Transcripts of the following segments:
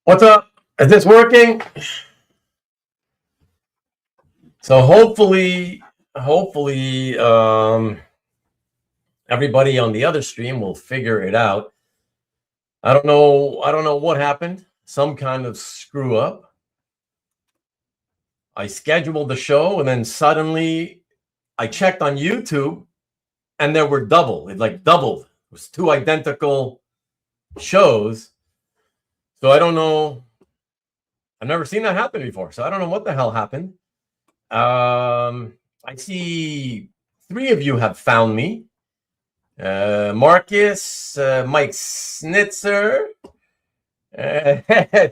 What's up? Is this working? So hopefully, everybody on the other stream will figure it out. I don't know what happened. Some kind of screw up. I scheduled the show and then suddenly I checked on YouTube and there were double. It like doubled. It was two identical shows. So I don't know. I've never seen that happen before. So I don't know what the hell happened. I see three of you have found me. Marcus, Mike Snitzer,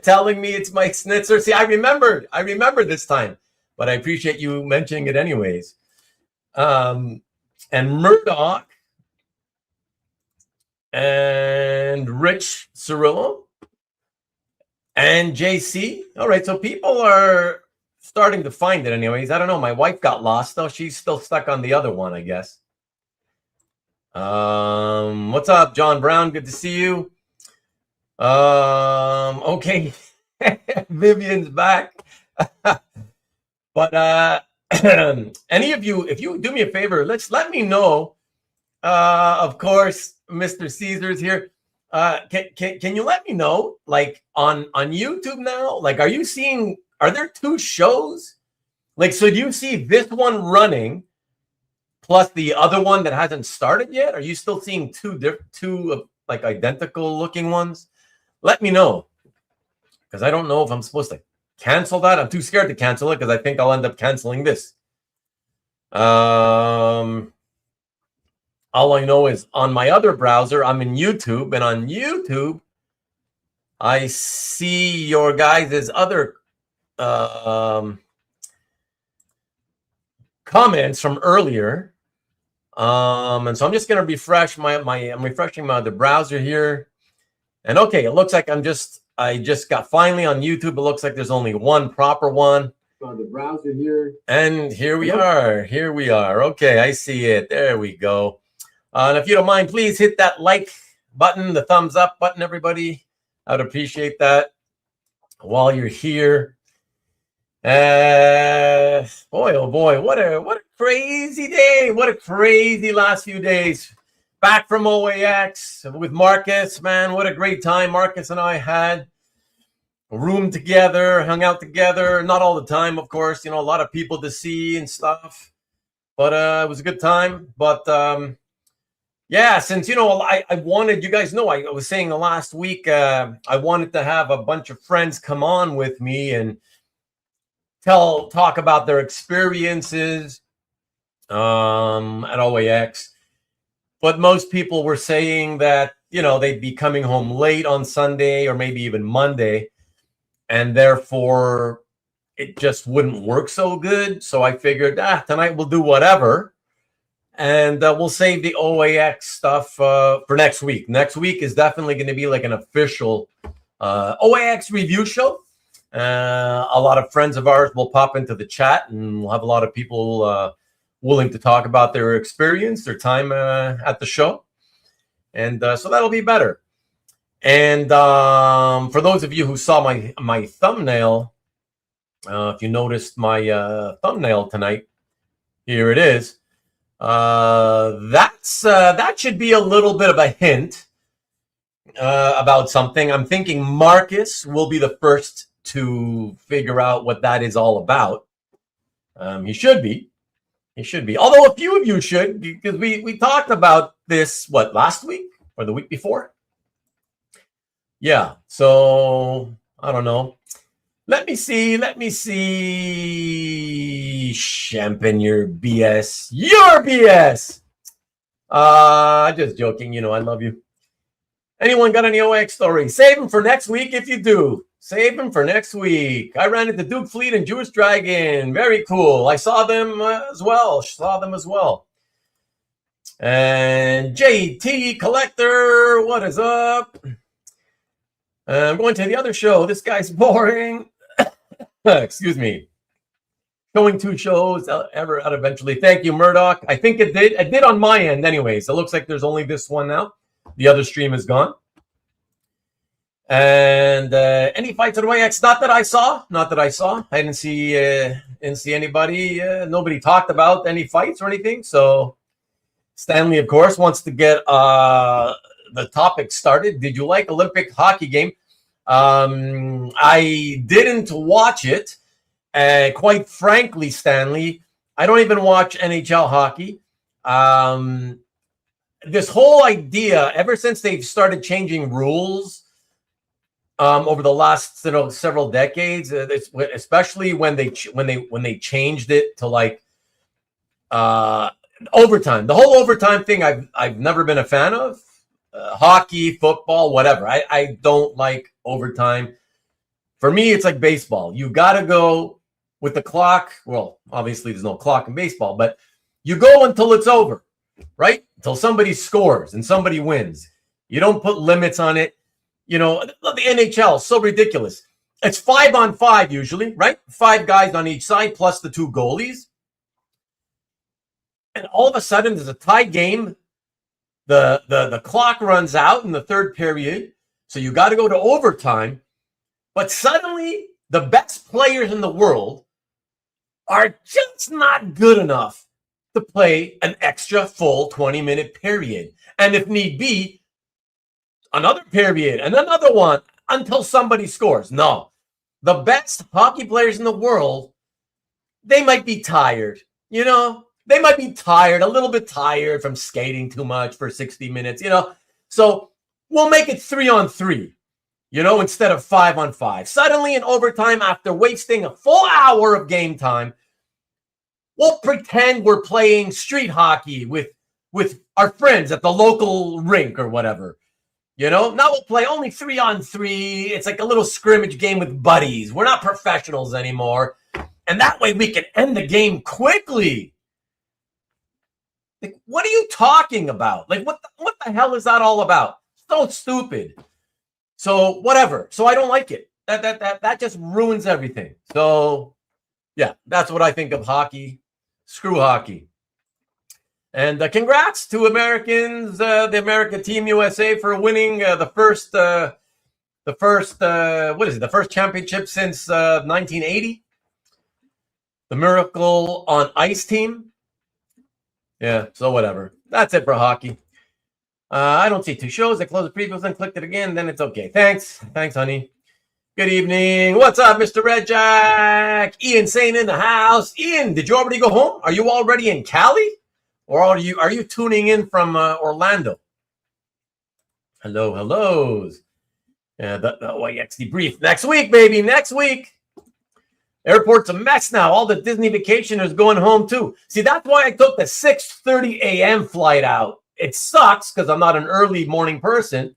telling me it's Mike Snitzer. See, I remembered this time, but I appreciate you mentioning it anyways. And Murdoch and Rich Cirillo and JC. All right, so people are starting to find it anyways. I don't know. My wife got lost though. She's still stuck on the other one, I guess. What's up, John Brown? Good to see you. Okay. Vivian's back. But any of you, if you do me a favor, let me know. Of course, Mr. Caesar's here. Can you let me know, like on YouTube now? Like, are there two shows? Like, so do you see this one running plus the other one that hasn't started yet? Are you still seeing two like identical looking ones? Let me know, because I don't know if I'm supposed to cancel that. I'm too scared to cancel it because I think I'll end up canceling this. All I know is on my other browser, I'm in YouTube, and on YouTube, I see your guys' other comments from earlier. And so I'm just going to refresh I'm refreshing my other browser here. And okay, it looks like I just got finally on YouTube. It looks like there's only one proper one. On the browser here. And here we are. Here we are. Okay, I see it. There we go. And if you don't mind, please hit that like button, the thumbs up button, everybody. I'd appreciate that while you're here. Boy, oh boy, what a crazy day. What a crazy last few days. Back from OAX with Marcus, man. What a great time Marcus and I had. A room together, hung out together. Not all the time, of course. You know, a lot of people to see and stuff. But it was a good time. But yeah, since, you know, I wanted, you guys know, I was saying the last week, I wanted to have a bunch of friends come on with me and talk about their experiences at OAX. But most people were saying that, you know, they'd be coming home late on Sunday or maybe even Monday, and therefore it just wouldn't work so good. So I figured, tonight we'll do whatever. And we'll save the OAX stuff for next week. Next week is definitely going to be like an official OAX review show. A lot of friends of ours will pop into the chat, and we'll have a lot of people willing to talk about their experience, their time at the show. And so that'll be better. And for those of you who saw my thumbnail, if you noticed my thumbnail tonight, here it is. That should be a little bit of a hint about something. I'm thinking Marcus will be the first to figure out what that is all about. He should be. Although a few of you should, because we talked about this, what, last week or the week before? Yeah, so I don't know. Let me see. Champagne, your BS. Your BS. Just joking. You know, I love you. Anyone got any OAX stories? Save them for next week if you do. Save them for next week. I ran into Duke Fleet and Jewish Dragon. Very cool. I saw them as well. And JT Collector, what is up? I'm going to the other show. This guy's boring. Excuse me. Showing two shows ever out eventually. Thank you, Murdoch. I think it did. It did on my end anyways. It looks like there's only this one now. The other stream is gone. And any fights on OAX? Not that I saw. I didn't see anybody. Nobody talked about any fights or anything. So Stanley, of course, wants to get the topic started. Did you like Olympic hockey game? I didn't watch it. Quite frankly, Stanley, I don't even watch NHL hockey. This whole idea, ever since they've started changing rules over the last several decades, especially when they changed it to like overtime. The whole overtime thing, I've never been a fan of. Hockey, football, whatever. I don't like overtime. For me, it's like baseball. You got to go with the clock. Well, obviously, there's no clock in baseball, but you go until it's over, right? Until somebody scores and somebody wins. You don't put limits on it. You know, the NHL is so ridiculous. It's 5-on-5 usually, right? 5 guys on each side plus the 2 goalies. And all of a sudden, there's a tie game. The clock runs out in the third period. So you got to go to overtime. But suddenly, the best players in the world are just not good enough to play an extra full 20-minute period. And if need be, another period and another one until somebody scores. No. The best hockey players in the world, they might be tired, you know? They might be tired, a little bit tired from skating too much for 60 minutes, you know? So we'll make it 3-on-3, you know, instead of 5-on-5. Suddenly in overtime, after wasting a full hour of game time, we'll pretend we're playing street hockey with our friends at the local rink or whatever. You know, now we'll play only 3-on-3. It's like a little scrimmage game with buddies. We're not professionals anymore. And that way we can end the game quickly. Like, what are you talking about? Like, what the hell is that all about? So stupid. So whatever. So I don't like it. That just ruins everything. So yeah, that's what I think of hockey. Screw hockey. And congrats to Americans, the America Team USA for winning the first championship since 1980. The Miracle on Ice team. Yeah, so whatever. That's it for hockey. I don't see 2 shows. I closed the previews and clicked it again. Then it's okay. Thanks, honey. Good evening. What's up, Mr. Red Jack? Ian Sane in the house. Ian, did you already go home? Are you already in Cali? Or are you tuning in from Orlando? Hellos. The OAX debrief next week, baby. Next week. Airport's a mess now. All the Disney vacationers going home too. See, that's why I took the 6:30 a.m. flight out. It sucks because I'm not an early morning person,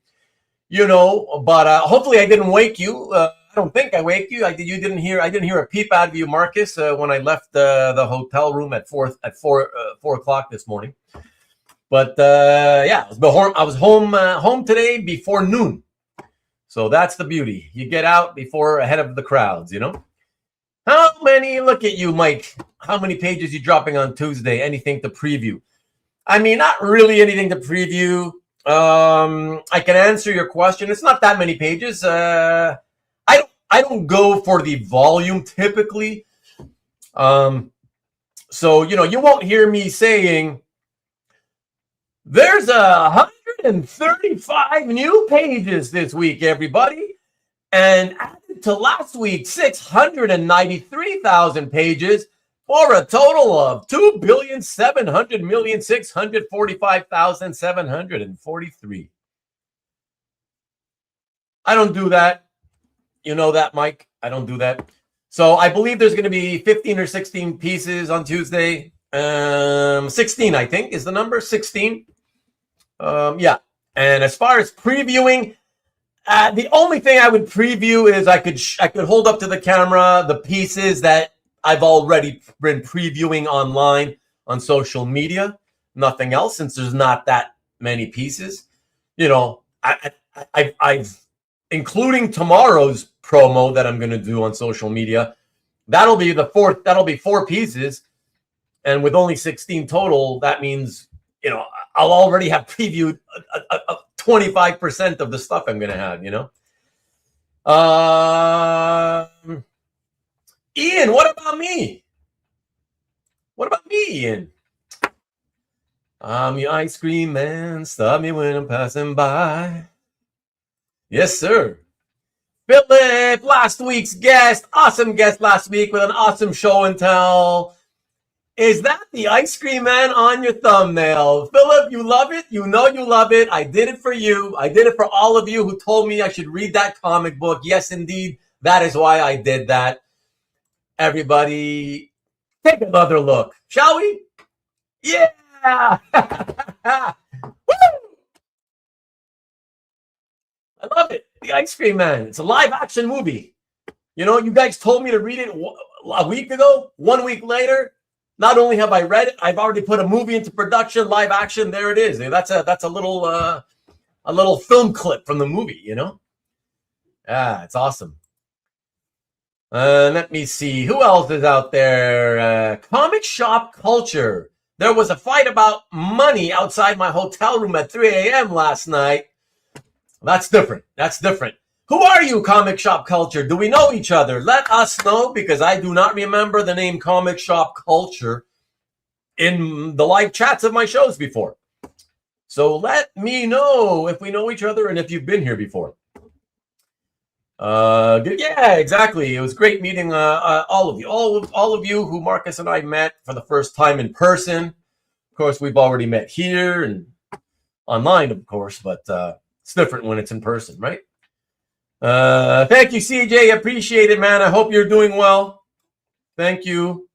you know. But hopefully, I didn't wake you. I don't think I wake you. I didn't hear a peep out of you, Marcus, when I left the hotel room at 4 o'clock this morning. But yeah, I was home today before noon. So that's the beauty. You get out ahead of the crowds, you know. Look at you, Mike. How many pages you dropping on Tuesday? Anything to preview? I mean, not really anything to preview. I can answer your question. It's not that many pages. I don't go for the volume typically. So, you know, you won't hear me saying there's 135 new pages this week, everybody. And added to last week, 693,000 pages for a total of 2,700,645,743. I don't do that. You know that, Mike. I don't do that. So I believe there's going to be 15 or 16 pieces on Tuesday. 16, I think, is the number. 16. Yeah. And as far as previewing, the only thing I would preview is I could hold up to the camera the pieces that I've already been previewing online on social media. Nothing else, since there's not that many pieces. You know, I've including tomorrow's promo that I'm going to do on social media. That'll be 4 pieces, and with only 16 total, that means, you know, I'll already have previewed 25% of the stuff I'm going to have, you know. Ian, what about me? What about me, Ian? I'm your ice cream man. Stop me when I'm passing by. Yes, sir. Philip, last week's guest. Awesome guest last week with an awesome show and tell. Is that the ice cream man on your thumbnail? Philip, you love it. You know you love it. I did it for you. I did it for all of you who told me I should read that comic book. Yes, indeed. That is why I did that. Everybody, take another look, shall we? Yeah. Woo! I love it. The Ice Cream Man. It's a live action movie. You know, you guys told me to read it a week ago. 1 week later, not only have I read it, I've already put a movie into production, live action. There it is. That's a little film clip from the movie. You know, it's awesome. Let me see. Who else is out there? Comic shop culture. There was a fight about money outside my hotel room at 3 a.m. last night. That's different. That's different. Who are you, Comic Shop Culture? Do we know each other? Let us know, because I do not remember the name Comic Shop Culture in the live chats of my shows before. So let me know if we know each other and if you've been here before. Yeah, exactly. It was great meeting all of you. All of you who Marcus and I met for the first time in person. Of course, we've already met here and online, of course, but it's different when it's in person, right? Thank you, CJ. Appreciate it, man. I hope you're doing well. Thank you.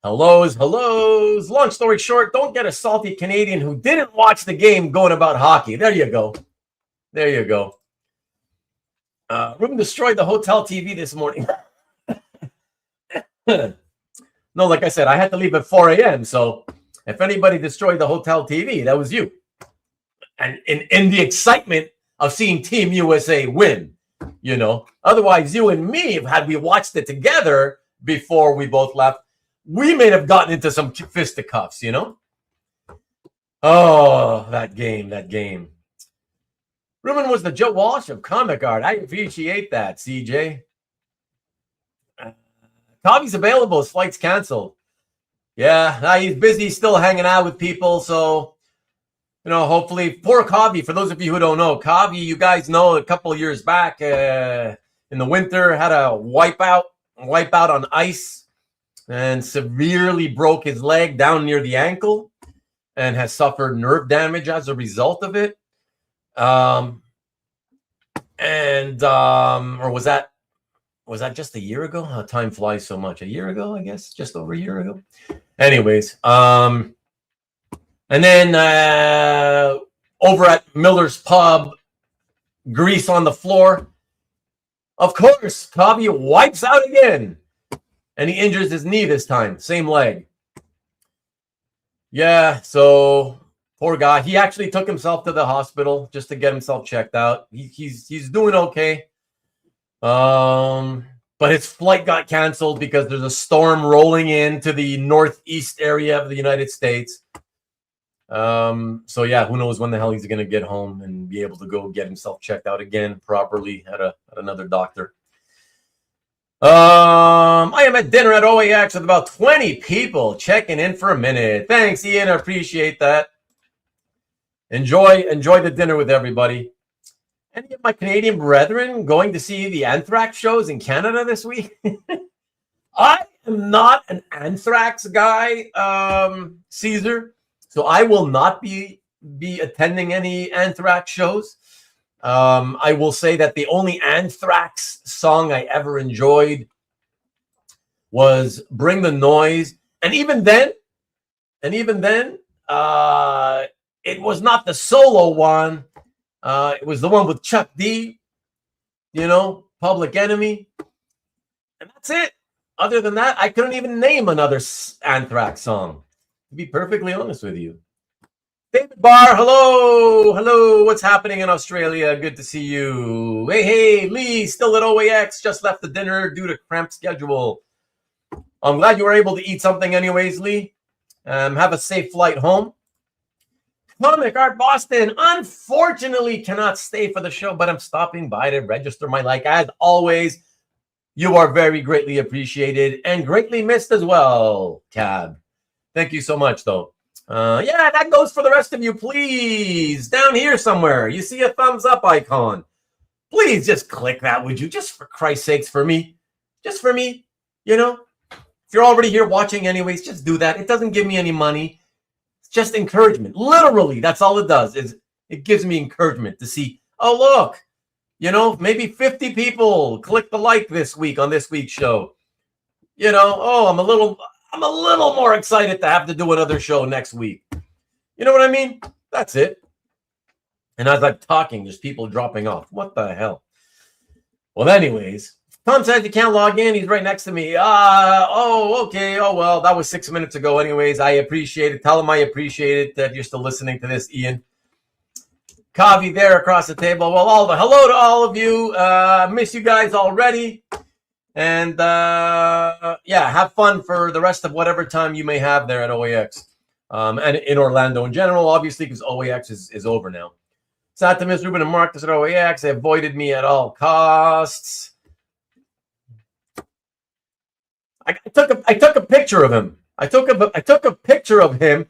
Hellos. Long story short, don't get a salty Canadian who didn't watch the game going about hockey. There you go. Rubén destroyed the hotel TV this morning. No, like I said, I had to leave at 4 a.m. So if anybody destroyed the hotel TV, that was you. And in the excitement of seeing Team USA win, you know. Otherwise, you and me, had we watched it together before we both left, we may have gotten into some fisticuffs, you know. Oh, that game. Rubén was the Joe Walsh of comic art. I appreciate that, CJ. Tommy's available. His flight's canceled. Yeah, he's busy still hanging out with people, so... You know, hopefully, poor Kavi, for those of you who don't know, Kavi, you guys know a couple of years back in the winter, had a wipeout on ice and severely broke his leg down near the ankle and has suffered nerve damage as a result of it. Or was that just a year ago? How time flies so much. A year ago, I guess, just over a year ago. Anyways, and then over at Miller's Pub, grease on the floor. Of course, Kavi wipes out again. And he injures his knee this time. Same leg. Yeah, so poor guy. He actually took himself to the hospital just to get himself checked out. He's doing okay. But his flight got canceled because there's a storm rolling into the northeast area of the United States. So yeah, who knows when the hell he's going to get home and be able to go get himself checked out again properly at another doctor. I am at dinner at OAX with about 20 people checking in for a minute. Thanks, Ian. I appreciate that. Enjoy the dinner with everybody. Any of my Canadian brethren going to see the Anthrax shows in Canada this week? I am not an Anthrax guy, Caesar. So I will not be attending any Anthrax shows. I will say that the only Anthrax song I ever enjoyed was Bring the Noise. And even then, it was not the solo one. It was the one with Chuck D, you know, Public Enemy. And that's it. Other than that, I couldn't even name another Anthrax song. To be perfectly honest with you. David Barr, hello. What's happening in Australia? Good to see you. Hey, Lee, still at OAX. Just left the dinner due to cramped schedule. I'm glad you were able to eat something anyways, Lee. Have a safe flight home. Comic Art Boston, unfortunately cannot stay for the show, but I'm stopping by to register my like. As always, you are very greatly appreciated and greatly missed as well, Cab. Thank you so much, though. Yeah, that goes for the rest of you. Please, down here somewhere, you see a thumbs up icon. Please just click that, would you? Just for Christ's sakes, for me. Just for me, you know? If you're already here watching anyways, just do that. It doesn't give me any money. It's just encouragement. Literally, that's all it does. Is it gives me encouragement to see, oh, look, you know, maybe 50 people click the like this week on this week's show. You know, oh, I'm a little more excited to have to do another show next week. You know what I mean? That's it. And as I'm talking, there's people dropping off. What the hell? Well, anyways, Tom says you can't log in. He's right next to me. Oh, okay. Oh, well, that was 6 minutes ago. Anyways, I appreciate it. Tell him I appreciate it that you're still listening to this, Ian. Kavi there across the table. Well, hello to all of you. Miss you guys already. And yeah, have fun for the rest of whatever time you may have there at OAX. And in Orlando in general, obviously, because OAX is over now. Sad to miss Rubén and Marcus at OAX. They avoided me at all costs. I took a picture of him. I took a picture of him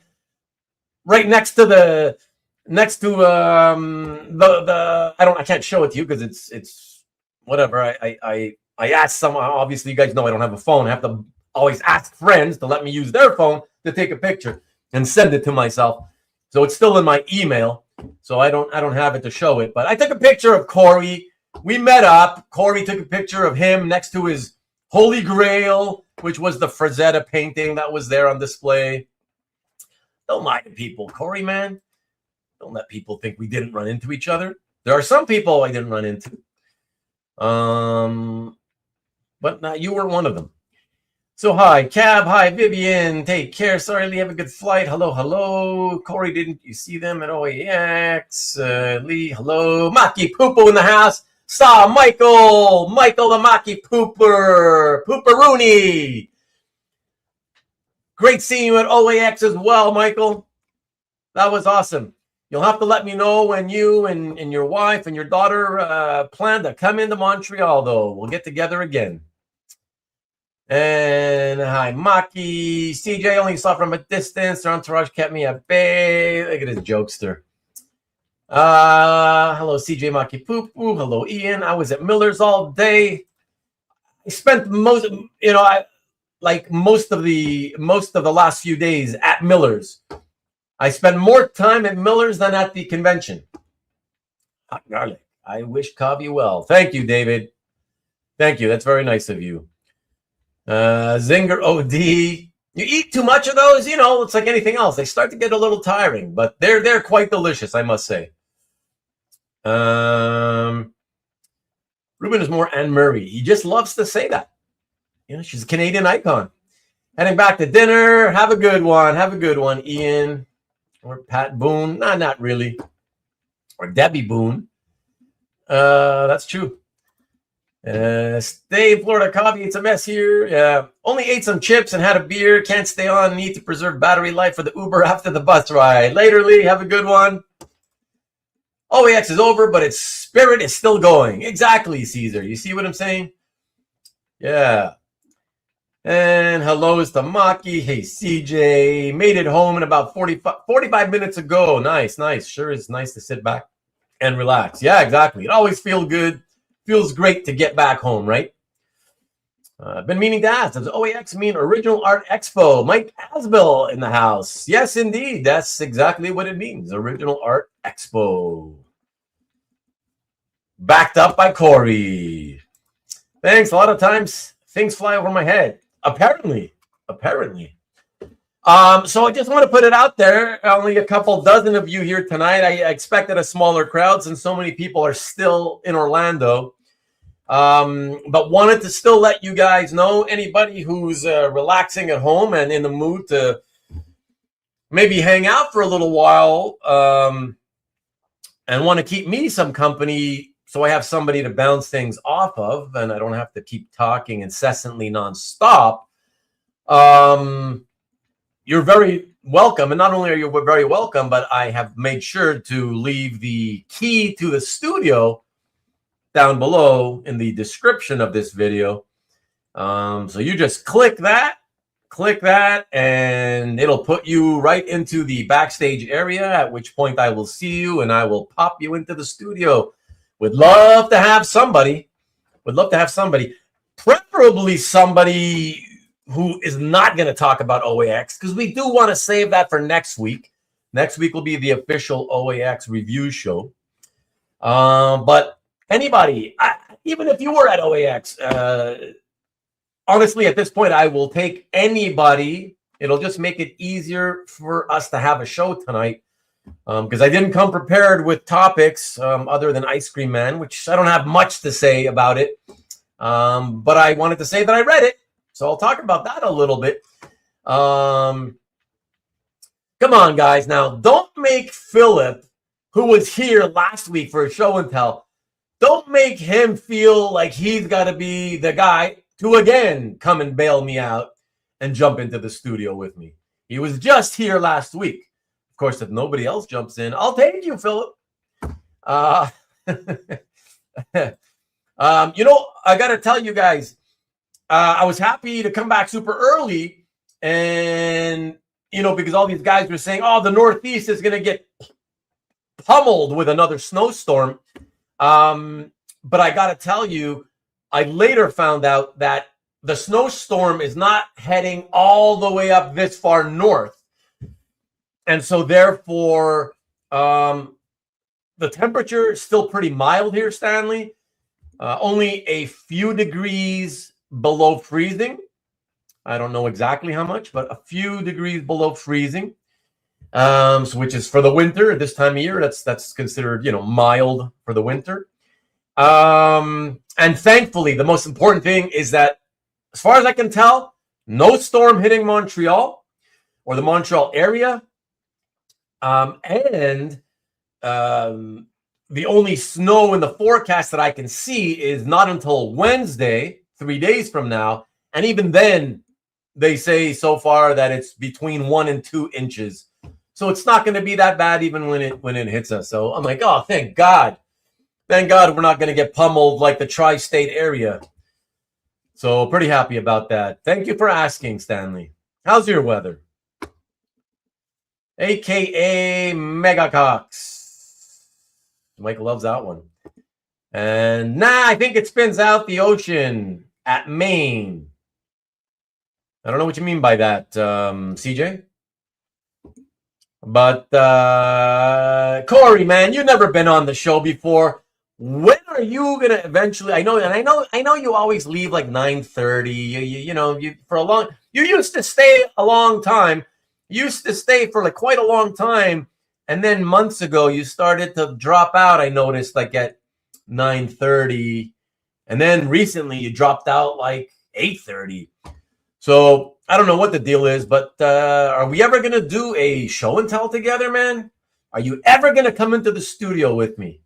right next to the I can't show it to you because it's whatever. I asked someone. Obviously, you guys know I don't have a phone. I have to always ask friends to let me use their phone to take a picture and send it to myself. So it's still in my email. So I don't have it to show it. But I took a picture of Corey. We met up. Corey took a picture of him next to his Holy Grail, which was the Frazetta painting that was there on display. Don't lie to people, Corey, man. Don't let people think we didn't run into each other. There are some people I didn't run into. But now you were one of them. So hi, Cab. Hi, Vivian. Take care. Sorry, Lee. Have a good flight. Hello. Corey, didn't you see them at OAX? Lee, hello. Maki Poopo in the house. Saw Michael the Maki Pooper. Pooperoony. Great seeing you at OAX as well, Michael. That was awesome. You'll have to let me know when you and your wife and your daughter plan to come into Montreal, though. We'll get together again. And hi, Maki. CJ only saw from a distance. Their entourage kept me at bay. Look at this jokester. Hello, CJ Maki Poo Poo. Hello, Ian. I was at Miller's all day. I spent most of the last few days at Miller's. I spent more time at Miller's than at the convention. Hot garlic. I wish Cobb you well. Thank you, David. Thank you. That's very nice of you. Zinger OD. You eat too much of those, you know, it's like anything else. They start to get a little tiring, but they're quite delicious, I must say. Ruben is more Anne Murray. He just loves to say that. You know, she's a Canadian icon. Heading back to dinner. Have a good one. Have a good one, Ian. Or Pat Boone. Nah, not really. Or Debbie Boone. That's true. Stay in Florida coffee. It's a mess here. Yeah. Only ate some chips and had a beer. Can't stay on. Need to preserve battery life for the Uber after the bus ride. Later, Lee. Have a good one. OAX is over, but its spirit is still going. Exactly, Caesar. You see what I'm saying? Yeah. And hellos to Maki. Hey, CJ. Made it home in about 45 minutes ago. Nice. Sure is nice to sit back and relax. Yeah, exactly. It always feels good. Feels great to get back home, right? I've been meaning to ask, does OAX mean Original Art Expo? Mike Asbill in the house. Yes, indeed. That's exactly what it means. Original Art Expo. Backed up by Corey. Thanks. A lot of times things fly over my head. Apparently. So I just want to put it out there. Only a couple dozen of you here tonight. I expected a smaller crowd since so many people are still in Orlando. But wanted to still let you guys know, anybody who's relaxing at home and in the mood to maybe hang out for a little while and want to keep me some company so I have somebody to bounce things off of and I don't have to keep talking incessantly nonstop. You're very welcome. And not only are you very welcome, but I have made sure to leave the key to the studio down below in the description of this video. So you just click that, and it'll put you right into the backstage area, at which point I will see you and I will pop you into the studio. Would love to have somebody, preferably somebody who is not going to talk about OAX, because we do want to save that for next week. Next week will be the official OAX review show. But anybody, even if you were at OAX, honestly, at this point, I will take anybody. It'll just make it easier for us to have a show tonight, because I didn't come prepared with topics other than Ice Cream Man, which I don't have much to say about it. But I wanted to say that I read it, so I'll talk about that a little bit. Come on, guys. Now, don't make Philip, who was here last week for a show and tell, don't make him feel like he's got to be the guy to again come and bail me out and jump into the studio with me. He was just here last week. Of course, if nobody else jumps in, I'll take you, Philip. You know, I got to tell you guys, I was happy to come back super early, and, you know, because all these guys were saying, oh, the Northeast is going to get pummeled with another snowstorm. But I got to tell you, I later found out that the snowstorm is not heading all the way up this far north. And so therefore, the temperature is still pretty mild here, Stanley. Only a few degrees below freezing. I don't know exactly how much, but a few degrees below freezing. So which is for the winter at this time of year. That's considered, you know, mild for the winter. And thankfully, the most important thing is that, as far as I can tell, no storm hitting Montreal or the Montreal area. And the only snow in the forecast that I can see is not until Wednesday, 3 days from now. And even then, they say so far that it's between 1 and 2 inches. So it's not going to be that bad even when it hits us. So I'm like, oh, thank God. Thank God we're not going to get pummeled like the tri-state area. So pretty happy about that. Thank you for asking, Stanley. How's your weather? AKA Megacox. Mike loves that one. And I think it spins out the ocean at Maine. I don't know what you mean by that, CJ. But Corey, man, you've never been on the show before. When are you gonna eventually? I know you always leave like 9:30. You used to stay a long time. You used to stay for like quite a long time, and then months ago you started to drop out. I noticed like at 9:30, and then recently you dropped out like 8:30. So I don't know what the deal is, but are we ever gonna do a show and tell together, man? Are you ever gonna come into the studio with me?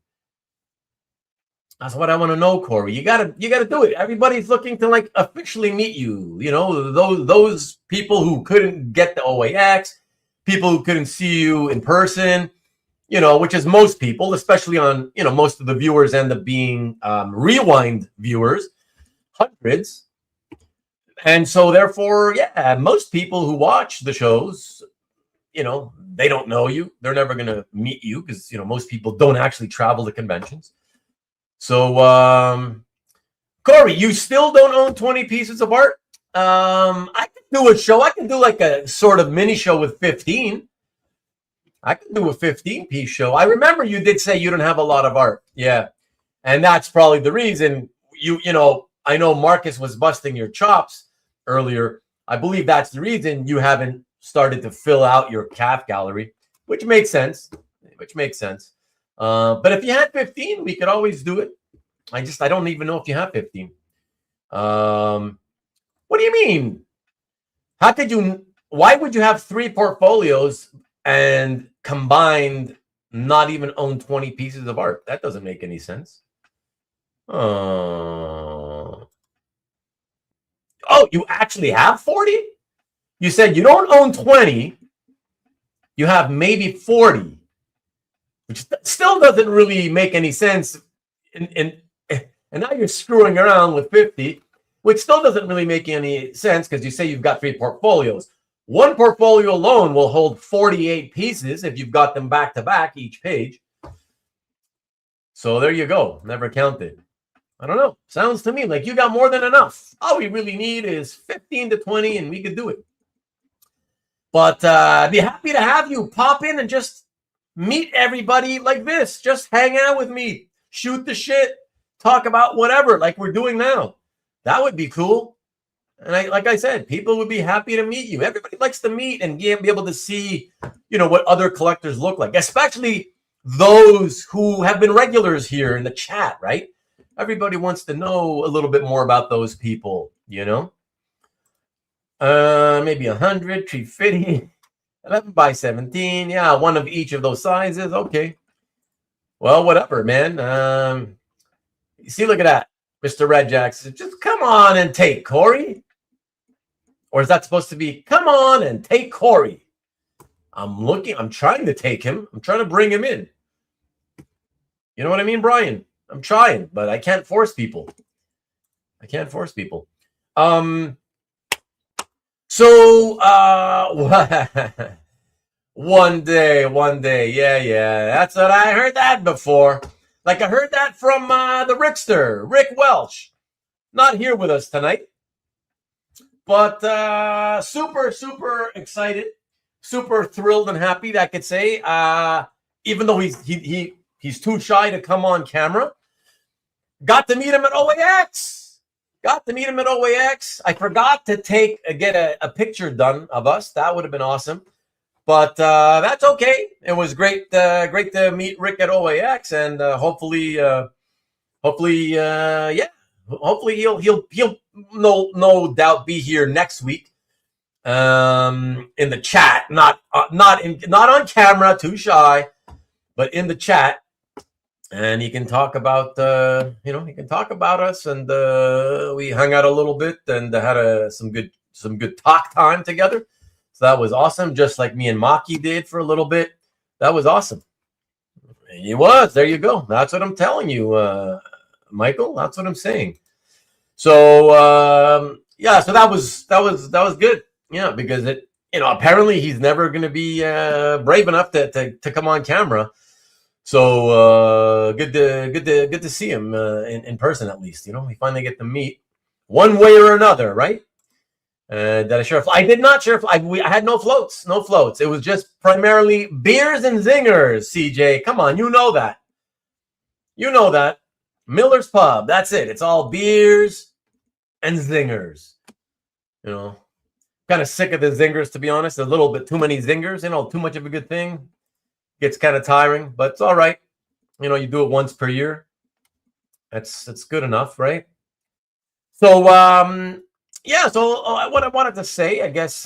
That's what I want to know, Corey. You gotta do it. Everybody's looking to like officially meet you. You know, those people who couldn't get the OAX, people who couldn't see you in person. You know, which is most people, especially on, you know, most of the viewers end up being rewind viewers, hundreds. And so therefore, yeah, most people who watch the shows, you know, they don't know you. They're never going to meet you because, you know, most people don't actually travel to conventions. So, Corey, you still don't own 20 pieces of art? I can do a show. I can do like a sort of mini show with 15. I can do a 15-piece show. I remember you did say you don't have a lot of art. Yeah. And that's probably the reason you know, I know Marcus was busting your chops earlier. I believe that's the reason you haven't started to fill out your calf gallery, which makes sense. But if you had 15, we could always do it. I don't even know if you have 15. What do you mean? Why would you have 3 portfolios and combined not even own 20 pieces of art? That doesn't make any sense. Oh, you actually have 40? You said you don't own 20, you have maybe 40, which still doesn't really make any sense. And now you're screwing around with 50, which still doesn't really make any sense because you say you've got 3 portfolios. One portfolio alone will hold 48 pieces if you've got them back to back each page. So there you go. Never counted. I don't know. Sounds to me like you got more than enough. All we really need is 15 to 20 and we could do it. But I'd be happy to have you pop in and just meet everybody like this. Just hang out with me. Shoot the shit. Talk about whatever like we're doing now. That would be cool. And like I said, people would be happy to meet you. Everybody likes to meet and be able to see, what other collectors look like, especially those who have been regulars here in the chat, right? Everybody wants to know a little bit more about those people, maybe 100, 350, 11 by 17. Yeah, one of each of those sizes. Okay. Well, whatever, man. You see, look at that. Mr. Red Jackson, just come on and take Corey. Or is that supposed to be, come on and take Corey? I'm trying to take him. I'm trying to bring him in. You know what I mean, Brian? I'm trying, but I can't force people. So, one day. Yeah. That's what I heard that before. Like I heard that from the Rickster, Rick Welch. Not here with us tonight. But super, super excited. Super thrilled and happy, I could say. Even though he's too shy to come on camera. Got to meet him at OAX. I forgot to get a picture done of us. That would have been awesome. But that's okay. It was great to meet Rick at OAX, and hopefully he'll no doubt be here next week. In the chat, not on camera, too shy, but in the chat. And he can talk about, he can talk about us, and we hung out a little bit and had some good talk time together. So that was awesome, just like me and Maki did for a little bit. That was awesome. He was. There you go. That's what I'm telling you, Michael. That's what I'm saying. So so that was good. Yeah, because apparently he's never going to be brave enough to come on camera. So good to see him in person, at least. We finally get to meet one way or another, right? Did I share a float? I did not share a float. I had no floats. It was just primarily beers and zingers, CJ. Come on, you know that. Miller's Pub, that's it. It's all beers and zingers. Kind of sick of the zingers, to be honest. A little bit too many zingers, too much of a good thing. Gets kind of tiring, but it's all right. You do it once per year. That's good enough, right? So, what I wanted to say, I guess,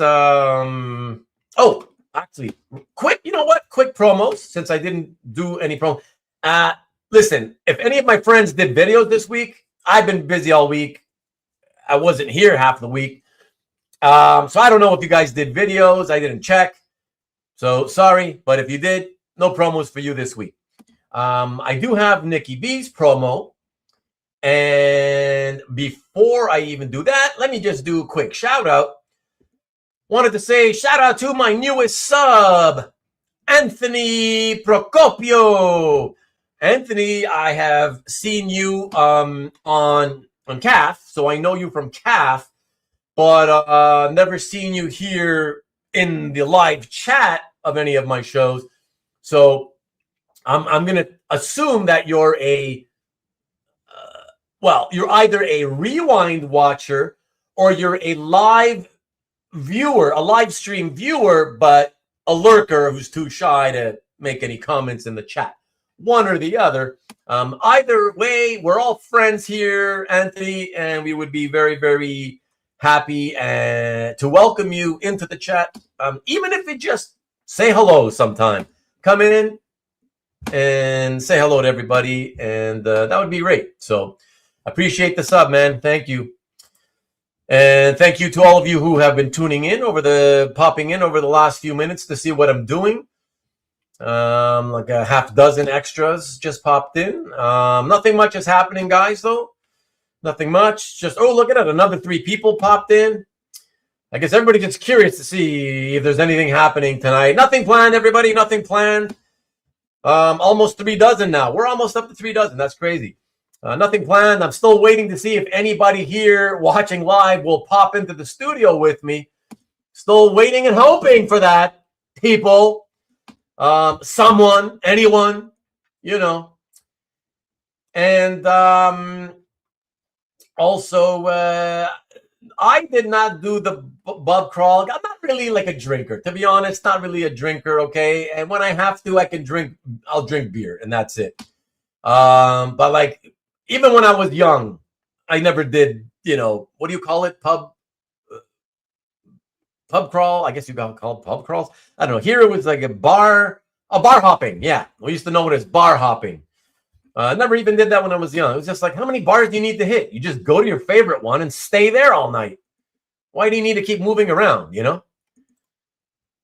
actually, quick promos, since I didn't do any promo. Listen, if any of my friends did videos this week, I've been busy all week. I wasn't here half the week. So I don't know if you guys did videos. I didn't check. So sorry, but if you did, no promos for you this week. I do have Nikki B's promo. And before I even do that, let me just do a quick shout out. Wanted to say shout out to my newest sub, Anthony Procopio. Anthony, I have seen you on CAF, so I know you from CAF, but never seen you here in the live chat of any of my shows. So I'm going to assume that you're you're either a rewind watcher or you're a live viewer, a live stream viewer, but a lurker who's too shy to make any comments in the chat. One or the other. Either way, we're all friends here, Anthony, and we would be very, very happy to welcome you into the chat. Even if you just say hello sometime. Come in and say hello to everybody, and that would be great. So appreciate the sub, man. Thank you. And thank you to all of you who have been popping in over the last few minutes to see what I'm doing. Like a half dozen extras just popped in. Nothing much is happening, guys, though. Nothing much. Just, oh, look at it. Another 3 people popped in. I guess everybody gets curious to see if there's anything happening tonight. Nothing planned, everybody. Nothing planned. Almost 3 dozen now. We're almost up to 3 dozen. That's crazy. Nothing planned. I'm still waiting to see if anybody here watching live will pop into the studio with me. Still waiting and hoping for that, people. Someone, anyone, you know. And also, I did not do the pub crawl. I'm not really like a drinker, to be honest. Not really a drinker, okay? And when I have to, I'll drink beer, and that's it. But like, even when I was young, I never did, what do you call it? Pub crawl. I guess you got called pub crawls. I don't know. Here it was like a bar hopping. Yeah, we used to know it as bar hopping. I never even did that when I was young. It was just like, how many bars do you need to hit? You just go to your favorite one and stay there all night. Why do you need to keep moving around,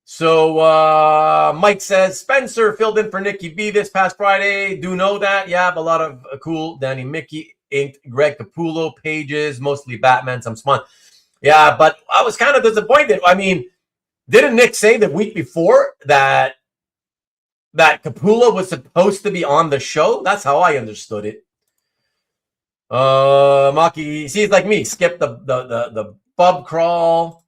So Mike says, Spencer filled in for Nikki B this past Friday. Do know that. Yeah, a lot of cool Danny Mickey, inked Greg Capullo pages, mostly Batman, some Swan. Yeah, but I was kind of disappointed. I mean, didn't Nick say the week before that Capullo was supposed to be on the show? That's how I understood it. Maki, he's like me, skip the pub crawl.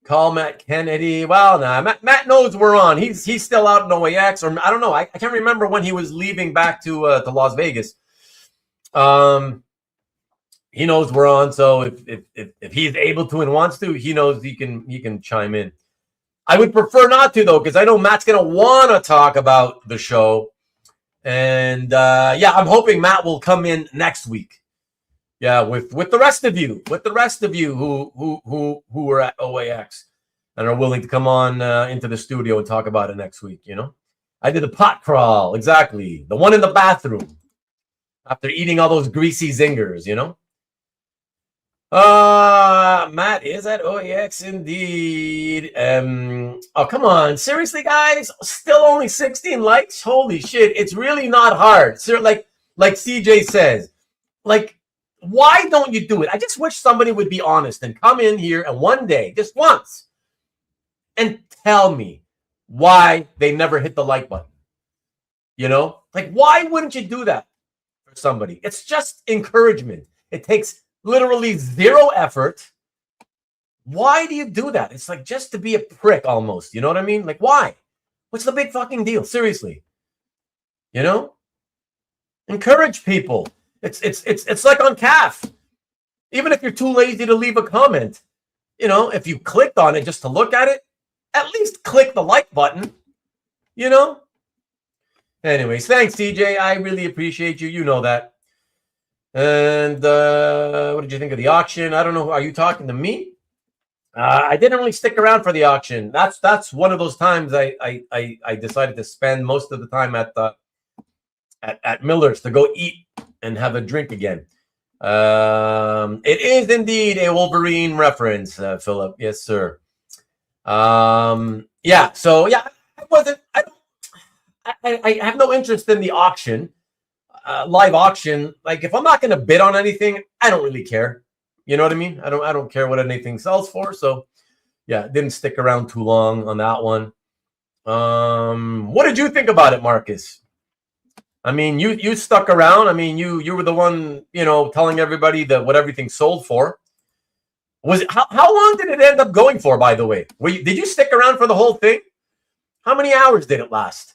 Call Matt Kennedy. Well, nah, Matt knows we're on. He's still out in OAX, or I don't know. I can't remember when he was leaving back to Las Vegas. He knows we're on, so if he's able to and wants to, he knows he can chime in. I would prefer not to, though, because I know Matt's gonna want to talk about the show, and I'm hoping Matt will come in next week. Yeah, with the rest of you, who are at OAX and are willing to come on into the studio and talk about it next week. I did a pot crawl, exactly, the one in the bathroom after eating all those greasy zingers. Matt is at OAX indeed. Oh, come on, seriously, guys, still only 16 likes. Holy shit, it's really not hard. So, like CJ says, like. Why don't you do it? I just wish somebody would be honest and come in here and one day, just once, and tell me why they never hit the like button. Like, why wouldn't you do that for somebody? It's just encouragement. It takes literally 0 effort. Why do you do that? It's like just to be a prick almost. You know what I mean? Like, why? What's the big fucking deal? Seriously. Encourage people. It's like on CAF. Even if you're too lazy to leave a comment, if you clicked on it just to look at it, at least click the like button. Anyways, thanks, TJ. I really appreciate you. You know that. And what did you think of the auction? I don't know. Are you talking to me? I didn't really stick around for the auction. That's one of those times I decided to spend most of the time at Miller's to go eat and have a drink again. It is indeed a Wolverine reference, Philip. Yes, sir. Yeah. So yeah, I have no interest in the auction, live auction. Like, if I'm not going to bid on anything, I don't really care. You know what I mean? I don't care what anything sells for. So yeah, didn't stick around too long on that one. What did you think about it, Marcus? I mean, you stuck around. I mean, you were the one, telling everybody what everything sold for. Was it how long did it end up going for, by the way? Did you stick around for the whole thing? How many hours did it last?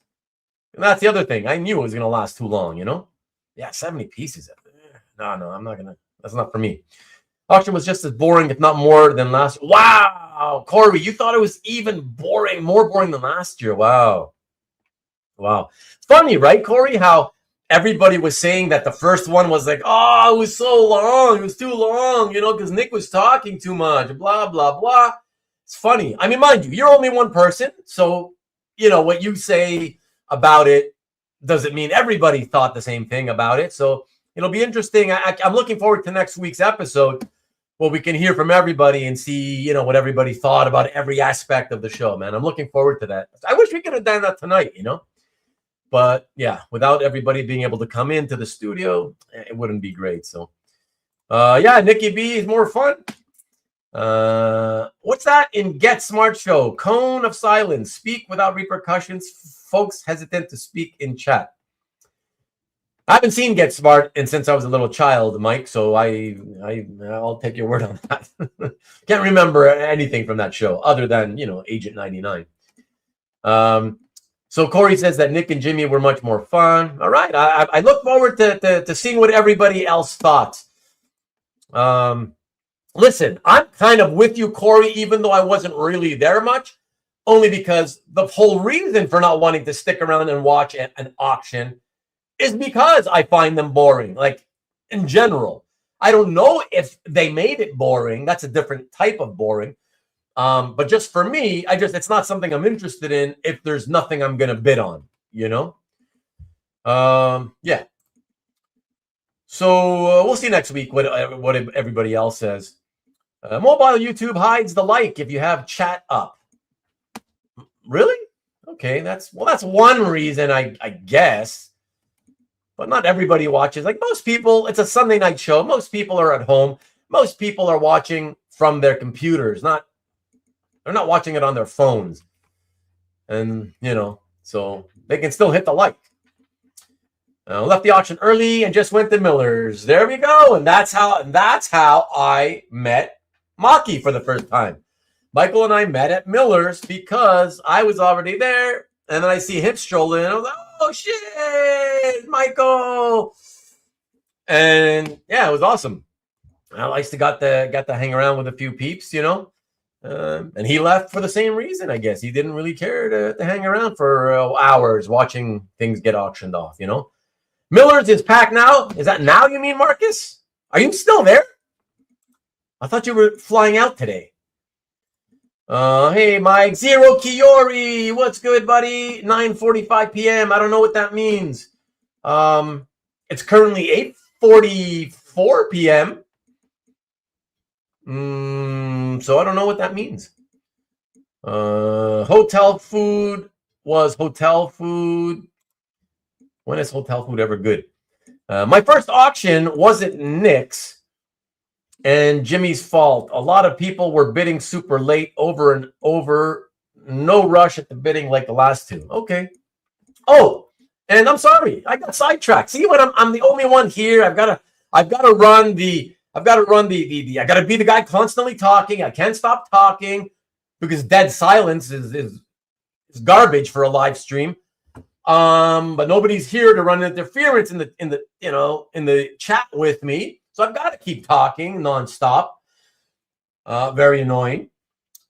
And that's the other thing. I knew it was going to last too long, Yeah, 70 pieces. No, I'm not going to. That's not for me. Auction was just as boring, if not more, than last. Wow, Corey, you thought it was even more boring than last year. Wow. Funny, right, Corey? How everybody was saying that the first one was like, oh, it was so long. It was too long, because Nick was talking too much, blah, blah, blah. It's funny. I mean, mind you, you're only one person. So, what you say about it doesn't mean everybody thought the same thing about it. So it'll be interesting. I'm looking forward to next week's episode well, we can hear from everybody and see, you know, what everybody thought about every aspect of the show, man. I'm looking forward to that. I wish we could have done that tonight, you know. But yeah, without everybody being able to come into the studio, it wouldn't be great. So, yeah, Nikki B is more fun. What's that in Get Smart Show? Cone of silence. Speak without repercussions. Folks hesitant to speak in chat. I haven't seen Get Smart and since I was a little child, Mike. So I'll take your word on that. Can't remember anything from that show other than, you know, Agent 99. So Corey says that Nick and Jimmy were much more fun. All right. I look forward to seeing what everybody else thought. Listen, I'm kind of with you, Corey, even though I wasn't really there much, only because the whole reason for not wanting to stick around and watch an auction is because I find them boring. Like, in general, I don't know if they made it boring. That's a different type of boring. But just for me, it's not something I'm interested in if there's nothing I'm going to bid on, you know? Yeah. So we'll see next week what everybody else says. Mobile YouTube hides the like if you have chat up. Really? Okay, that's one reason, I guess. But not everybody watches. Like most people, it's a Sunday night show. Most people are at home. Most people are watching from their computers. They're not watching it on their phones. And, you know, so they can still hit the like. Left the auction early and just went to Miller's. There we go. And that's how I met Maki for the first time. Michael and I met at Miller's because I was already there. And then I see him stroll in. I was like, oh, shit, Michael. And, yeah, it was awesome. I used to got to hang around with a few peeps, you know. And he left for the same reason, I guess. He didn't really care to hang around for hours watching things get auctioned off, you know. Miller's is packed now. Is that now you mean, Marcus? Are you still there? I thought you were flying out today. Hey, Mike. Zero Kiori. What's good, buddy? 9:45 p.m. I don't know what that means. It's currently 8:44 p.m. So I don't know what that means. Hotel food was hotel food. When is hotel food ever good? My first auction wasn't Nick's and Jimmy's fault. A lot of people were bidding super late, over and over. No rush at the bidding like the last two. Okay. Oh, and I'm sorry, I got sidetracked. See, when I'm the only one here, I've got to be the guy constantly talking. I can't stop talking because dead silence is garbage for a live stream. But nobody's here to run interference in the chat with me. So I've got to keep talking nonstop. Very annoying.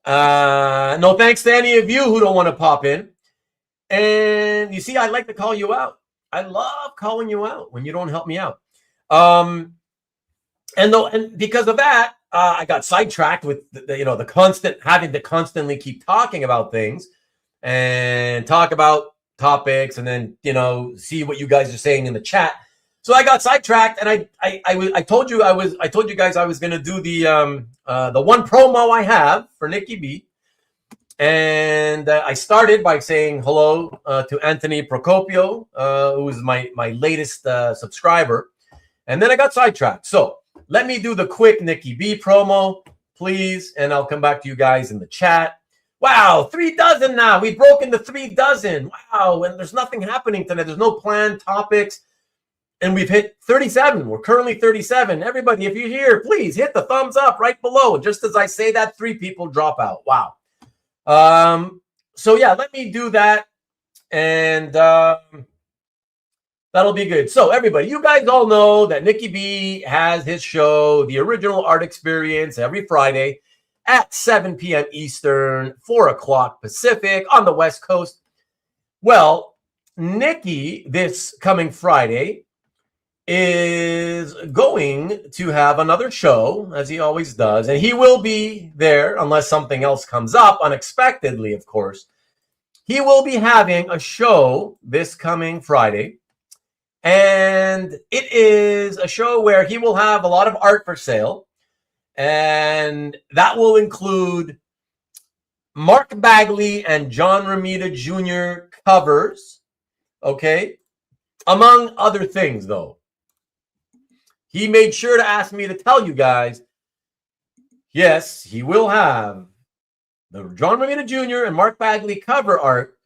No thanks to any of you who don't want to pop in. And you see, I like to call you out. I love calling you out when you don't help me out. And because of that, I got sidetracked with the constant having to constantly keep talking about things and talk about topics, and then see what you guys are saying in the chat. So I got sidetracked, and I told you guys I was going to do the one promo I have for Nikki B, and I started by saying hello to Anthony Procopio, who is my latest subscriber, and then I got sidetracked. So let me do the quick Nikki B promo, please, and I'll come back to you guys in the chat. Wow, 3 dozen now. We've broken the 3 dozen. Wow, and there's nothing happening tonight. There's no planned topics. And we've hit 37. We're currently 37. Everybody, if you're here, please hit the thumbs up right below. Just as I say that, 3 people drop out. Wow. So, yeah, let me do that. And that'll be good. So, everybody, you guys all know that Nikki B has his show, The Original Art Experience, every Friday at 7 p.m. Eastern, 4 o'clock Pacific on the West Coast. Well, Nikki, this coming Friday, is going to have another show, as he always does, and he will be there unless something else comes up, unexpectedly, of course. He will be having a show this coming Friday, and it is a show where he will have a lot of art for sale. And that will include Mark Bagley and John Romita Jr. covers, okay? Among other things, though. He made sure to ask me to tell you guys, yes, he will have the John Romita Jr. and Mark Bagley cover art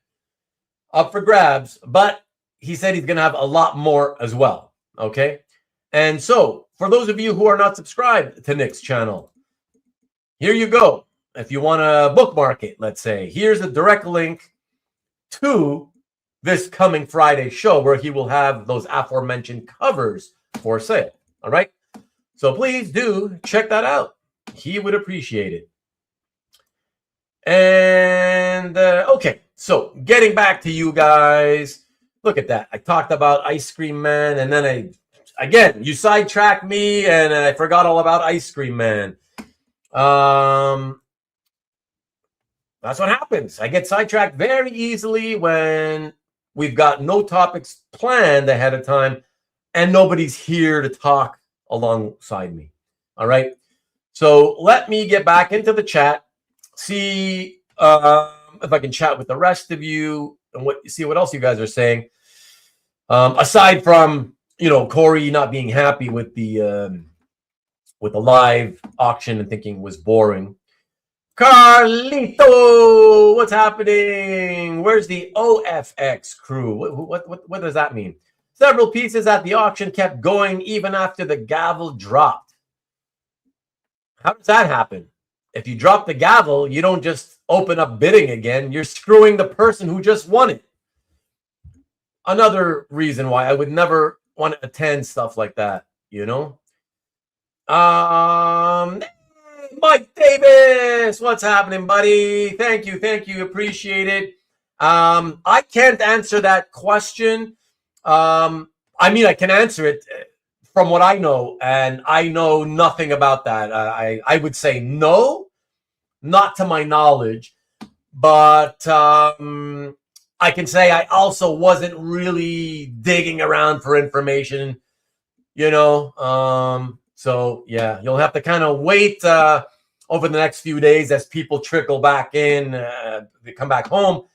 up for grabs, but he said he's going to have a lot more as well, okay? And so, for those of you who are not subscribed to Nick's channel, here you go. If you want to bookmark it, let's say, here's a direct link to this coming Friday show where he will have those aforementioned covers for sale. All right. So please do check that out. He would appreciate it. And okay. So getting back to you guys, look at that. I talked about Ice Cream Man, and then again, you sidetracked me and I forgot all about Ice Cream Man. That's what happens. I get sidetracked very easily when we've got no topics planned ahead of time and nobody's here to talk alongside me. All right. So let me get back into the chat, see if I can chat with the rest of you and see what else you guys are saying. Aside from, Corey not being happy with the live auction and thinking it was boring. Carlito, what's happening? Where's the OFX crew? What does that mean? Several pieces at the auction kept going even after the gavel dropped. How does that happen? If you drop the gavel, you don't just open up bidding again. You're screwing the person who just won it. Another reason why I would never want to attend stuff like that, Mike Davis, what's happening, buddy? Thank you. Appreciate it. I can't answer that question. I can answer it from what I know, and I know nothing about that. I would say no, not to my knowledge, but I can say I also wasn't really digging around for information, So, yeah, you'll have to kind of wait over the next few days as people trickle back in, they come back home,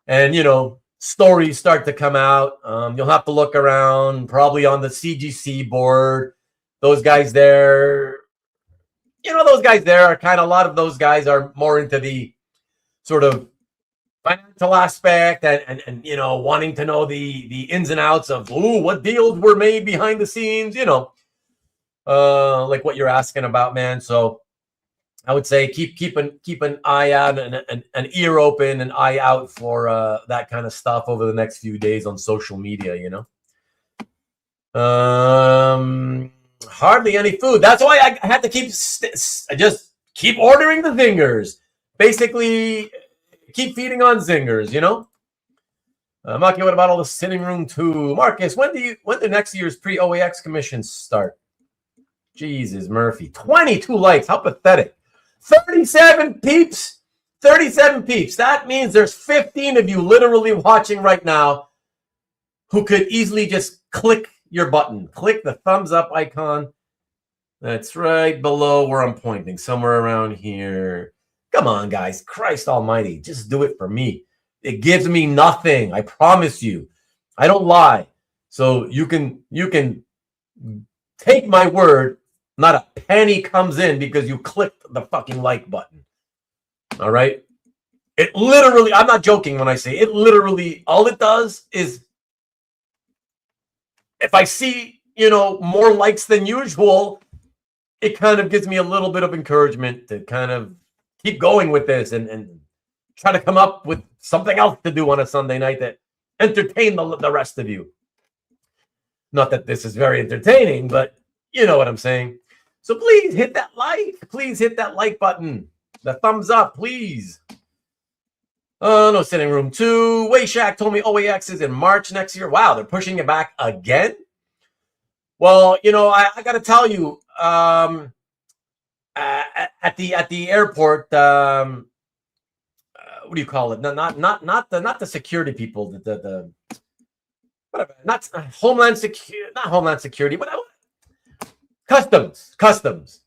and, stories start to come out. You'll have to look around, probably on the CGC board. Those guys there, are kind of, a lot of those guys are more into the sort of financial aspect and wanting to know the ins and outs of, what deals were made behind the scenes, like what you're asking about, man. So I would say keep an eye out and an ear open, an eye out for that kind of stuff over the next few days on social media, Hardly any food. That's why I had to just keep ordering the zingers. Basically, keep feeding on zingers, Maki, what about all the sitting room too? Marcus, when do next year's pre-OAX commissions start? Jesus, Murphy. 22 likes. How pathetic. 37 peeps. 37 peeps. That means there's 15 of you literally watching right now who could easily just click your button. Click the thumbs up icon. That's right below where I'm pointing. Somewhere around here. Come on, guys. Christ almighty. Just do it for me. It gives me nothing. I promise you. I don't lie. So you can take my word. Not a penny comes in because you clicked the fucking like button. All right? It literally, I'm not joking when I say it literally, all it does is if I see, more likes than usual, it kind of gives me a little bit of encouragement to kind of keep going with this and try to come up with something else to do on a Sunday night that entertain the rest of you. Not that this is very entertaining, but you know what I'm saying. So please hit that like. Please hit that like button. The thumbs up, please. No sitting room 2. Wayshack told me OAX is in March next year. Wow, they're pushing it back again? Well, I got to tell you, at the airport, what do you call it? Not the security people, the whatever, not Homeland Security, but customs.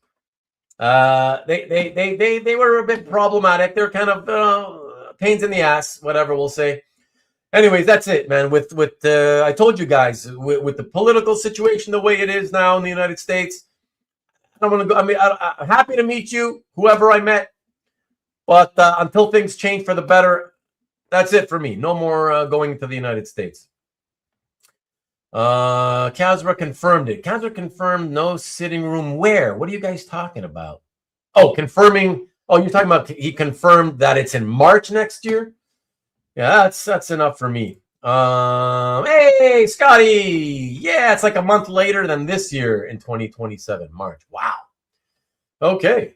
They were a bit problematic. They're kind of pains in the ass, whatever we'll say. Anyways, that's it, man. With I told you guys, with the political situation the way it is now in the United States, I don't want to go. I mean, I'm happy to meet you, whoever I met, but until things change for the better, that's it for me. No more going to the United States. Kazra confirmed it. Kazra confirmed no sitting room. Where? What are you guys talking about? Oh, confirming. Oh, you're talking about he confirmed that it's in March next year. Yeah, that's enough for me. Hey, Scotty. Yeah, it's like a month later than this year in 2027, March. Wow. Okay.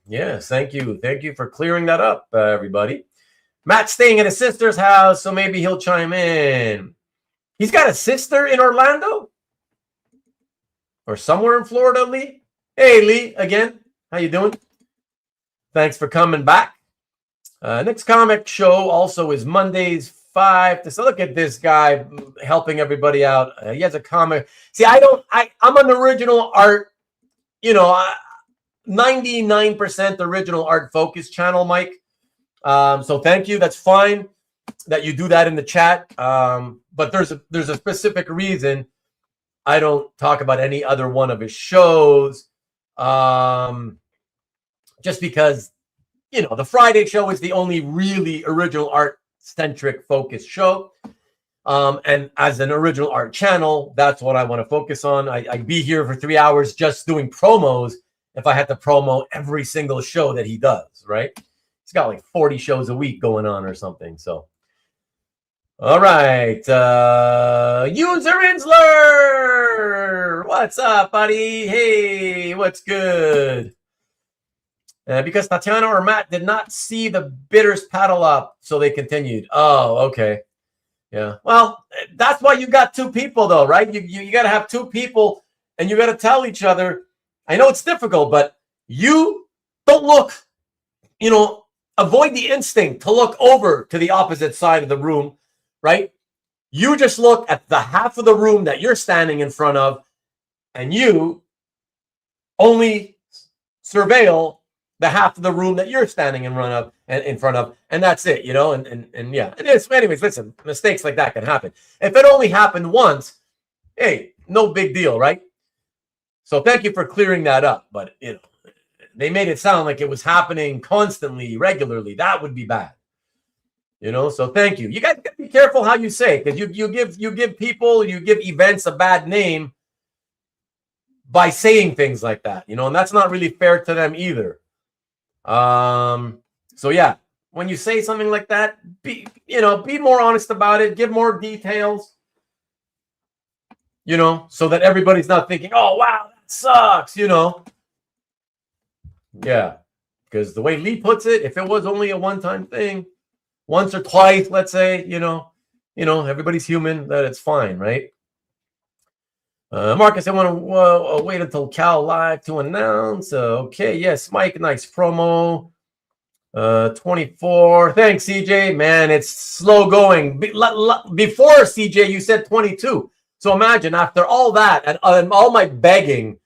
Yes, thank you. Thank you for clearing that up, everybody. Matt's staying at his sister's house, so maybe he'll chime in. He's got a sister in Orlando? Or somewhere in Florida, Lee? Hey, Lee, again. How you doing? Thanks for coming back. Next comic show also is Mondays 5 to. So look at this guy helping everybody out. He has a comic. See, I'm an original art, 99% original art focus channel, Mike. So thank you. That's fine that you do that in the chat. But there's a specific reason I don't talk about any other one of his shows. Just because, the Friday show is the only really original art centric focused show. And as an original art channel, that's what I want to focus on. I'd be here for 3 hours just doing promos if I had to promo every single show that he does, right? He's got like 40 shows a week going on or something. So, all right. User Insler, what's up, buddy? Hey, what's good? Because Tatiana or Matt did not see the bidders paddle up, so they continued. Oh, okay. Yeah. Well, that's why you got two people, though, right? You got to have two people, and you got to tell each other. I know it's difficult, but you don't look, avoid the instinct to look over to the opposite side of the room, right? You just look at the half of the room that you're standing in front of, and you only surveil the half of the room that you're standing in front of, and that's it, and yeah. And it's, anyways, listen, mistakes like that can happen. If it only happened once, hey, no big deal, right? So thank you for clearing that up. But they made it sound like it was happening constantly, regularly. That would be bad, So thank you. You got to be careful how you say, because you give people, you give events a bad name by saying things like that, and that's not really fair to them either. So yeah, when you say something like that, be more honest about it, give more details, so that everybody's not thinking, oh, wow, that sucks, Yeah, because the way Lee puts it, if it was only a one-time thing, once or twice, let's say, everybody's human, that it's fine, right? Marcus, I want to wait until Cal live to announce. Okay, yes, Mike, nice promo. 24. Thanks, CJ. Man, it's slow going. Before CJ, you said 22. So imagine after all that and all my begging,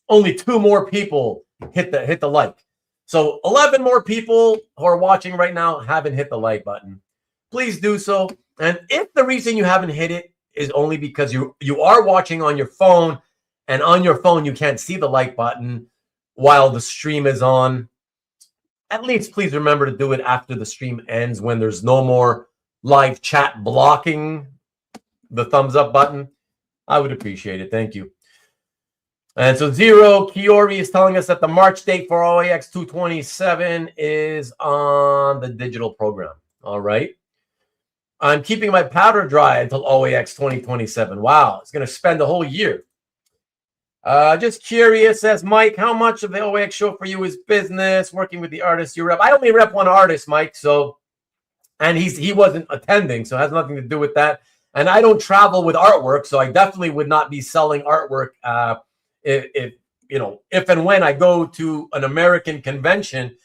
only 2 more people hit the like. So 11 more people who are watching right now haven't hit the like button. Please do so. And if the reason you haven't hit it is only because you are watching on your phone, and on your phone you can't see the like button while the stream is on, at least please remember to do it after the stream ends, when there's no more live chat blocking the thumbs up button. I would appreciate it. Thank you. And so Zero Kiori is telling us that the March date for OAX 227 is on the digital program. All right. I'm keeping my powder dry until OAX 2027. Wow, it's going to spend the whole year. Just curious, says Mike, how much of the OAX show for you is business, working with the artists you rep? I only rep one artist, Mike, and he wasn't attending, so it has nothing to do with that. And I don't travel with artwork, so I definitely would not be selling artwork if and when I go to an American convention.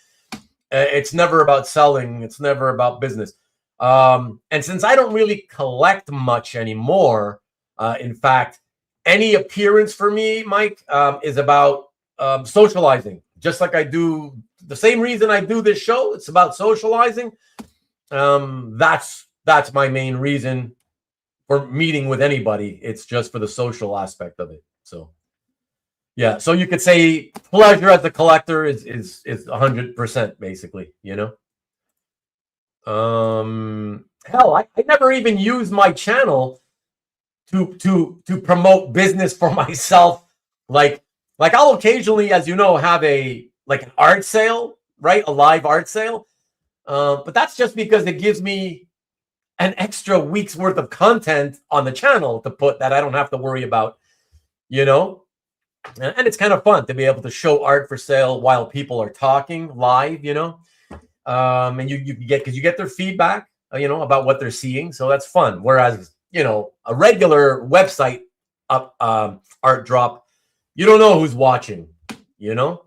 It's never about selling. It's never about business. And since I don't really collect much anymore, in fact, any appearance for me, Mike, is about socializing. Just like I do the same reason I do this show. It's about socializing. That's my main reason for meeting with anybody. It's just for the social aspect of it. So yeah, so you could say pleasure as a collector is 100% basically, you know. Hell, I never even use my channel to promote business for myself. Like I'll occasionally, as you know, have an art sale, right? A live art sale. But that's just because it gives me an extra week's worth of content on the channel to put that I don't have to worry about, you know. And it's kind of fun to be able to show art for sale while people are talking live, you know. And you get their feedback, you know, about what they're seeing. So that's fun. Whereas, you know, a regular website art drop, you don't know who's watching, you know.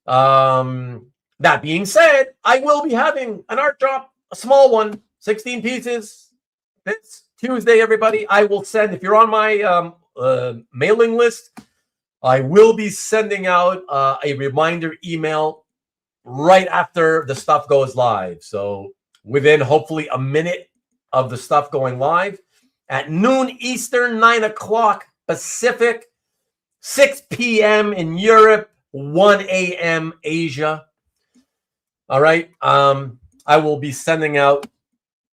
That being said, I will be having an art drop, a small one, 16 pieces this Tuesday, everybody. I will send, if you're on my mailing list, I will be sending out a reminder email right after the stuff goes live. So within hopefully a minute of the stuff going live at noon Eastern, 9 o'clock Pacific, 6 p.m. in Europe, 1 a.m. Asia. All right. I will be sending out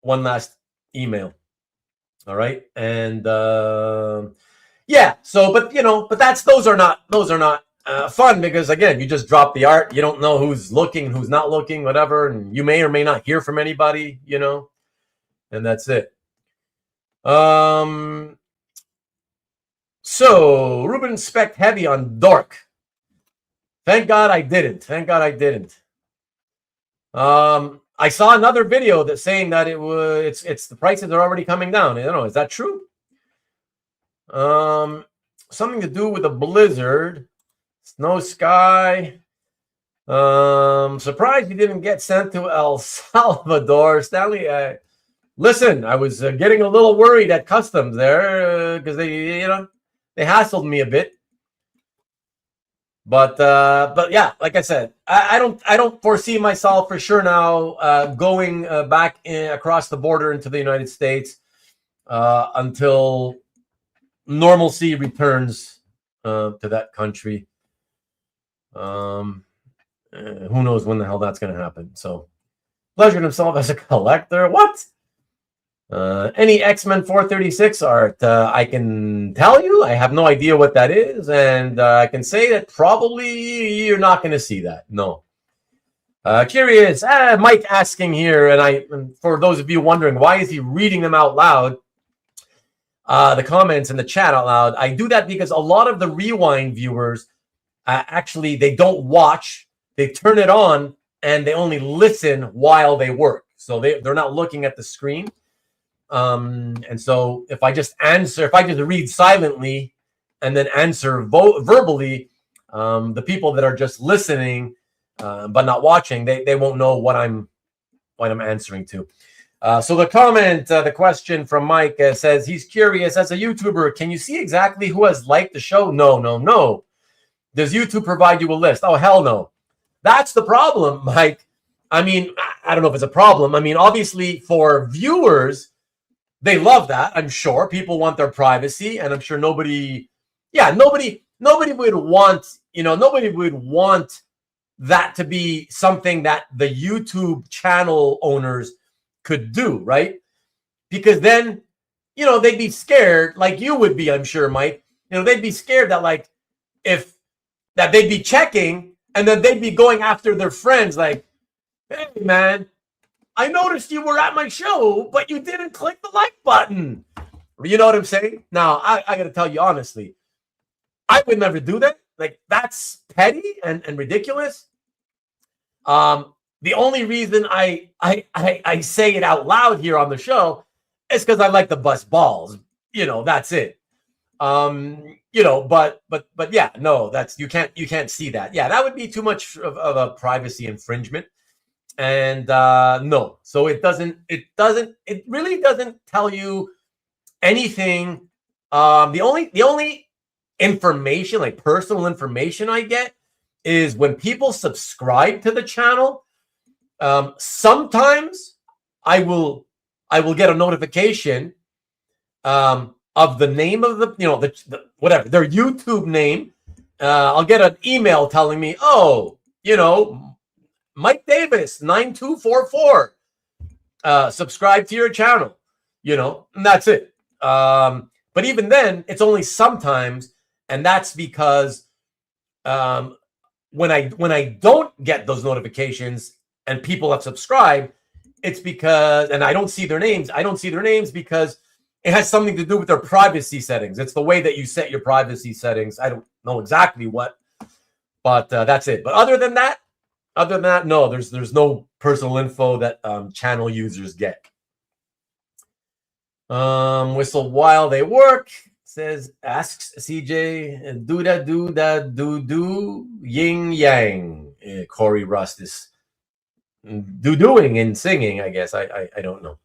one last email. All right. And yeah. So, but you know, but those are not fun because again, you just drop the art. You don't know who's looking, who's not looking, whatever, and you may or may not hear from anybody, you know, and that's it. So Rubén spec heavy on Dork. Thank God I didn't. Thank God I didn't. I saw another video that's saying that it's the prices are already coming down. I don't know. Is that true? Something to do with a blizzard, snow sky. Surprised you didn't get sent to El Salvador, Stanley. Listen, I was getting a little worried at customs there because they hassled me a bit. But yeah, like I said, I don't foresee myself for sure now going back across the border into the United States until normalcy returns to that country. Who knows when the hell that's going to happen? So, pleasured himself as a collector. What? Any X-Men 436 art? I can tell you, I have no idea what that is, and I can say that probably you're not going to see that. No. Curious, Mike asking here, and for those of you wondering, why is he reading them out loud? The comments in the chat out loud. I do that because a lot of the rewind viewers actually they don't watch, they turn it on, and they only listen while they work. So they're not looking at the screen. And so if I just read silently and then answer verbally, the people that are just listening but not watching, they won't know what I'm answering to. So the question from Mike says he's curious, as a YouTuber, can you see exactly who has liked the show? No. Does YouTube provide you a list? Oh, hell no. That's the problem, Mike. I mean, I don't know if it's a problem. I mean, obviously for viewers, they love that. I'm sure people want their privacy, and I'm sure nobody would want, nobody would want that to be something that the YouTube channel owners could do, right? Because then, they'd be scared, like you would be, I'm sure, Mike. They'd be scared that they'd be checking, and then they'd be going after their friends, like, hey, man, I noticed you were at my show, but you didn't click the like button. You know what I'm saying? Now, I got to tell you honestly, I would never do that. Like, that's petty and ridiculous. The only reason I say it out loud here on the show is because I like to bust balls. That's it. But yeah, no, you can't see that. Yeah, that would be too much of a privacy infringement. And no, so it really doesn't tell you anything The only information, like personal information I get is when people subscribe to the channel. Sometimes I will get a notification of the name of the whatever their YouTube name. I'll get an email telling me, oh, Mike Davis 9244 subscribe to your channel, and that's it. But even then, it's only sometimes, and that's because when I don't get those notifications and people have subscribed, it's because, and I don't see their names. I don't see their names because it has something to do with their privacy settings. It's the way that you set your privacy settings. I don't know exactly what, but that's it. But other than that, no, there's no personal info that channel users get. Whistle while they work, asks CJ, do yin yang. Corey Rust is doing and singing, I guess. I don't know.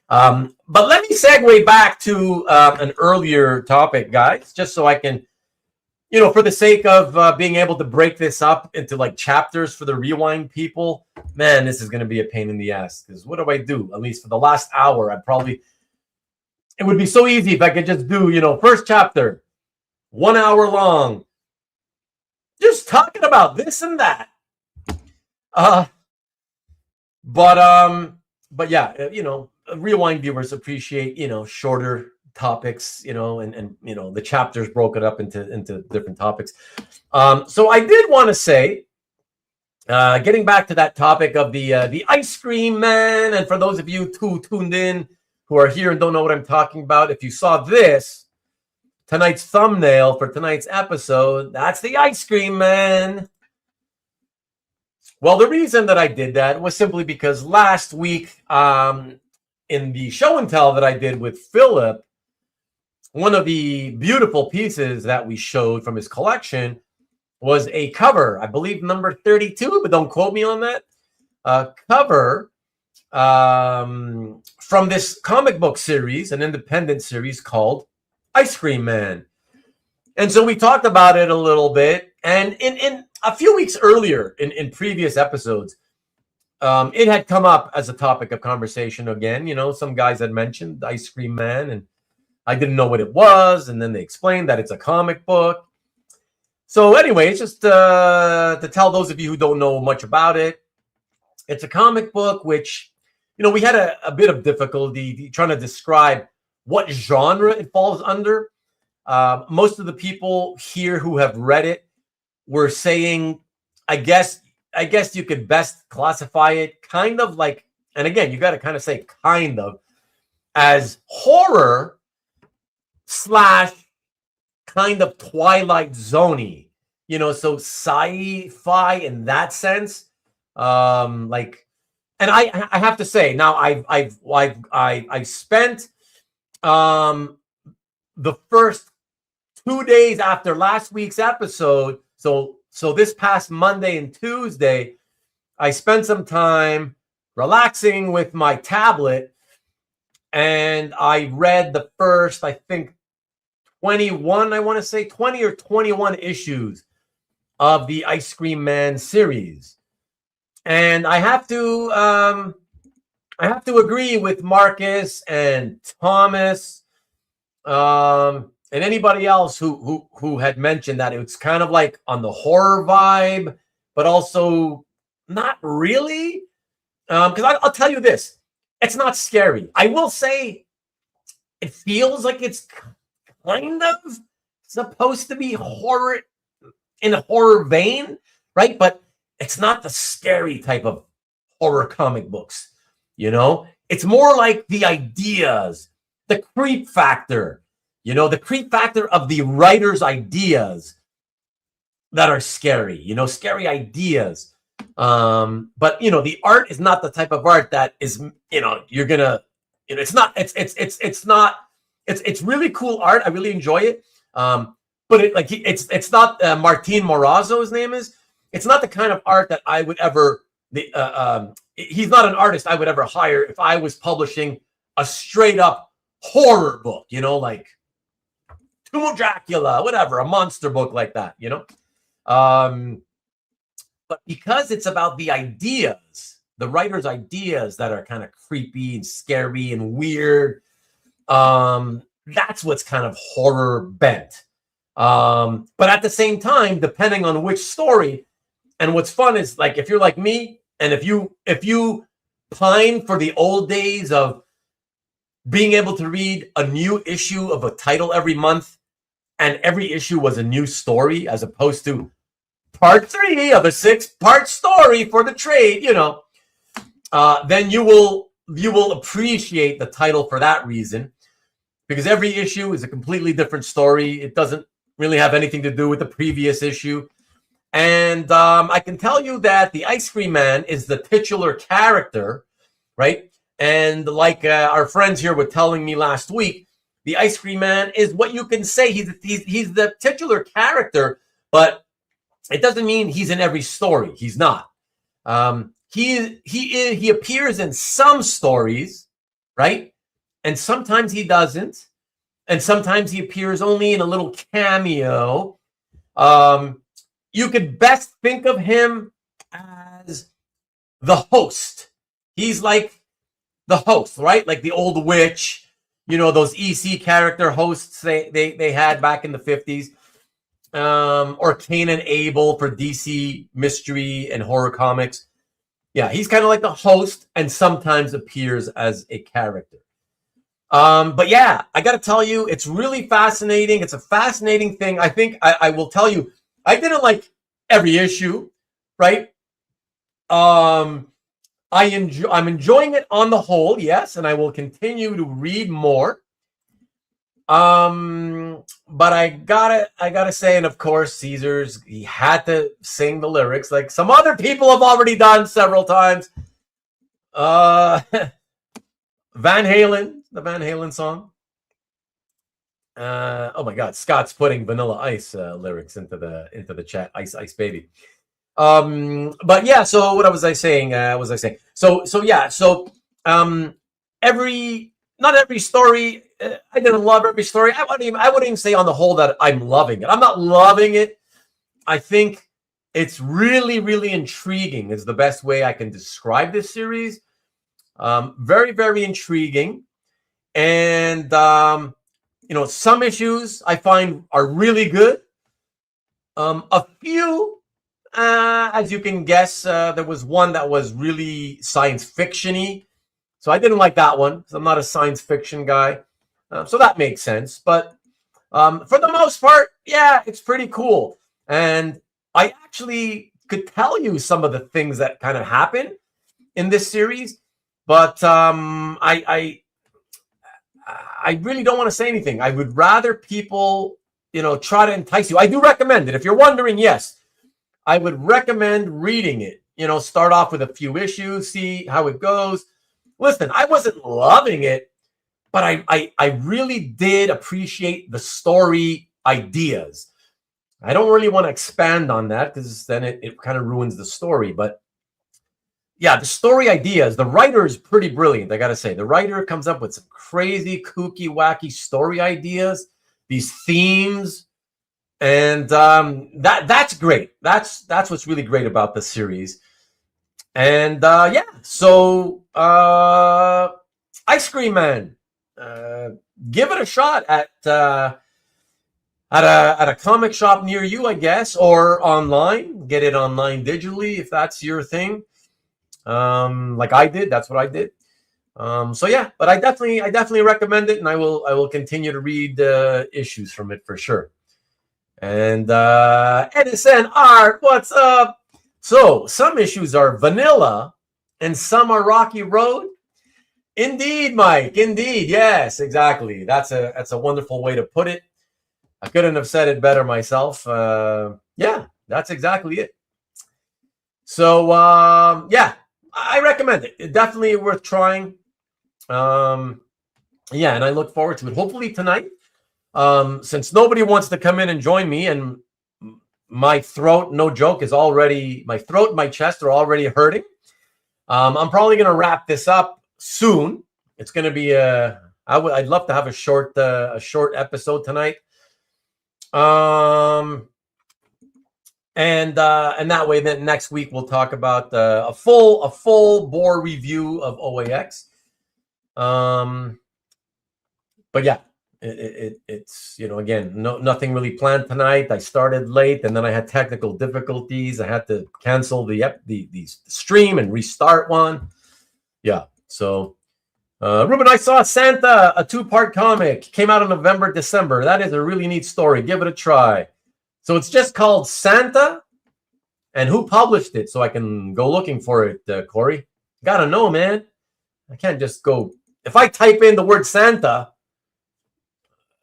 But let me segue back to an earlier topic, guys, just so I can, for the sake of being able to break this up into like chapters for the rewind people. Man, this is going to be a pain in the ass, because what do I do? At least for the last hour, it would be so easy if I could just do, first chapter, 1 hour long, just talking about this and that. But yeah, rewind viewers appreciate, shorter topics, and the chapters broken up into different topics. So I did want to say, getting back to that topic of the ice cream man, and for those of you who tuned in, who are here and don't know what I'm talking about, if you saw tonight's thumbnail for tonight's episode, that's the ice cream man. Well, the reason that I did that was simply because last week, in the show and tell that I did with Philip, one of the beautiful pieces that we showed from his collection was a cover, I believe number 32, but don't quote me on that, cover from this comic book series, an independent series called Ice Cream Man. And so we talked about it a little bit, and in a few weeks earlier in previous episodes, it had come up as a topic of conversation again. Some guys had mentioned Ice Cream Man, and I didn't know what it was, and then they explained that it's a comic book. So anyway, it's just to tell those of you who don't know much about it, it's a comic book which, we had a bit of difficulty trying to describe what genre it falls under. Most of the people here who have read it were saying, I guess you could best classify it kind of like, and again, you got to kind of say kind of, as horror / kind of Twilight Zone-y, so sci-fi in that sense. And I have to say now, I spent the first 2 days after last week's episode, so this past Monday and Tuesday, I spent some time relaxing with my tablet, and I read the first, I think, 21, I want to say 20 or 21 issues of the Ice Cream Man series. And I have to agree with Marcus and Thomas, and anybody else who had mentioned that it's kind of like on the horror vibe, but also not really. Because I'll tell you this, it's not scary. I will say it feels like it's kind of supposed to be horror in a horror vein, right? But it's not the scary type of horror comic books, It's more like the ideas, the creep factor, the creep factor of the writer's ideas that are scary, scary ideas. But the art is not the type of art that is, you're gonna, it's not, it's really cool art. I really enjoy it. But it's not Martin Morazzo, his name is. It's not the kind of art that I would ever, he's not an artist I would ever hire if I was publishing a straight up horror book, Tomb of Dracula, whatever, a monster book like that, you know. But because it's about the ideas, the writer's ideas that are kind of creepy and scary and weird, that's what's kind of horror bent. But at the same time, depending on which story, and what's fun is, like, if you're like me, and if you pine for the old days of being able to read a new issue of a title every month, and every issue was a new story, as opposed to part 3 of a 6-part story for the trade, you know, then you will appreciate the title for that reason, because every issue is a completely different story. It doesn't really have anything to do with the previous issue. And I can tell you that the Ice Cream Man is the titular character, right? And like our friends here were telling me last week, the Ice Cream Man is what you can say. He's the titular character, but it doesn't mean he's in every story. He's not. He appears in some stories, right? And sometimes he doesn't. And sometimes he appears only in a little cameo. You could best think of him as the host. He's like the host, right? Like the old witch, you know, those EC character hosts they had back in the 50s. Or Cain and Abel for DC mystery and horror comics. Yeah, he's kind of like the host and sometimes appears as a character. But yeah, I got to tell you, it's really fascinating. It's a fascinating thing. I think I will tell you, I didn't like every issue, right? I'm enjoying it on the whole, yes, and I will continue to read more. But I gotta say, and of course, Caesar's, he had to sing the lyrics like some other people have already done several times. Van Halen, the Van Halen song. Oh my God, Scott's putting Vanilla Ice lyrics into the chat. Ice Baby. But yeah, so what was I saying? Not every story. I didn't love every story. I wouldn't even say on the whole that I'm loving it. I'm not loving it. I think it's really, really intriguing is the best way I can describe this series. Very, very intriguing. And, you know, some issues I find are really good. A few, as you can guess, there was one that was really science fiction-y. So I didn't like that one because I'm not a science fiction guy. So that makes sense. But for the most part, yeah, it's pretty cool. And I actually could tell you some of the things that kind of happen in this series. But I really don't want to say anything. I would rather people, you know, try to entice you. I do recommend it. If you're wondering, yes, I would recommend reading it. You know, start off with a few issues, see how it goes. Listen, I wasn't loving it, but I really did appreciate the story ideas. I don't really want to expand on that because then it kind of ruins the story. But yeah, the story ideas, the writer is pretty brilliant, I got to say. The writer comes up with some crazy, kooky, wacky story ideas, these themes. And that's great. That's what's really great about the series. And yeah, so Ice Cream Man, give it a shot at a comic shop near you, I guess, or online. Get it online digitally if that's your thing. Like I did, that's what I did. So yeah, but I definitely recommend it, and I will continue to read issues from it for sure. And Edison Art, what's up? So some issues are vanilla and some are rocky road. Indeed, Mike. Indeed. Yes, exactly. That's a wonderful way to put it. I couldn't have said it better myself. Yeah, that's exactly it. So yeah, I recommend it. It's definitely worth trying. Yeah, and I look forward to it. Hopefully tonight. Since nobody wants to come in and join me, and my throat, no joke, my throat and my chest are already hurting. I'm probably going to wrap this up soon. It's going to be I'd love to have a short episode tonight. And that way, then next week we'll talk about a full bore review of OAX. But yeah, it's again, nothing really planned tonight. I started late, and then I had technical difficulties. I had to cancel the stream and restart one. Yeah, so Ruben, I saw Santa, a 2-part comic, came out in November, December. That is a really neat story. Give it a try. So it's just called Santa, and who published it? So I can go looking for it, Corey. Gotta know, man. I can't just go. If I type in the word Santa,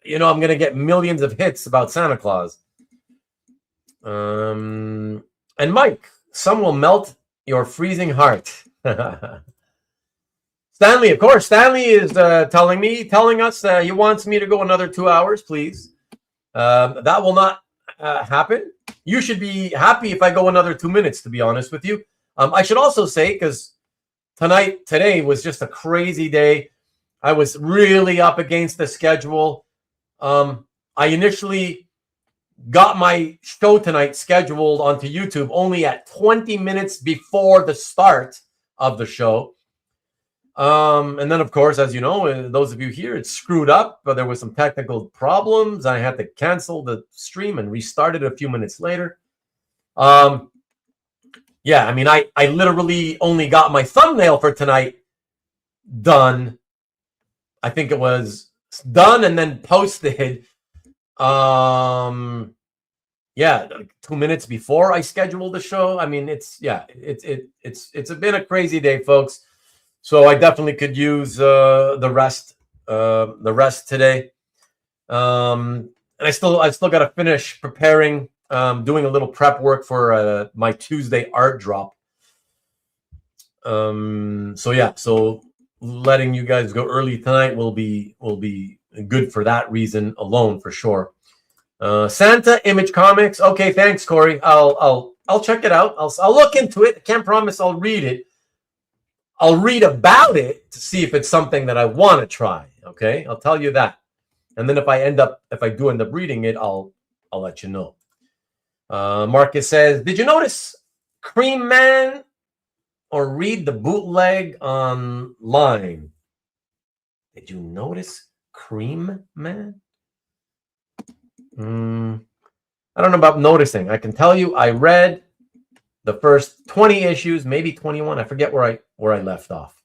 I'm going to get millions of hits about Santa Claus. And Mike, some will melt your freezing heart. Stanley, of course. Stanley is telling us he wants me to go another 2 hours, please. That will not happen. You should be happy if I go another 2 minutes, to be honest with you. I should also say, because today was just a crazy day. I was really up against the schedule. I initially got my show tonight scheduled onto YouTube only at 20 minutes before the start of the show. And then, of course, as you know, those of you here, it screwed up, but there was some technical problems. I had to cancel the stream and restart it a few minutes later. Yeah, I mean, I literally only got my thumbnail for tonight done. I think it was done and then posted. Yeah, like 2 minutes before I scheduled the show. I mean, it's been a crazy day, folks. So I definitely could use the rest today. And I still got to finish preparing, doing a little prep work for my Tuesday art drop. So yeah, so letting you guys go early tonight will be good for that reason alone, for sure. Santa Image Comics. Okay, thanks, Corey. I'll check it out. I'll look into it. I can't promise I'll read it. I'll read about it to see if it's something that I want to try. Okay, I'll tell you that. And then if I do end up reading it, I'll let you know. Marcus says, did you notice Cream Man or read the bootleg online? Did you notice Cream Man? I don't know about noticing. I can tell you I read the first 20 issues, maybe 21. I forget where I left off.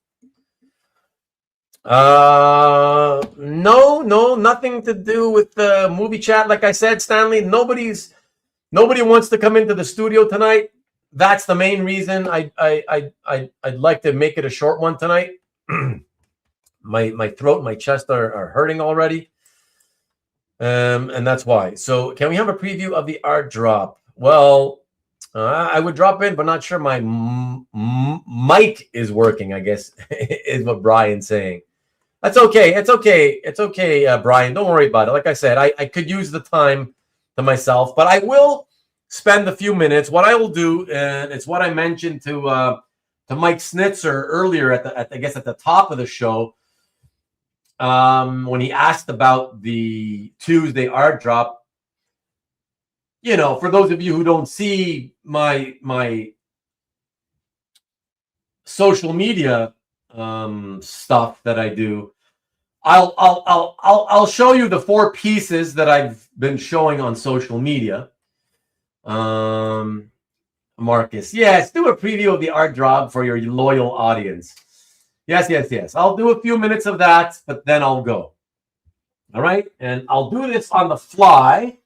No, nothing to do with the movie chat. Like I said, Stanley, nobody wants to come into the studio tonight. That's the main reason I'd like to make it a short one tonight. My throat, my chest are hurting already. And that's why. So can we have a preview of the art drop? Well, I would drop in, but not sure my mic is working, I guess, is what Brian's saying. That's okay. It's okay, Brian. Don't worry about it. Like I said, I could use the time to myself, but I will spend a few minutes. What I will do, and it's what I mentioned to Mike Snitzer earlier at the top of the show, when he asked about the Tuesday art drop. For those of you who don't see my social media stuff that I do, I'll show you the 4 pieces that I've been showing on social media. Marcus, yes, do a preview of the art drop for your loyal audience. Yes. I'll do a few minutes of that, but then I'll go. All right, and I'll do this on the fly,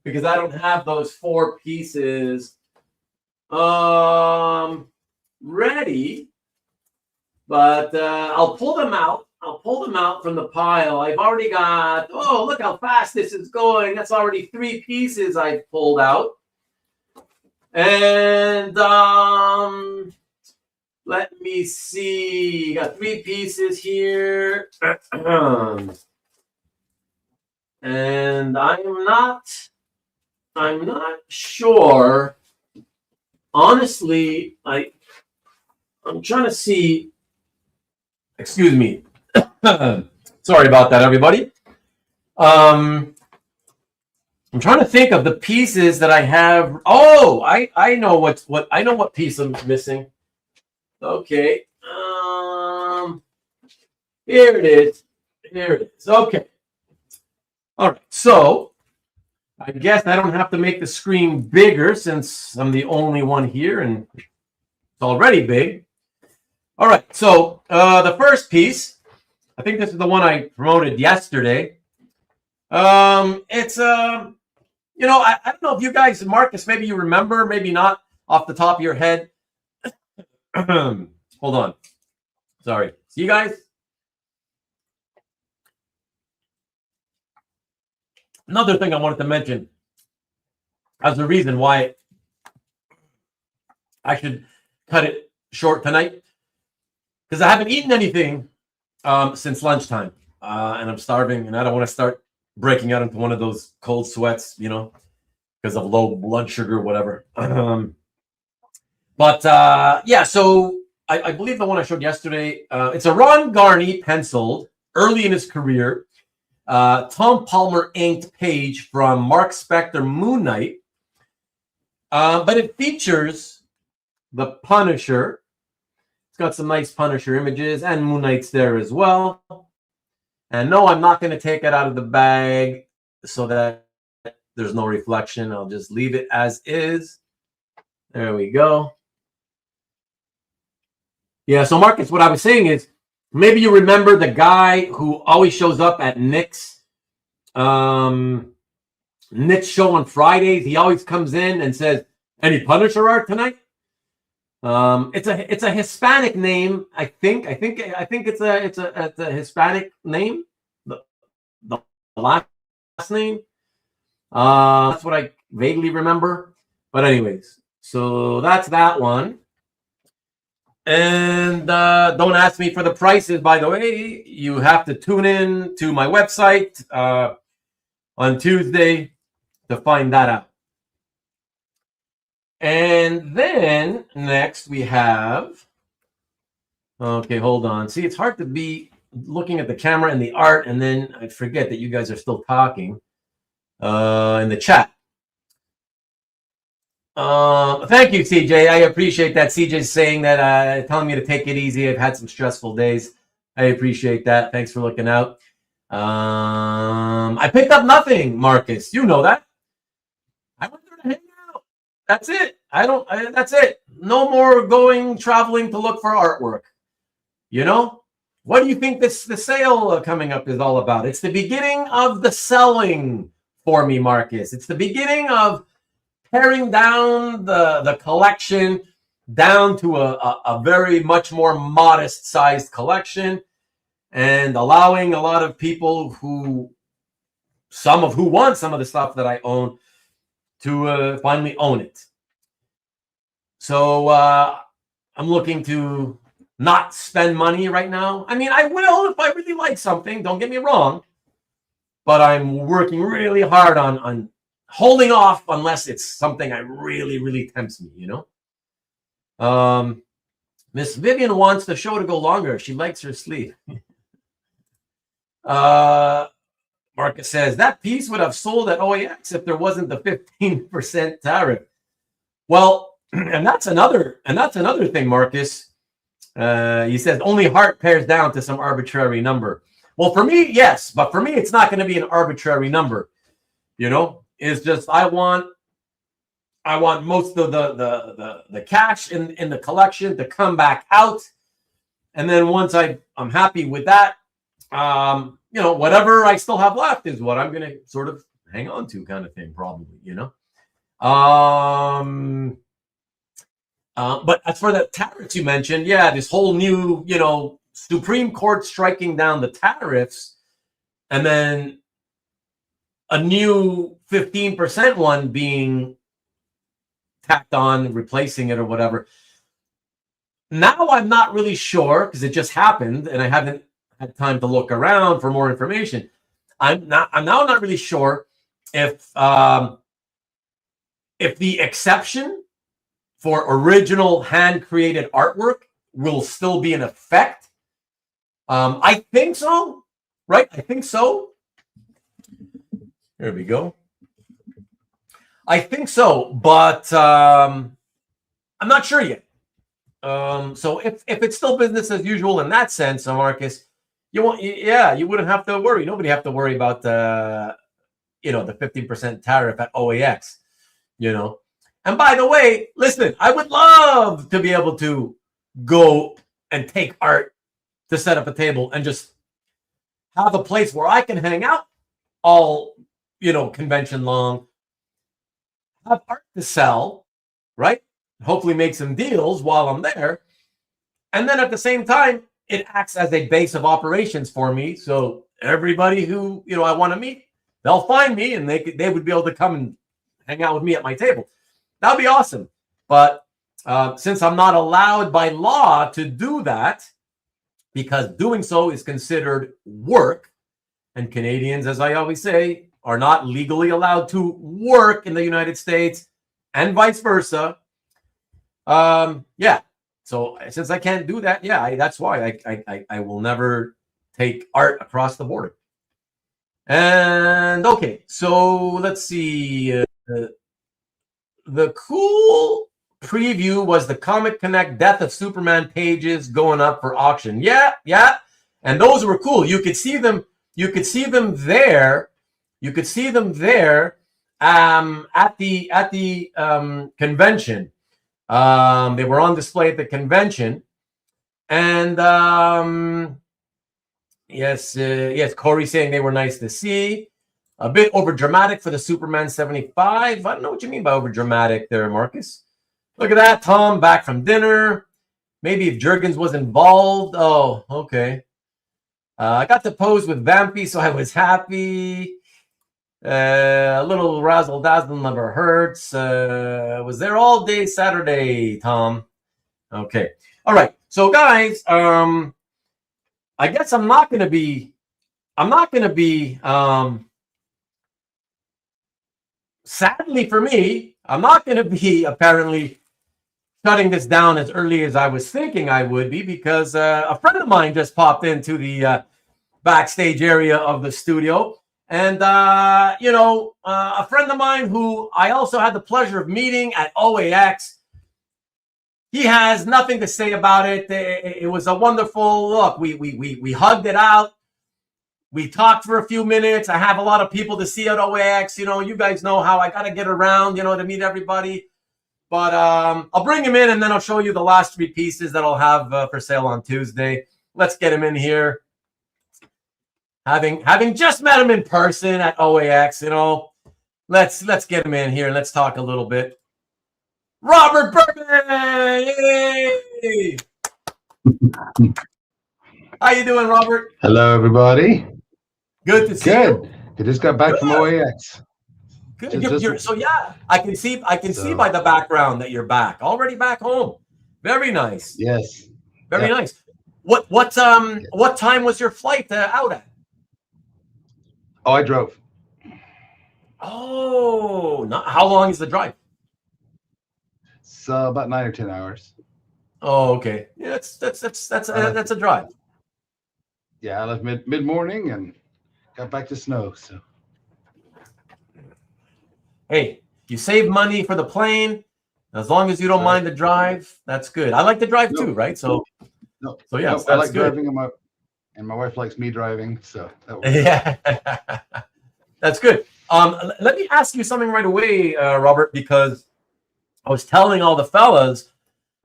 because I don't have those 4 pieces ready, but I'll pull them out. I'll pull them out from the pile. I've already got, oh, look how fast this is going. That's already 3 pieces I've pulled out. And let me see. Got 3 pieces here. And I'm not sure. Honestly, I'm trying to see. Excuse me. Sorry about that, everybody. I'm trying to think of the pieces that I have. Oh, I know what piece I'm missing. Okay. Here it is. Here it is. Okay. All right. So I guess I don't have to make the screen bigger since I'm the only one here and it's already big. All right. So the first piece, I think this is the one I promoted yesterday. It's you know, I don't know if you guys, Marcus, maybe you remember, maybe not off the top of your head. Hold on. Sorry. See you guys? Another thing I wanted to mention as the reason why I should cut it short tonight, because I haven't eaten anything since lunchtime, and I'm starving, and I don't want to start breaking out into one of those cold sweats, you know, because of low blood sugar or whatever. Yeah, so I believe the one I showed yesterday, it's a Ron Garney penciled early in his career, Tom Palmer inked page from Mark Spector Moon Knight, but it features the Punisher. It's got some nice Punisher images, and Moon Knight's there as well. And no, I'm not going to take it out of the bag so that there's no reflection. I'll just leave it as is. There we go. Yeah, so Marcus, what I was saying is, maybe you remember the guy who always shows up at Nick's show on Fridays. He always comes in and says, "Any Punisher art tonight?" It's a Hispanic name, I think. I think it's a Hispanic name. The last name. That's what I vaguely remember. But anyways, so that's that one. And don't ask me for the prices, by the way. You have to tune in to my website on Tuesday to find that out. And then next we have, okay, hold on. See, it's hard to be looking at the camera and the art, and then I forget that you guys are still talking in the chat. Thank you, CJ. I appreciate that. CJ's saying that, telling me to take it easy. I've had some stressful days. I appreciate that. Thanks for looking out. I picked up nothing, Marcus. You know that. I went there to hang out. That's it. That's it. No more traveling to look for artwork. You know? What do you think the sale coming up is all about? It's the beginning of the selling for me, Marcus. It's the beginning of paring down the collection down to a very much more modest sized collection, and allowing a lot of people some of who want some of the stuff that I own to finally own it. So I'm looking to not spend money right now. I mean, I will if I really like something, don't get me wrong, but I'm working really hard on holding off unless it's something I really tempts me, you know? Miss Vivian wants the show to go longer. She likes her sleep. Marcus says, that piece would have sold at OAX if there wasn't the 15% tariff. Well, and that's another thing, Marcus. He says, only heart pairs down to some arbitrary number. Well, for me, yes, but for me, it's not going to be an arbitrary number, you know? It's just I want most of the cash in the collection to come back out, and then once I'm happy with that, you know, whatever I still have left is what I'm gonna sort of hang on to, kind of thing, probably, you know. But as for the tariffs you mentioned, yeah, this whole new, you know, Supreme Court striking down the tariffs, and then a new 15% one being tacked on, replacing it or whatever. Now I'm not really sure, because it just happened and I haven't had time to look around for more information. I'm now not really sure if the exception for original hand-created artwork will still be in effect. I think so, right? I think so. There we go. I think so, but I'm not sure yet. So if it's still business as usual in that sense, Marcus, you wouldn't have to worry. Nobody have to worry about the 15% tariff at OAX. And by the way, listen, I would love to be able to go and take Art to set up a table and just have a place where I can hang out all, convention long, have art to sell, right? Hopefully make some deals while I'm there. And then at the same time, it acts as a base of operations for me. So everybody who, I want to meet, they'll find me and they would be able to come and hang out with me at my table. That'd be awesome. But since I'm not allowed by law to do that, because doing so is considered work, and Canadians, as I always say, are not legally allowed to work in the United States and vice versa. So since I can't do that, that's why I will never take art across the border. And okay, so let's see. The cool preview was the Comic Connect Death of Superman pages going up for auction. Yeah. And those were cool. You could see them there. You could see them there at the convention. They were on display at the convention. And yes, Corey saying they were nice to see. A bit over dramatic for the Superman 75. I don't know what you mean by over dramatic there, Marcus. Look at that, Tom, back from dinner. Maybe if Jurgens was involved. Oh, okay. I got to pose with Vampy, so I was happy. A little razzle dazzle never hurts. Was there all day Saturday, Tom. Okay. All right. So guys, I guess I'm not gonna be sadly for me, I'm not gonna be apparently shutting this down as early as I was thinking I would be, because a friend of mine just popped into the backstage area of the studio. And, a friend of mine who I also had the pleasure of meeting at OAX, he has nothing to say about it. It was a wonderful look. We hugged it out. We talked for a few minutes. I have a lot of people to see at OAX. You guys know how I got to get around, to meet everybody. But I'll bring him in, and then I'll show you the last 3 pieces that I'll have for sale on Tuesday. Let's get him in here. Having just met him in person at OAX, let's get him in here and let's talk a little bit. Robert Berman! Yay! How you doing, Robert? Hello, everybody. Good to see you. I just got back from OAX. Good. So yeah, I can see by the background that you're back. Already back home. Very nice. Yes. Very nice. What time was your flight out at? Oh, I drove. Oh, how long is the drive? It's about 9 or 10 hours. Oh, okay. Yeah, that's a drive. Yeah, I left mid morning and got back to snow. So, hey, you save money for the plane as long as you don't mind the drive. That's good. I like to drive too, right? So yeah, I like driving, and my wife likes me driving. So yeah, that's good. Let me ask you something right away, Robert, because I was telling all the fellas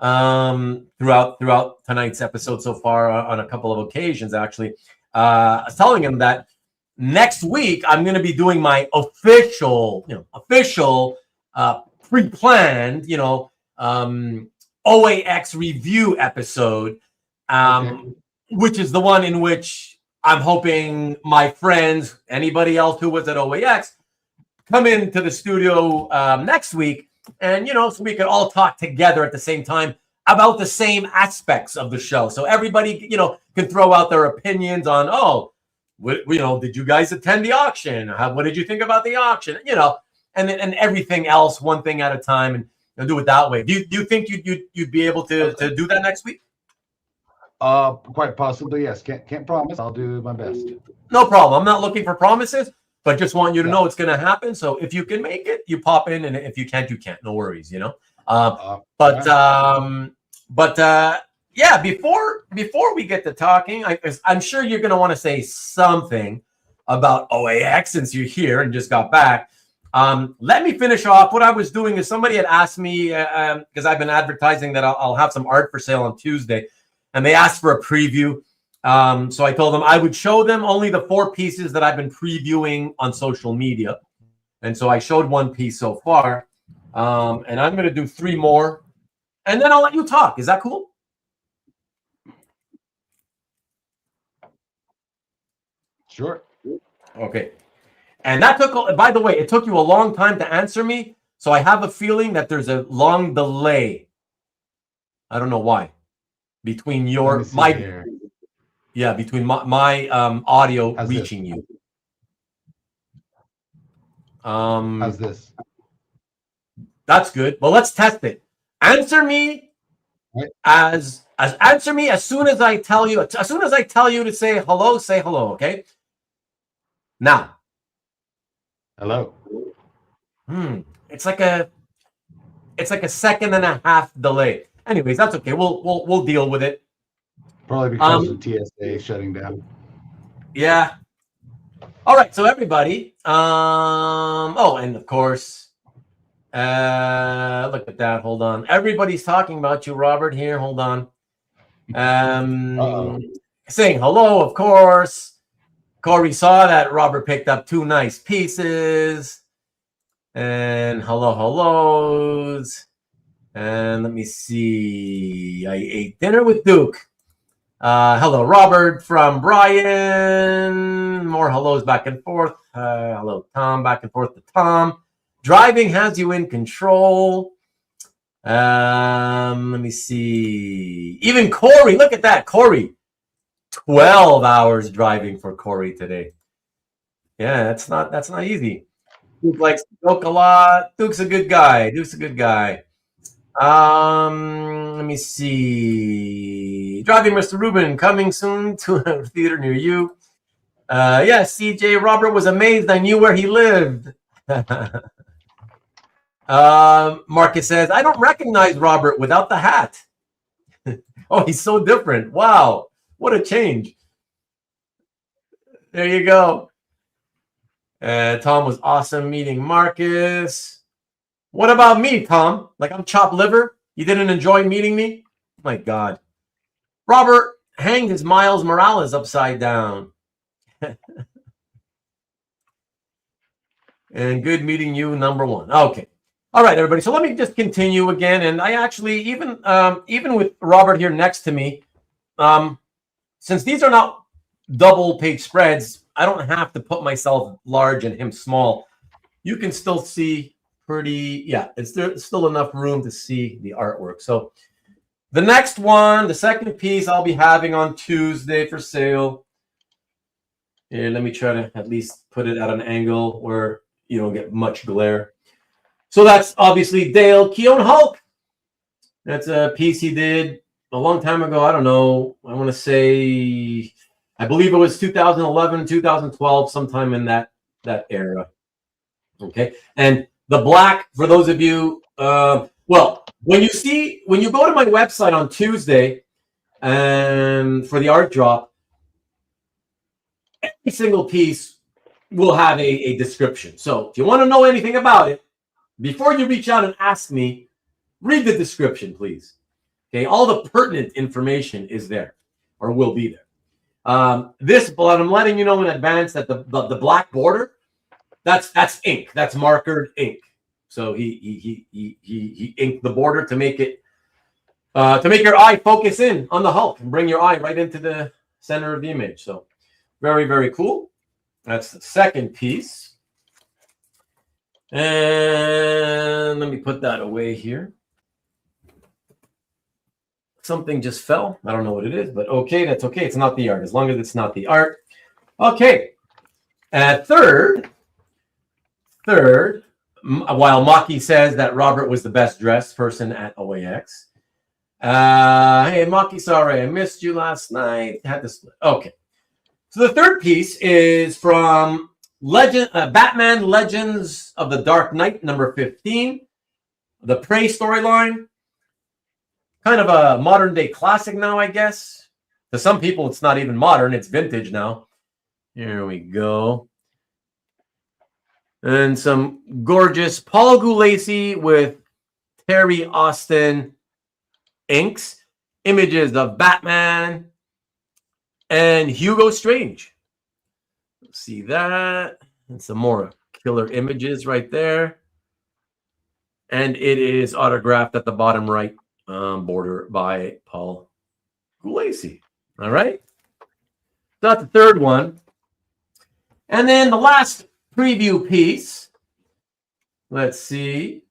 throughout tonight's episode so far on a couple of occasions, actually. I was telling them that next week I'm going to be doing my official pre-planned, OAX review episode, which is the one in which I'm hoping my friends, anybody else who was at OAX, come into the studio next week, and so we can all talk together at the same time about the same aspects of the show. So everybody, can throw out their opinions on, did you guys attend the auction? What did you think about the auction? And everything else, one thing at a time, and do it that way. Do you think you'd be able to do that next week? Quite possibly, yes. Can't promise. I'll do my best. No problem. I'm not looking for promises. but just want you to know it's going to happen. So if you can make it, you pop in, and if you can't, you can't. No worries, you know. Yeah, before we get to talking, I'm sure you're going to want to say something about OAX since you're here and just got back. Let me finish off. What I was doing is somebody had asked me, because I've been advertising that I'll have some art for sale on Tuesday, and they asked for a preview. So I told them I would show them only the 4 pieces that I've been previewing on social media. And so I showed 1 piece so far. And I'm going to do 3 more. And then I'll let you talk. Is that cool? Sure. Okay. And that took, by the way, it took you a long time to answer me. So I have a feeling that there's a long delay. I don't know why. Between between my audio reaching you. How's this? That's good. Well, let's test it. Answer me answer me as soon as I tell you. As soon as I tell you to say hello, okay? Now. Hello. It's like a 1.5 seconds delay. Anyways, that's okay. We'll deal with it. Probably because of TSA shutting down. Yeah. All right. So everybody. And of course, look at that. Hold on. Everybody's talking about you, Robert. Here. Hold on. Saying hello, of course. Corey saw that Robert picked up 2 nice pieces. And hellos. And let me see. I ate dinner with Duke. Hello, Robert from Brian. More hellos back and forth. Hello, Tom. Back and forth to Tom. Driving has you in control. Let me see. Even Corey. Look at that. Corey. 12 hours driving for Corey today. Yeah, that's not easy. Duke likes to joke a lot. Duke's a good guy. Let me see. Driving Mr. Rubin coming soon to a theater near you. CJ Robert was amazed I knew where he lived. Marcus says, I don't recognize Robert without the hat. Oh, he's so different. Wow. What a change. There you go. Tom was awesome meeting Marcus. What about me, Tom? Like I'm chopped liver? You didn't enjoy meeting me? My God. Robert hanged his Miles Morales upside down. And good meeting you, number 1. Okay. All right, everybody. So let me just continue again. And I actually, even with Robert here next to me, since these are not double page spreads, I don't have to put myself large and him small. You can still see there's still enough room to see the artwork. So the next one, the second piece I'll be having on Tuesday for sale. Here, let me try to at least put it at an angle where you don't get much glare. So that's obviously Dale Keown Hulk. That's a piece he did a long time ago. I don't know. I want to say, I believe it was 2011, 2012, sometime in that era. Okay. And the black, for those of you, when you go to my website on Tuesday for the art drop, every single piece will have a description. So if you want to know anything about it, before you reach out and ask me, read the description, please. Okay, all the pertinent information is there or will be there. But I'm letting you know in advance that the black border, that's ink. That's markered ink. So he inked the border to make it to make your eye focus in on the Hulk and bring your eye right into the center of the image. So very, very cool. That's the second piece. And let me put that away here. Something just fell. I don't know what it is, but okay, that's okay. It's not the art, as long as it's not the art. Okay. Third, while Maki says that Robert was the best dressed person at OAX. Hey, Maki, sorry, I missed you last night. Had to split. Okay. So the third piece is from Batman Legends of the Dark Knight, number 15. The Prey storyline. Kind of a modern day classic now, I guess. To some people, it's not even modern. It's vintage now. Here we go. And some gorgeous Paul Gulacy with Terry Austin inks. Images of Batman and Hugo Strange. See that? And some more killer images right there. And it is autographed at the bottom right border by Paul Gulacy. All right. That's the third one. And then the last preview piece. Let's see.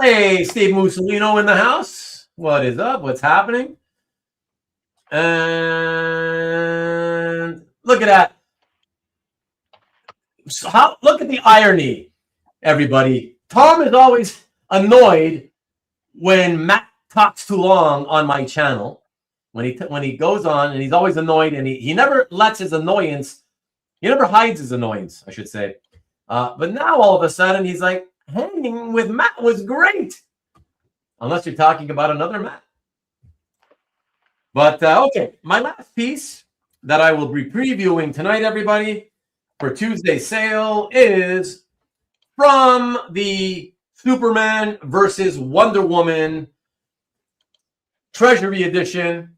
Hey, Steve Mussolino in the house. What is up? What's happening? And look at that. So look at the irony, everybody. Tom is always annoyed when Matt talks too long on my channel. When he goes on, and he's always annoyed, and he never lets his annoyance, he never hides his annoyance, I should say. But now all of a sudden he's like, hanging with Matt was great. Unless you're talking about another Matt. But okay, my last piece that I will be previewing tonight, everybody, for Tuesday's sale is from the Superman versus Wonder Woman Treasury Edition.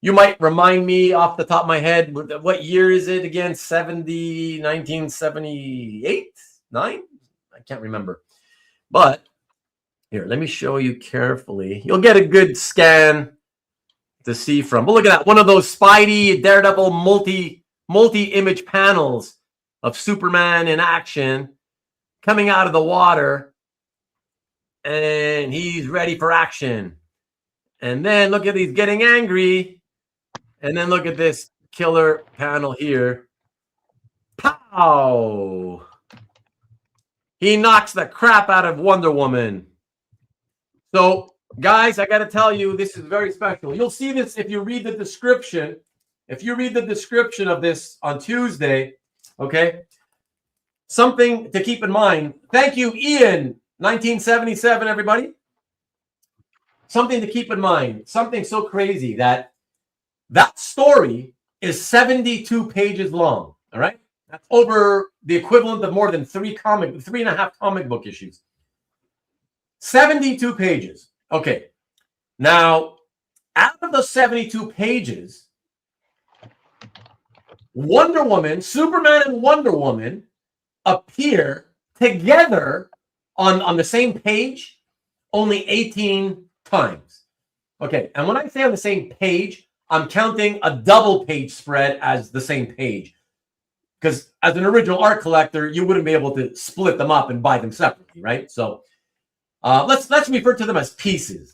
You might remind me off the top of my head, what year is it again? 1978? 9? I can't remember. But here, let me show you carefully. You'll get a good scan to see from. But look at that. One of those Spidey, Daredevil multi-image panels of Superman in action coming out of the water. And he's ready for action. And then look at he's getting angry. And then look at this killer panel here. Pow! He knocks the crap out of Wonder Woman. So, guys, I got to tell you, this is very special. You'll see this if you read the description. If you read the description of this on Tuesday, okay? Something to keep in mind. Thank you, Ian, 1977, everybody. Something to keep in mind. Something so crazy that story is 72 pages long, all right? That's over the equivalent of more than 3.5 comic book issues. 72 pages. Okay. Now, out of the 72 pages, Wonder Woman, Superman and Wonder Woman appear together on the same page only 18 times. Okay, and when I say on the same page, I'm counting a double page spread as the same page. Because as an original art collector, you wouldn't be able to split them up and buy them separately, right? So let's refer to them as pieces,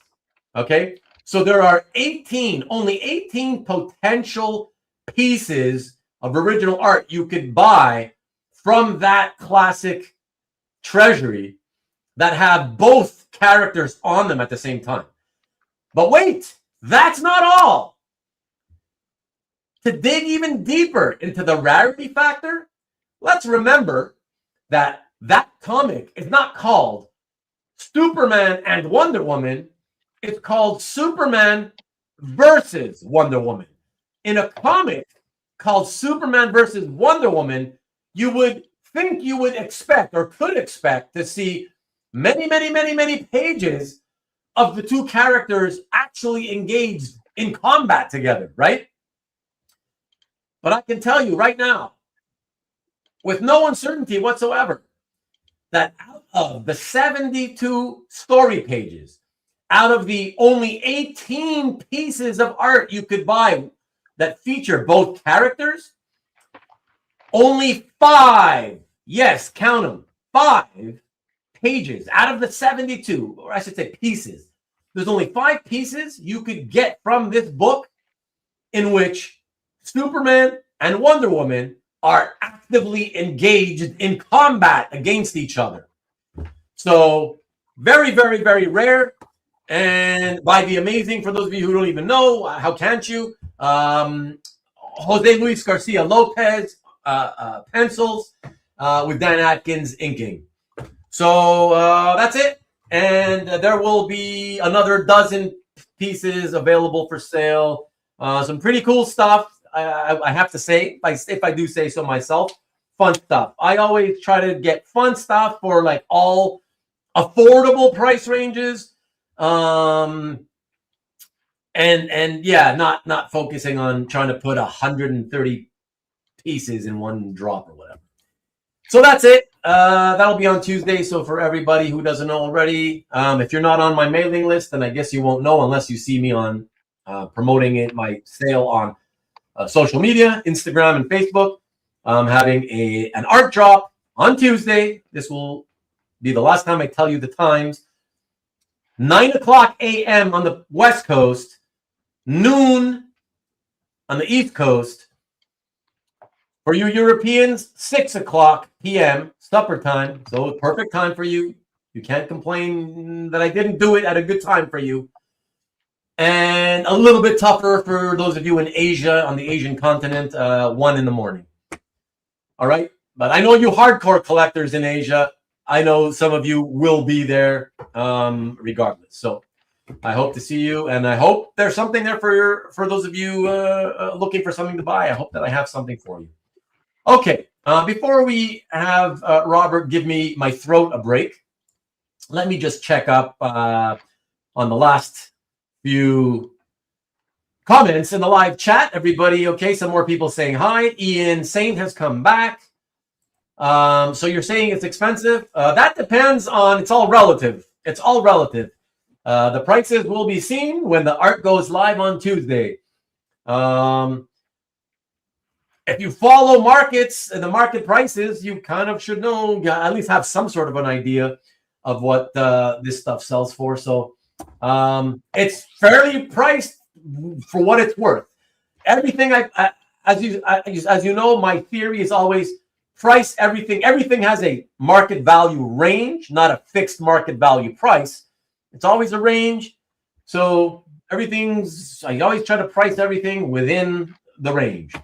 okay? So there are only 18 potential pieces of original art you could buy from that classic treasury that have both characters on them at the same time. But wait, that's not all. To dig even deeper into the rarity factor, let's remember that comic is not called Superman and Wonder Woman. It's called Superman versus Wonder Woman. In a comic called Superman versus Wonder Woman, you would think you would expect or could expect to see many, many, many, many pages of the two characters actually engaged in combat together, right? But I can tell you right now, with no uncertainty whatsoever, that out of the 72 story pages, out of the only 18 pieces of art you could buy that feature both characters, only 5, yes, count them, 5 pages out of the 72, or I should say pieces. There's only 5 pieces you could get from this book in which Superman and Wonder Woman are actively engaged in combat against each other. So very, very, very rare. And by the amazing, for those of you who don't even know, how can't you? Jose Luis Garcia Lopez pencils with Dan Atkins inking. So that's it. And there will be another dozen pieces available for sale. Some pretty cool stuff. I have to say, if I do say so myself, fun stuff. I always try to get fun stuff for like all affordable price ranges. And yeah, not focusing on trying to put 130 pieces in one drop or whatever. So that's it. That'll be on Tuesday. So for everybody who doesn't know already, if you're not on my mailing list, then I guess you won't know unless you see me on promoting my sale on social media, Instagram and Facebook. I'm having an art drop on Tuesday. This will be the last time I tell you the times. 9:00 a.m. on the West Coast, noon on the East Coast. For you Europeans, 6:00 p.m. supper time. So perfect time for you. You can't complain that I didn't do it at a good time for you. And a little bit tougher for those of you in Asia, on the Asian continent, 1 in the morning. All right? But I know you hardcore collectors in Asia. I know some of you will be there regardless. So I hope to see you, and I hope there's something there for those of you looking for something to buy. I hope that I have something for you. Okay, before we have Robert give me my throat a break, let me just check up on the last few comments in the live chat. Everybody okay? Some more people saying hi. Ian Saint has come back. So you're saying it's expensive? That depends on, it's all relative. It's all relative. The prices will be seen when the art goes live on Tuesday. If you follow markets and the market prices, you kind of should know, at least have some sort of an idea of what this stuff sells for. So it's fairly priced for what it's worth. Everything, as you know, my theory is always price everything. Everything has a market value range, not a fixed market value price. It's always a range. So I always try to price everything within the range.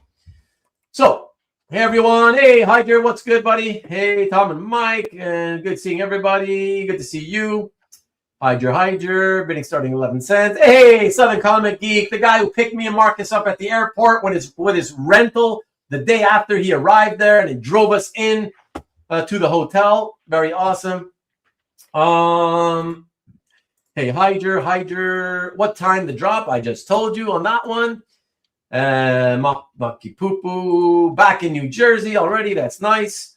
So, hey everyone. Hey, hi dear. What's good, buddy? Hey, Tom and Mike. And good seeing everybody. Good to see you. Hyder, bidding starting 11 cents. Hey, Southern Comic Geek, the guy who picked me and Marcus up at the airport with his rental the day after he arrived there, and he drove us in to the hotel. Very awesome. Hey, Hyder, what time the drop? I just told you on that one. Maki Poo back in New Jersey already. That's nice.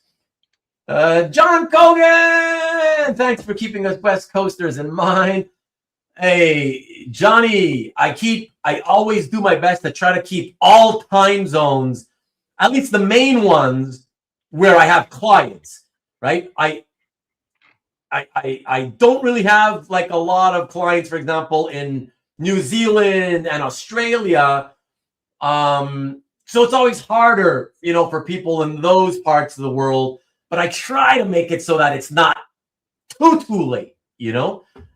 John Kogan, thanks for keeping us West Coasters in mind. Hey, Johnny, I always do my best to try to keep all time zones, at least the main ones where I have clients, right? I don't really have like a lot of clients, for example, in New Zealand and Australia. So it's always harder, for people in those parts of the world. But I try to make it so that it's not too late,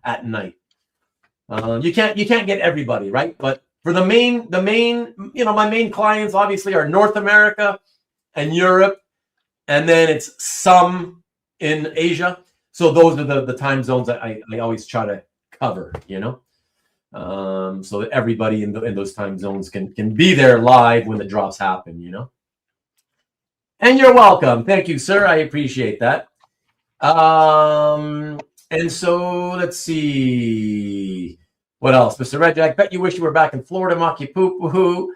at night. You can't get everybody, right? But for the main, my main clients obviously are North America and Europe, and then it's some in Asia. So those are the time zones that I always try to cover, so that everybody in those time zones can be there live when the drops happen, And you're welcome. Thank you, sir. I appreciate that. And so let's see. What else? Mr. Reggie, I bet you wish you were back in Florida, Maki Poo.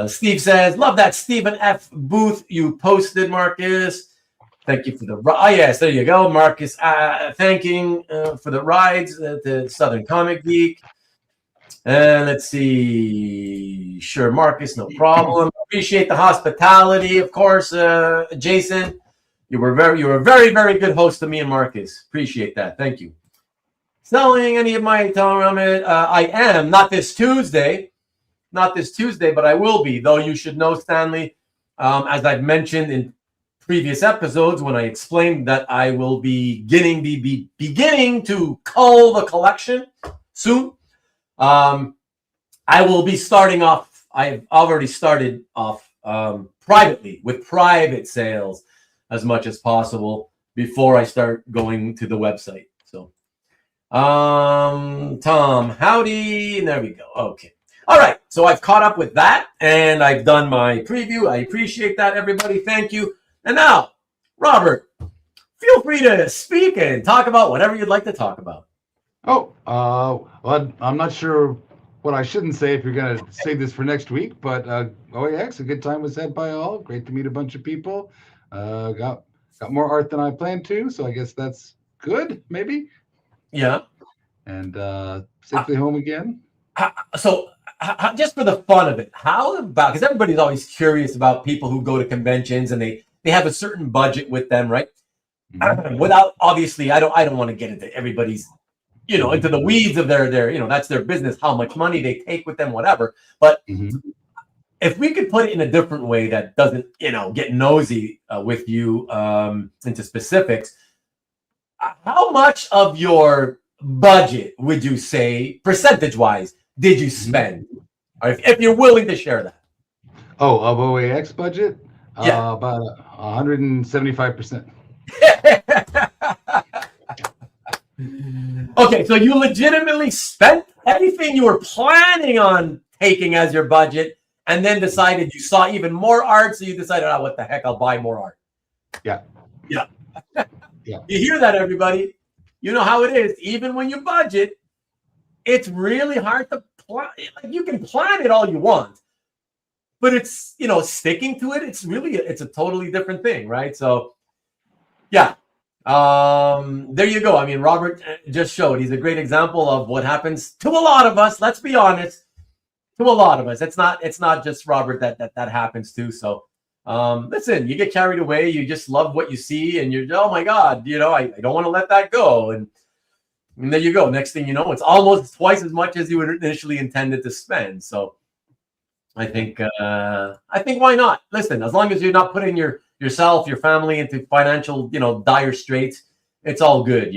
Steve says, love that Stephen F. Booth you posted, Marcus. Thank you for the yes, there you go, Marcus. Thanking for the rides at the Southern Comic Geek. And let's see. Sure, Marcus, no problem. Appreciate the hospitality, of course, Jason. You were a very, very good host to me and Marcus. Appreciate that. Thank you. Selling any of my telegram, I am not this Tuesday, but I will be. Though you should know, Stanley, as I've mentioned in previous episodes, when I explained that I will be beginning to cull the collection soon. I will be starting off. I've already started off privately with private sales as much as possible before I start going to the website. So, Tom, howdy. There we go. Okay. All right. So I've caught up with that and I've done my preview. I appreciate that, everybody. Thank you. And now, Robert, feel free to speak and talk about whatever you'd like to talk about. Oh, well, I'm not sure what I shouldn't say if you're going to save this for next week, but OAX, a good time was had by all. Great to meet a bunch of people. Got more art than I planned to, so I guess that's good, maybe. Yeah. And safely home again. So, just for the fun of it, how about, because everybody's always curious about people who go to conventions and they have a certain budget with them, right? Mm-hmm. Without, obviously, I don't want to get into everybody's, into the weeds of their, that's their business, how much money they take with them, whatever. But if we could put it in a different way that doesn't, get nosy with you into specifics, how much of your budget would you say, percentage-wise, did you spend? Or if you're willing to share that. Oh, of OAX budget? Yeah. About 175%. Okay, so you legitimately spent everything you were planning on taking as your budget and then decided you saw even more art, so you decided, oh, what the heck, I'll buy more art. Yeah. Yeah. Yeah. You hear that, everybody? You know how it is. Even when you budget, it's really hard to plan. Like, you can plan it all you want, but it's, sticking to it, it's a totally different thing, right? So, yeah. There you go. I mean, Robert just showed. He's a great example of what happens to a lot of us. Let's be honest. To a lot of us. It's not just Robert that happens to. So, listen, you get carried away. You just love what you see, and you're, oh my God, I don't want to let that go. And there you go. Next thing you know, it's almost twice as much as you would initially intended to spend. So, I think why not? Listen, as long as you're not putting yourself, your family into financial, dire straits, it's all good,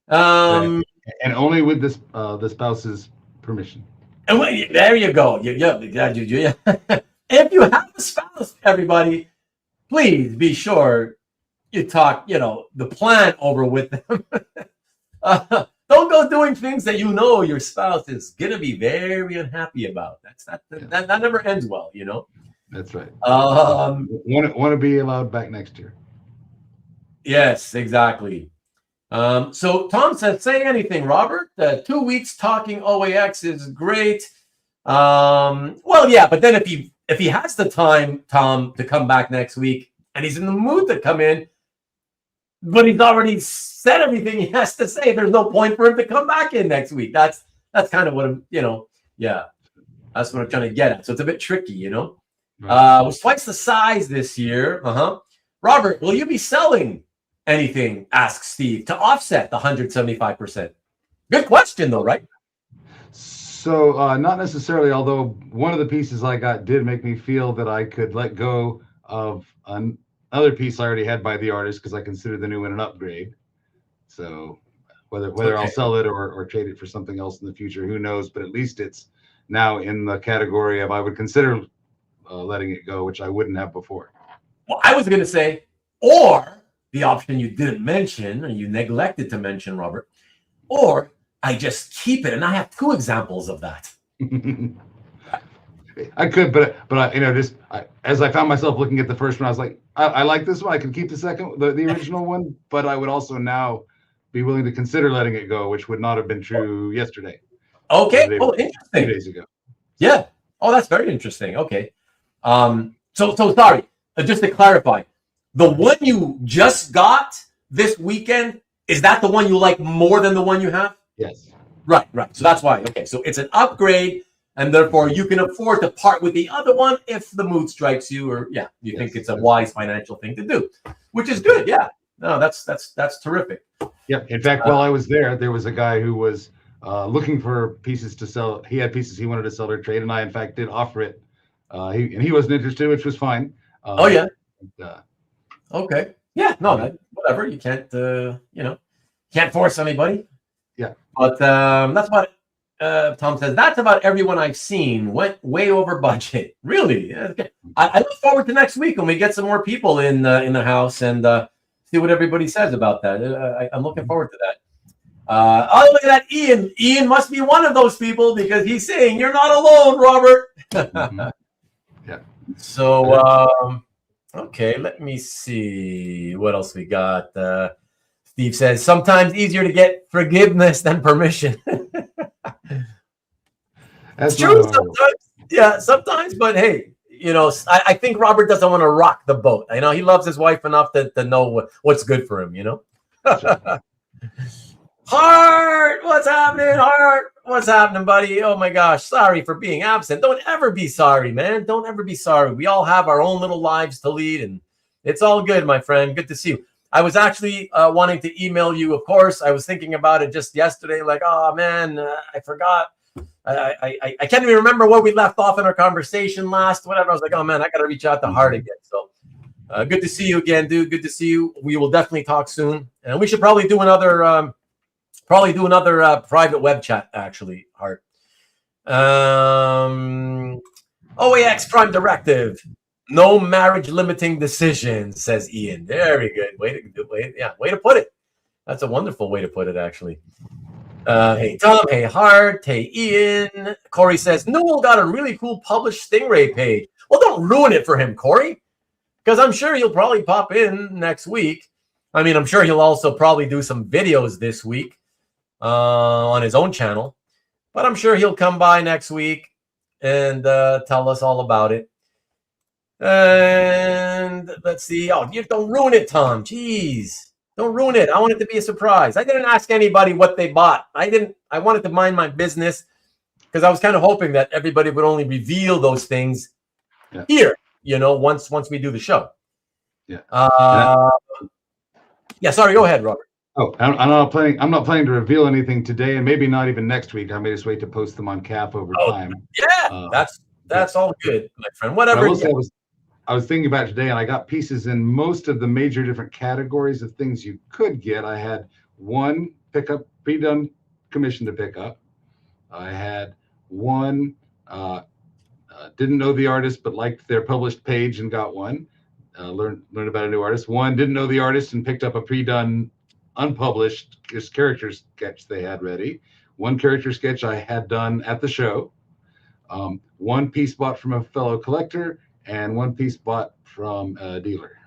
And only with this the spouse's permission. And there you go. Yeah. If you have a spouse, everybody, please be sure you talk, the plan over with them. Don't go doing things that your spouse is gonna be very unhappy about. That never ends well, That's right. Want to be allowed back next year. Yes, exactly. So Tom says, say anything, Robert. 2 weeks talking OAX is great. Well, yeah, but then if he has the time, Tom, to come back next week and he's in the mood to come in, but he's already said everything he has to say, there's no point for him to come back in next week. That's kind of what I'm, yeah, that's what I'm trying to get at. So it's a bit tricky, Right. It was twice the size this year. Robert, will you be selling anything? Asks Steve, to offset the 175%. Good question, though, right? So not necessarily, although one of the pieces I got did make me feel that I could let go of another piece I already had by the artist because I consider the new one an upgrade. So whether I'll sell it or trade it for something else in the future, who knows? But at least it's now in the category of I would consider letting it go, which I wouldn't have before. Well, I was going to say, or the option you didn't mention, or you neglected to mention, Robert, or I just keep it. And I have 2 examples of that. I could, but as I found myself looking at the first one, I was like, I like this one. I can keep the original one, but I would also now be willing to consider letting it go, which would not have been true yesterday. Okay. Interesting. 2 days ago. Yeah. Oh, that's very interesting. Okay. So sorry. Just to clarify, the one you just got this weekend, is that the one you like more than the one you have? Yes. Right. So that's why. Okay. So it's an upgrade, and therefore you can afford to part with the other one if the mood strikes you, or you think it's a wise financial thing to do, which is good. Yeah. No, that's terrific. Yeah. In fact, while I was there was a guy who was looking for pieces to sell. He had pieces he wanted to sell or trade, and I, in fact, did offer it. He wasn't interested, which was fine. Okay. Yeah. No, whatever. You can't, can't force anybody. Yeah. But that's about it. Tom says, that's about everyone I've seen. Went way over budget. Really? Okay. I look forward to next week when we get some more people in the house and see what everybody says about that. I'm looking forward to that. Oh, look at that, Ian. Ian must be one of those people because he's saying, you're not alone, Robert. Yeah. So, okay, let me see. What else we got? Steve says, sometimes easier to get forgiveness than permission. That's true sometimes. Yeah, sometimes. But hey, you know, I think Robert doesn't want to rock the boat. I know he loves his wife enough to know what's good for him, you know? Hart, what's happening? Hart, what's happening, buddy? Oh my gosh, sorry for being absent. Don't ever be sorry, man. Don't ever be sorry. We all have our own little lives to lead, and it's all good, my friend. Good to see you. I was actually wanting to email you, of course. I was thinking about it just yesterday, like, oh man, I forgot. I can't even remember where we left off in our conversation last, whatever. I was like, oh man, I got to reach out to Hart again. So good to see you again, dude. Good to see you. We will definitely talk soon. And we should probably do another private web chat, actually, Hart. OAX Prime Directive. No marriage limiting decisions, says Ian. Very good. Way to put it. That's a wonderful way to put it, actually. Hey, Tom. Hey, Hart. Hey, Ian. Corey says, Newell got a really cool published Stingray page. Well, don't ruin it for him, Corey, because I'm sure he'll probably pop in next week. I mean, I'm sure he'll also probably do some videos this week on his own channel. But I'm sure he'll come by next week and tell us all about it. And let's see. Oh, you don't ruin it, Tom. Jeez. Don't ruin it. I want it to be a surprise. I didn't ask anybody what they bought. I wanted to mind my business because I was kind of hoping that everybody would only reveal those things here, you know, once we do the show. Yeah. Yeah, sorry, go ahead, Robert. Oh, I'm not planning to reveal anything today, and maybe not even next week. I may just wait to post them on CAF over time. Yeah, that's all good, my friend. Whatever. I was thinking about today, and I got pieces in most of the major different categories of things you could get. I had one pickup, pre-done commission to pick up. I had one didn't know the artist but liked their published page and got one. Learned about a new artist. One didn't know the artist and picked up a pre-done unpublished character sketch they had ready. One character sketch I had done at the show. One piece bought from a fellow collector, and one piece bought from a dealer,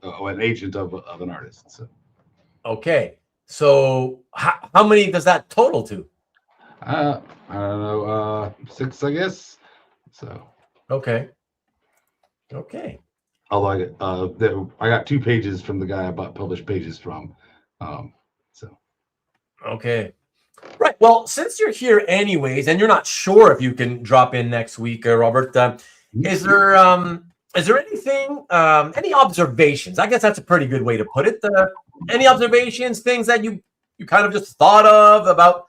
an agent of an artist. So. Okay. So how many does that total to? I don't know, 6, I guess. So. Okay. Although I got 2 pages from the guy I bought published pages from. So. Okay. Right. Well, since you're here anyways, and you're not sure if you can drop in next week, Robert, is there anything, any observations? I guess that's a pretty good way to put it. Any observations, things that you kind of just thought of about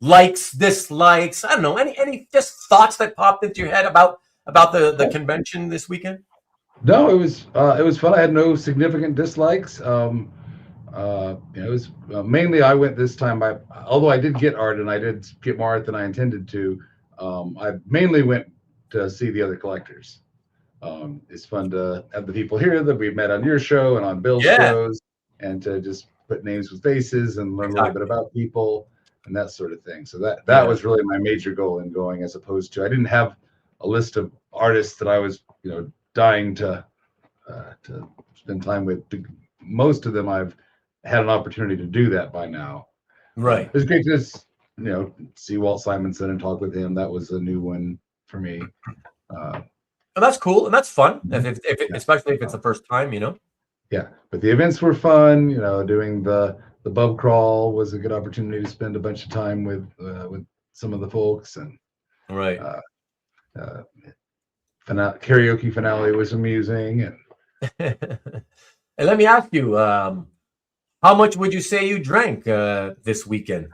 likes, dislikes? I don't know. Any just thoughts that popped into your head about the convention this weekend? No, it was fun. I had no significant dislikes. It was mainly I went this time. Although I did get art and I did get more art than I intended to. I mainly went to see the other collectors. It's fun to have the people here that we've met on your show and on Bill's shows, and to just put names with faces and learn a little bit about people and that sort of thing. So that was really my major goal in going, as opposed to I didn't have a list of artists that I was dying to spend time with. Most of them I've had an opportunity to do that by now. Right. It was great to just, see Walt Simonson and talk with him. That was a new one for me. And that's cool and that's fun, especially if it's the first time, Yeah, but the events were fun. Doing the bub crawl was a good opportunity to spend a bunch of time with some of the folks, and right. Karaoke finale was amusing. And and let me ask you, how much would you say you drank this weekend?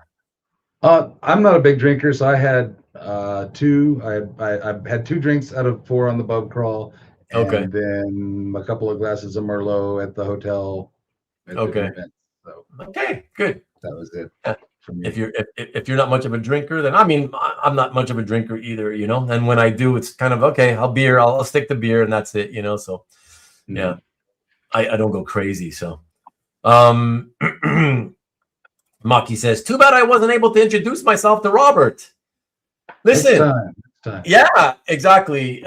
I'm not a big drinker, so I had 2. I had 2 drinks out of 4 on the bub crawl, and then a couple of glasses of Merlot at the hotel. At the event. So okay, good. That was it. if you're not much of a drinker, then I mean, I'm not much of a drinker either, you know. And when I do, it's kind of okay. I'll stick to beer, and that's it, you know. So yeah, I don't go crazy. So Maki says, too bad I wasn't able to introduce myself to Robert. Listen, next time. Yeah, exactly,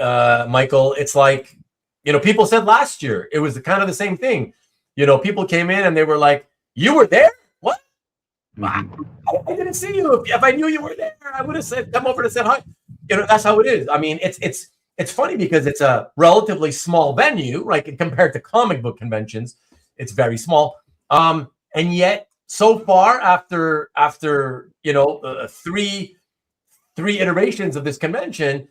Michael. It's like, you know, people said last year, it was kind of the same thing. You know, people came in and they were like, you were there? What? I didn't see you. If I knew you were there, I would have said, come over to say hi. You know, that's how it is. I mean, it's funny because it's a relatively small venue, right? Compared to comic book conventions, it's very small. And yet, so far, after you know, three iterations of this convention,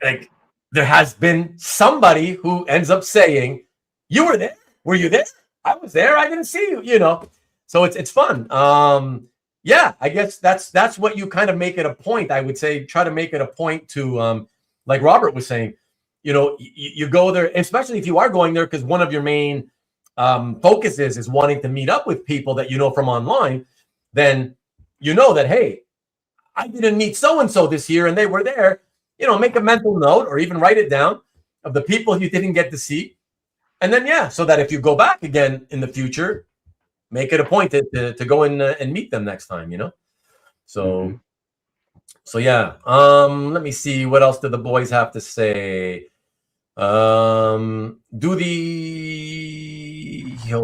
like there has been somebody who ends up saying, "You were there? Were you there? I was there. I didn't see you." You know, so it's fun. Yeah, I guess that's what you kind of make it a point. I would say try to make it a point to, like Robert was saying, you know, you go there, especially if you are going there because one of your main focuses is wanting to meet up with people that you know from online. Then you know that, hey, I didn't meet so-and-so this year and they were there. You know, make a mental note or even write it down of the people you didn't get to see. And then, yeah, so that if you go back again in the future, make it a point to go in and meet them next time, you know? So, so yeah. Let me see. What else do the boys have to say? Hold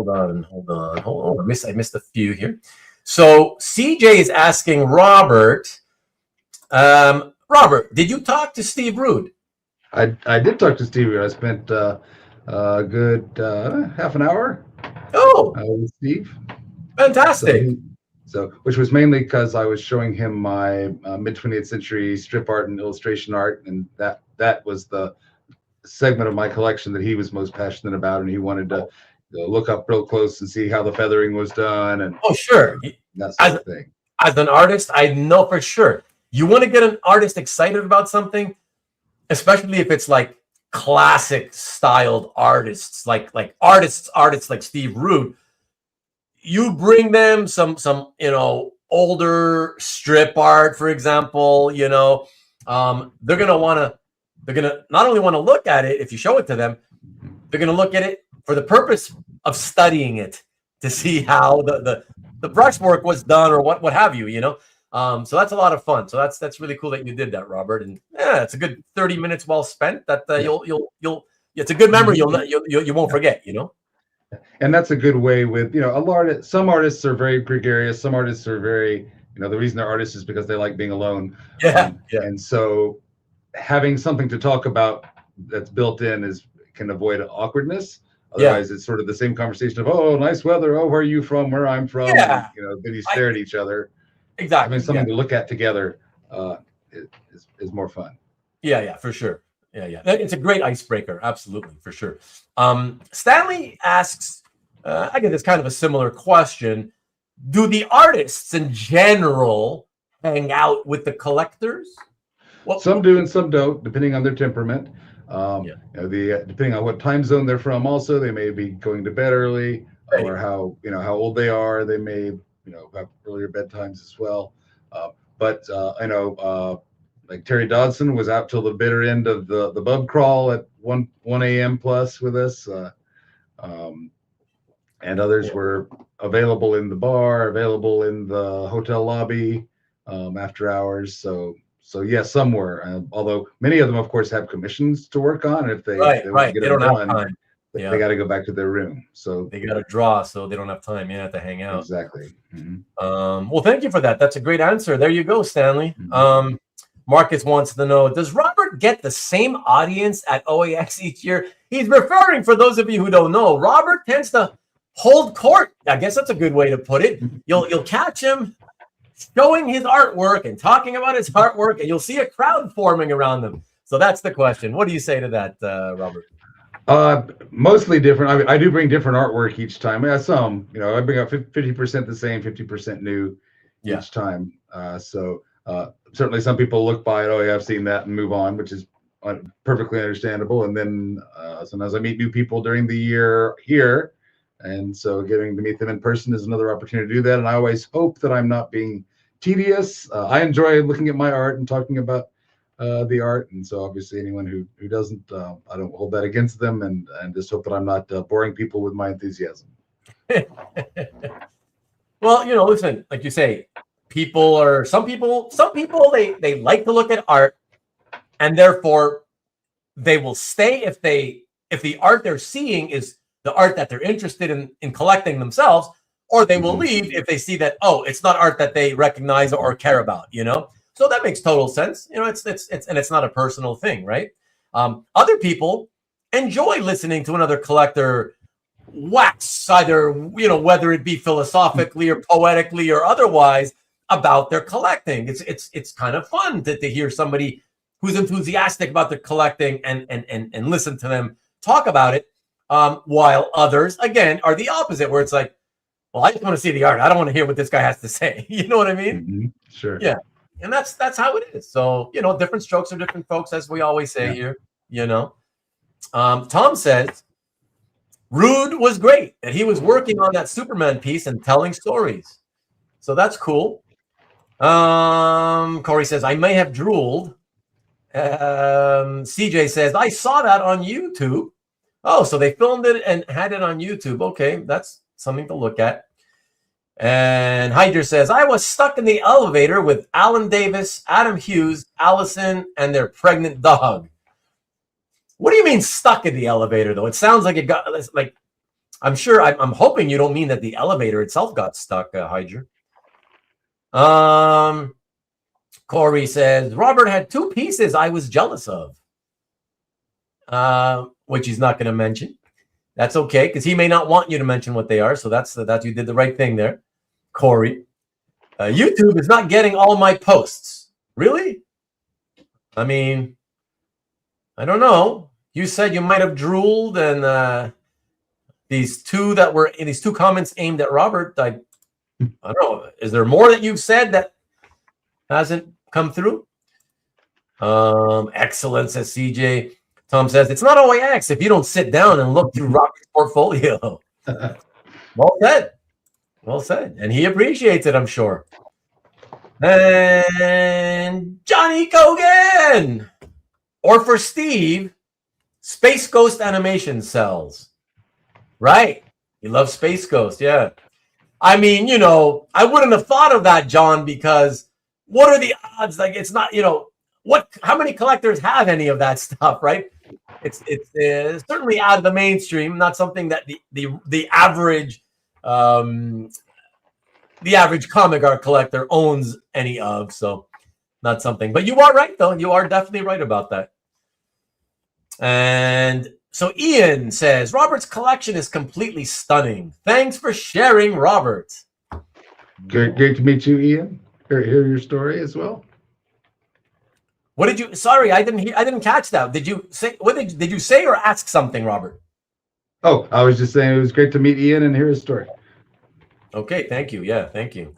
on. I missed a few here. So CJ is asking Robert, Robert, did you talk to Steve Rude? I did talk to Steve Rude. I spent a good half an hour with Steve. Fantastic. So which was mainly because I was showing him my mid-20th century strip art and illustration art, and that was the segment of my collection that he was most passionate about, and he wanted to look up real close and see how the feathering was done. And sure, that sort of thing. As an artist, I know for sure you want to get an artist excited about something, especially if it's like classic styled artists, like artists like Steve Rude. You bring them some you know, older strip art, for example. You know, they're gonna not only want to look at it if you show it to them, they're gonna look at it for the purpose of studying it to see how the brushwork was done or what have you. You know, so that's a lot of fun. So that's really cool that you did that, Robert. And yeah, it's a good 30 minutes well spent. That you'll it's a good memory. You won't forget. You know. And that's a good way with, you know, some artists are very gregarious. Some artists are very, you know, the reason they're artists is because they like being alone. Yeah. And so having something to talk about that's built in can avoid awkwardness. Otherwise, it's sort of the same conversation of, oh, nice weather. Oh, where are you from? Where I'm from. Yeah. And, you know, then you stare at each other. Exactly. Having something to look at together is more fun. Yeah, for sure. Yeah. It's a great icebreaker. Absolutely, for sure. Stanley asks, I guess it's kind of a similar question. Do the artists in general hang out with the collectors? Some do and some don't, depending on their temperament. You know, depending on what time zone they're from, also they may be going to bed early, or how old they are. They may, you know, have earlier bedtimes as well. But I know, like Terry Dodson was out till the bitter end of the bub crawl at 1 a.m. plus with us, and others were available in the bar, available in the hotel lobby after hours. So yes, some were. Although many of them, of course, have commissions to work on. If they want to get it done, they got to go back to their room. So they got to draw, so they don't have time, to hang out. Exactly. Well, thank you for that. That's a great answer. There you go, Stanley. Marcus wants to know, does Robert get the same audience at OAX each year? He's referring, for those of you who don't know, Robert tends to hold court. I guess that's a good way to put it. You'll catch him showing his artwork and talking about his artwork, and you'll see a crowd forming around them. So that's the question. What do you say to that, Robert? Mostly different. I mean, I do bring different artwork each time. Yeah, some, you know, I bring out 50% the same, 50% new each time. Certainly some people look by it, oh yeah, I've seen that, and move on, which is perfectly understandable. And then sometimes I meet new people during the year here, And so getting to meet them in person is another opportunity to do that. And I always hope that I'm not being tedious. I enjoy looking at my art and talking about the art. And so obviously anyone who doesn't, I don't hold that against them, and just hope that I'm not boring people with my enthusiasm. Well, listen, like you say, some people, they like to look at art, and therefore they will stay if the art they're seeing is the art that they're interested in collecting themselves, or they will leave if they see that, oh, it's not art that they recognize or care about, So that makes total sense. It's not a personal thing, right? Other people enjoy listening to another collector wax, either, whether it be philosophically or poetically or otherwise, about their collecting. It's kind of fun to hear somebody who's enthusiastic about their collecting and listen to them talk about it. While others, again, are the opposite, where it's like, well, I just want to see the art. I don't want to hear what this guy has to say. You know what I mean? Sure. Yeah. And that's how it is. So, different strokes are different folks, as we always say here, Tom says, Rude was great, and he was working on that Superman piece and telling stories. So that's cool. Corey says, I may have drooled. CJ says, I saw that on YouTube. Oh, so they filmed it and had it on YouTube. Okay, that's something to look at. And Hydra says, I was stuck in the elevator with Alan Davis, Adam Hughes, Allison, and their pregnant dog. What do you mean stuck in the elevator, though? It sounds like it got, like, I'm hoping you don't mean that the elevator itself got stuck, Hydra. Corey says, Robert had two pieces I was jealous of, which he's not going to mention. That's okay, because he may not want you to mention what they are. So that's you did the right thing there, Corey. YouTube is not getting all my posts. Really? I mean, I don't know. You said you might have drooled, and these two comments aimed at Robert. I don't know. Is there more that you've said that hasn't come through? Excellent, says CJ. Tom says, it's not OAX if you don't sit down and look through Robert's portfolio. Well said. Well said. And he appreciates it, I'm sure. And Johnny Kogan. Or for Steve, Space Ghost animation cells. Right. You love Space Ghost, yeah. I mean, I wouldn't have thought of that, John, because what are the odds? Like, it's not, how many collectors have any of that stuff, right? It's certainly out of the mainstream, not something that the average comic art collector owns any of, so not something. But you are right, though. You are definitely right about that. And so Ian says, Robert's collection is completely stunning. Thanks for sharing, Robert. Great to meet you, Ian. Hear your story as well. What did you? Sorry, I didn't catch that. Did you say? What did you say or ask something, Robert? Oh, I was just saying it was great to meet Ian and hear his story. Okay, thank you. Yeah, thank you.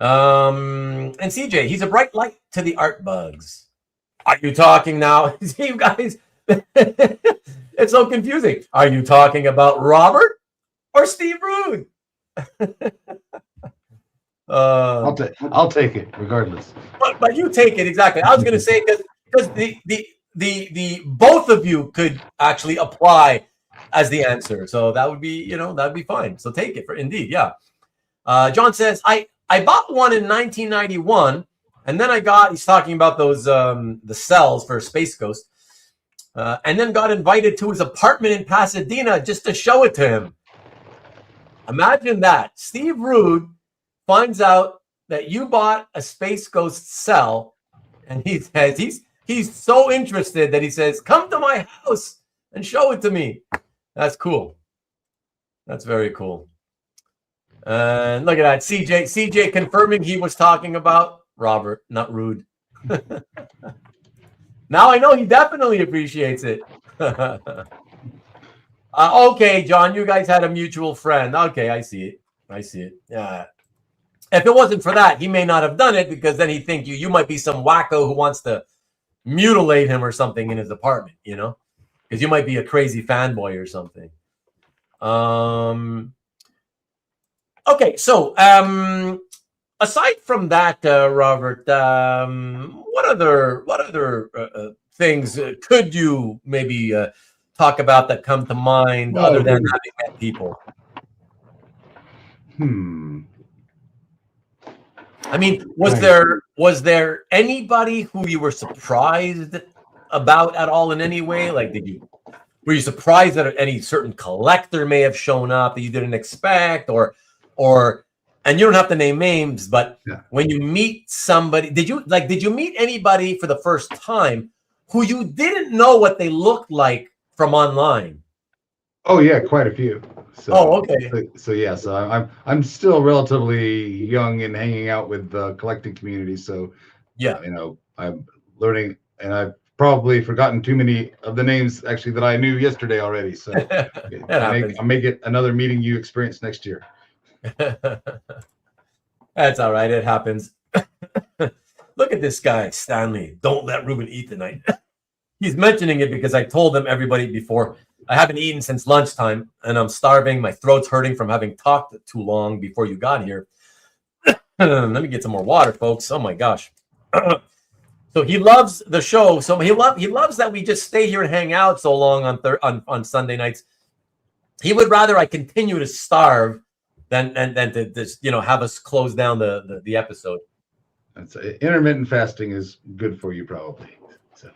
And CJ, he's a bright light to the art bugs. Are you talking now? See, you guys, it's so confusing. Are you talking about Robert or Steve Rude? I'll take it regardless. But you take it exactly. I was going to say because the both of you could actually apply as the answer, so that would be that'd be fine. So take it for indeed, yeah. John says I bought one in 1991, and then he's talking about those the cells for Space Ghost, and then got invited to his apartment in Pasadena just to show it to him. Imagine that. Steve Rude finds out that you bought a Space Ghost cell, and he says he's so interested that he says, come to my house and show it to me. That's cool. That's very cool. And look at that. CJ confirming he was talking about Robert, not Rude. Now I know he definitely appreciates it. Okay, John, you guys had a mutual friend. Okay, I see it. Yeah. If it wasn't for that, he may not have done it, because then he'd think you might be some wacko who wants to mutilate him or something in his apartment, because you might be a crazy fanboy or something. Okay, so aside from that, Robert, what other things could you maybe talk about that come to mind other than having met people? I mean, was there anybody who you were surprised about at all in any way? Like, were you surprised that any certain collector may have shown up that you didn't expect, or and you don't have to name names, but when you meet somebody, did you meet anybody for the first time who you didn't know what they looked like from online? Oh yeah, quite a few. So, okay. So I'm still relatively young and hanging out with the collecting community. So I'm learning, and I've probably forgotten too many of the names actually that I knew yesterday already. So I'll make it another meeting you experience next year. That's all right. It happens. Look at this guy, Stanley. Don't let Rubén eat tonight. He's mentioning it because I told them everybody before. I haven't eaten since lunchtime, and I'm starving. My throat's hurting from having talked too long before you got here. Let me get some more water, folks. Oh my gosh. So he loves the show. So he loves that we just stay here and hang out so long on Sunday nights. He would rather I continue to starve than to just have us close down the episode. That's intermittent fasting is good for you, probably. So.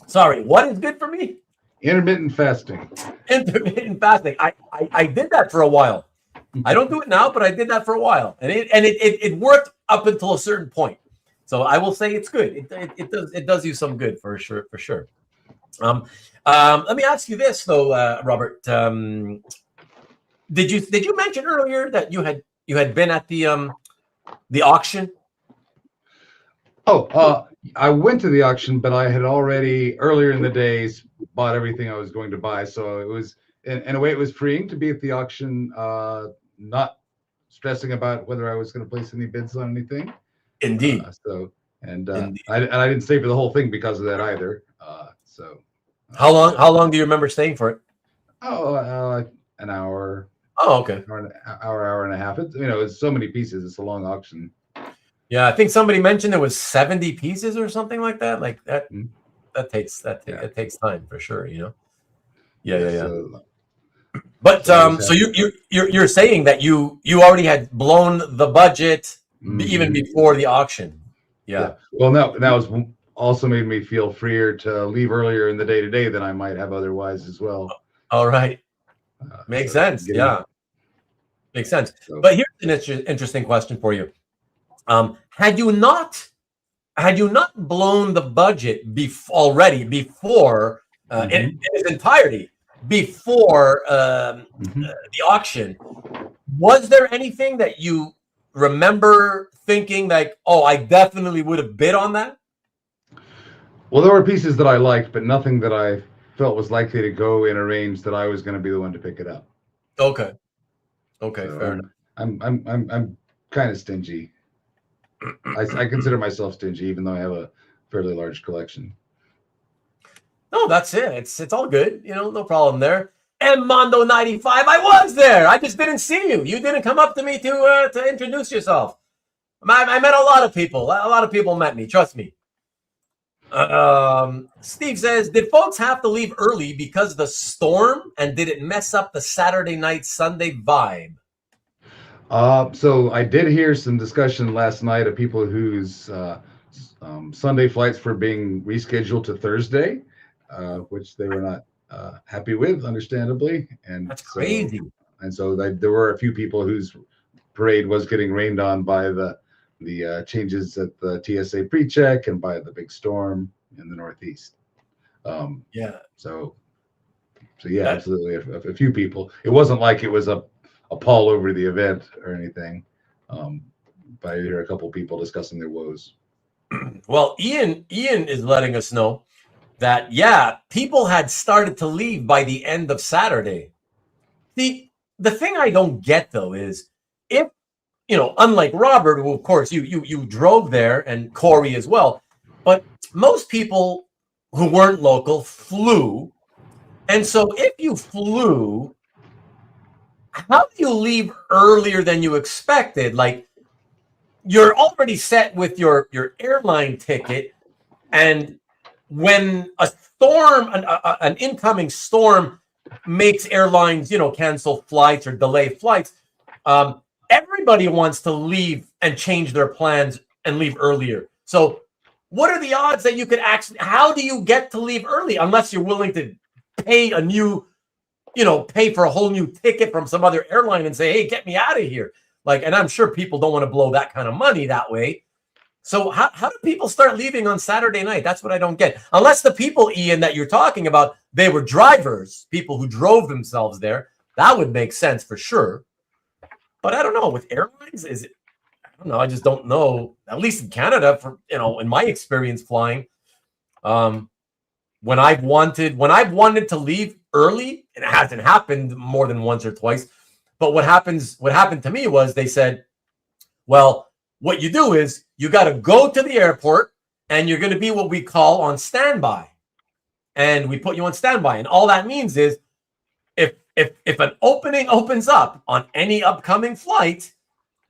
Sorry, what is good for me? Intermittent fasting. Intermittent fasting. I did that for a while. I don't do it now, but I did that for a while, and it worked up until a certain point. So I will say it's good. It does you some good for sure. Let me ask you this though, Robert. Did you mention earlier that you had been at the auction? I went to the auction, but I had already earlier in the days bought everything I was going to buy. So it was, in a way, it was freeing to be at the auction, not stressing about whether I was going to place any bids on anything. Indeed. Indeed. I didn't stay for the whole thing because of that either. How long do you remember staying for it? An hour. Oh, okay. Hour and a half. It's so many pieces. It's a long auction. Yeah, I think somebody mentioned there was 70 pieces or something like that. Like that. That takes time for sure. Yeah. But so you're saying that you already had blown the budget even before the auction. Yeah. Well, that was also made me feel freer to leave earlier in the day today than I might have otherwise as well. All right. Makes sense. Yeah. Makes sense. But here's an interesting question for you. Had you not blown the budget before in its entirety before the auction, was there anything that you remember thinking like, oh, I definitely would have bid on that? Well, there were pieces that I liked, but nothing that I felt was likely to go in a range that I was going to be the one to pick it up. Okay, so fair enough. I'm kind of stingy. I consider myself stingy, even though I have a fairly large collection. No, that's it. It's all good. No problem there. And Mondo 95, I was there. I just didn't see you. You didn't come up to me to introduce yourself. I met a lot of people. A lot of people met me. Trust me. Steve says, did folks have to leave early because of the storm, and did it mess up the Saturday night, Sunday vibe? So I did hear some discussion last night of people whose Sunday flights were being rescheduled to Thursday, which they were not happy with, understandably. And that's crazy. So there were a few people whose parade was getting rained on by the changes at the TSA pre-check and by the big storm in the Northeast. So absolutely, a few people. It wasn't like it was a pall over the event or anything, but I hear a couple people discussing their woes. Well, Ian is letting us know that people had started to leave by the end of Saturday. The thing I don't get though is, if unlike Robert, who of course you drove there, and Corey as well, but most people who weren't local flew, and so if you flew, how do you leave earlier than you expected? Like, you're already set with your airline ticket, and when a storm, an incoming storm, makes airlines, cancel flights or delay flights, everybody wants to leave and change their plans and leave earlier. So, what are the odds that you could actually? How do you get to leave early unless you're willing to pay pay for a whole new ticket from some other airline and say, "Hey, get me out of here." Like, and I'm sure people don't want to blow that kind of money that way. So how do people start leaving on Saturday night? That's what I don't get. Unless the people, Ian, that you're talking about, they were drivers, people who drove themselves there. That would make sense for sure. But I don't know. With airlines, is it? I don't know. I just don't know. At least in Canada, in my experience flying, when I've wanted to leave early, and it hasn't happened more than once or twice. But what happened to me was they said, well, what you do is you got to go to the airport and you're going to be what we call on standby. And we put you on standby. And all that means is if an opening opens up on any upcoming flight,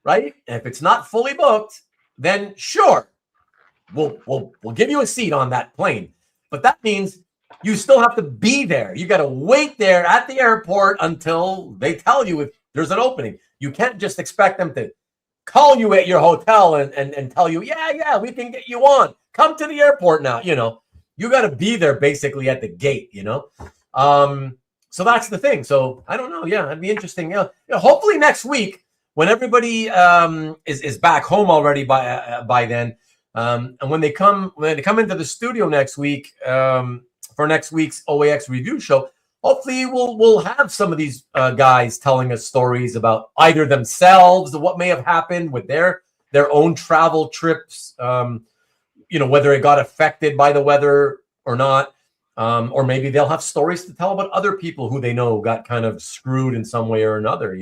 right? And if it's not fully booked, then sure, we'll give you a seat on that plane. But that means you still have to be there. You got to wait there at the airport until they tell you if there's an opening. You can't just expect them to call you at your hotel and tell you, yeah, we can get you on. Come to the airport now. You got to be there basically at the gate, So that's the thing. So I don't know. Yeah, it'd be interesting. Hopefully next week, when everybody is back home already by then, and when they come into the studio next week for next week's OAX review show, hopefully we'll have some of these guys telling us stories about either themselves, what may have happened with their own travel trips, whether it got affected by the weather or not, or maybe they'll have stories to tell about other people who they know got kind of screwed in some way or another,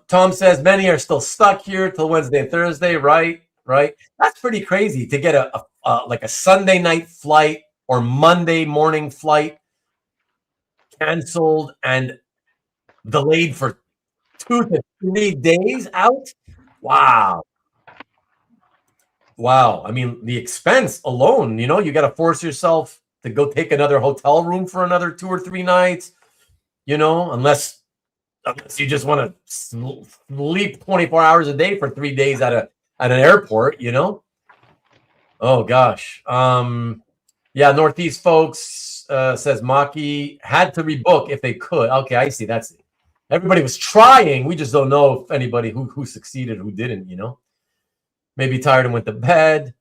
Tom says many are still stuck here till Wednesday and Thursday, right? That's pretty crazy to get a Sunday night flight or Monday morning flight canceled and delayed for 2 to 3 days out. Wow. I mean, the expense alone, you got to force yourself to go take another hotel room for another 2 or 3 nights, unless you just want to sleep 24 hours a day for 3 days at an airport, Oh gosh. Northeast folks says Maki had to rebook if they could. Okay, I see. That's it. Everybody was trying. We just don't know if anybody who succeeded, who didn't, Maybe tired and went to bed.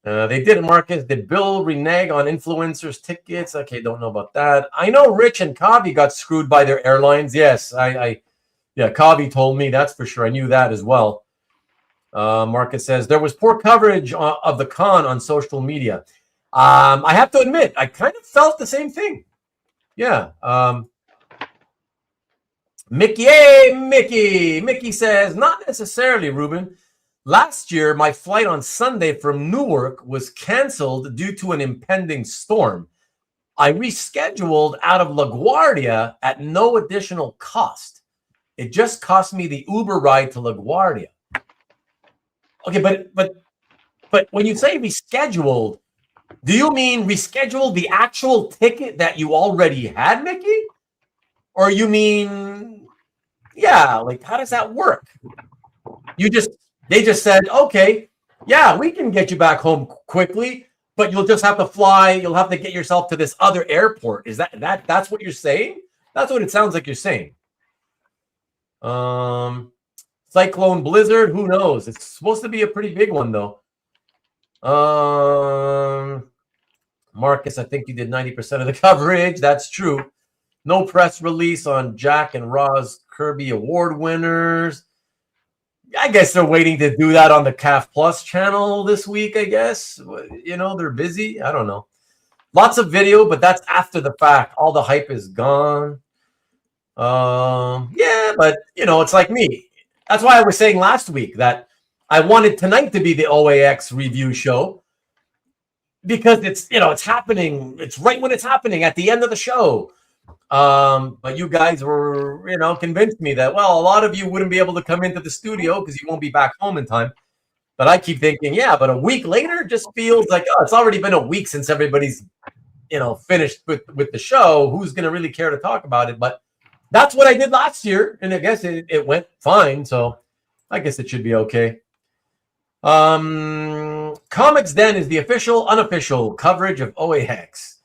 They didn't, Marcus. Did Bill renege on influencers' tickets? Okay, don't know about that. I know Rich and Kavi got screwed by their airlines. Yes, Kavi told me, that's for sure. I knew that as well. Marcus says there was poor coverage of the con on social media. I have to admit, I kind of felt the same thing. Yeah. Mickey says, not necessarily, Ruben. Last year, my flight on Sunday from Newark was canceled due to an impending storm. I rescheduled out of LaGuardia at no additional cost. It just cost me the Uber ride to LaGuardia. Okay, but when you say rescheduled, do you mean rescheduled the actual ticket that you already had, Mickey? Or you mean, how does that work? They just said, okay, we can get you back home quickly, but you'll just have to fly. You'll have to get yourself to this other airport. Is that's what you're saying? That's what it sounds like you're saying. Cyclone blizzard, who knows? It's supposed to be a pretty big one, though. Marcus, I think you did 90% of the coverage. That's true. No press release on Jack and Roz Kirby award winners. I guess they're waiting to do that on the CAF Plus channel this week, I guess. They're busy. I don't know. Lots of video, but that's after the fact. All the hype is gone. But, it's like me. That's why I was saying last week that I wanted tonight to be the OAX review show. because it's, it's happening. It's right when it's happening at the end of the show. But you guys were, convinced me that, well, a lot of you wouldn't be able to come into the studio because you won't be back home in time. But I keep thinking, yeah, but a week later just feels like, oh, it's already been a week since everybody's, finished with the show. Who's going to really care to talk about it? But that's what I did last year, and I guess it went fine. So I guess it should be okay. Comics Den is the official, unofficial coverage of OAX.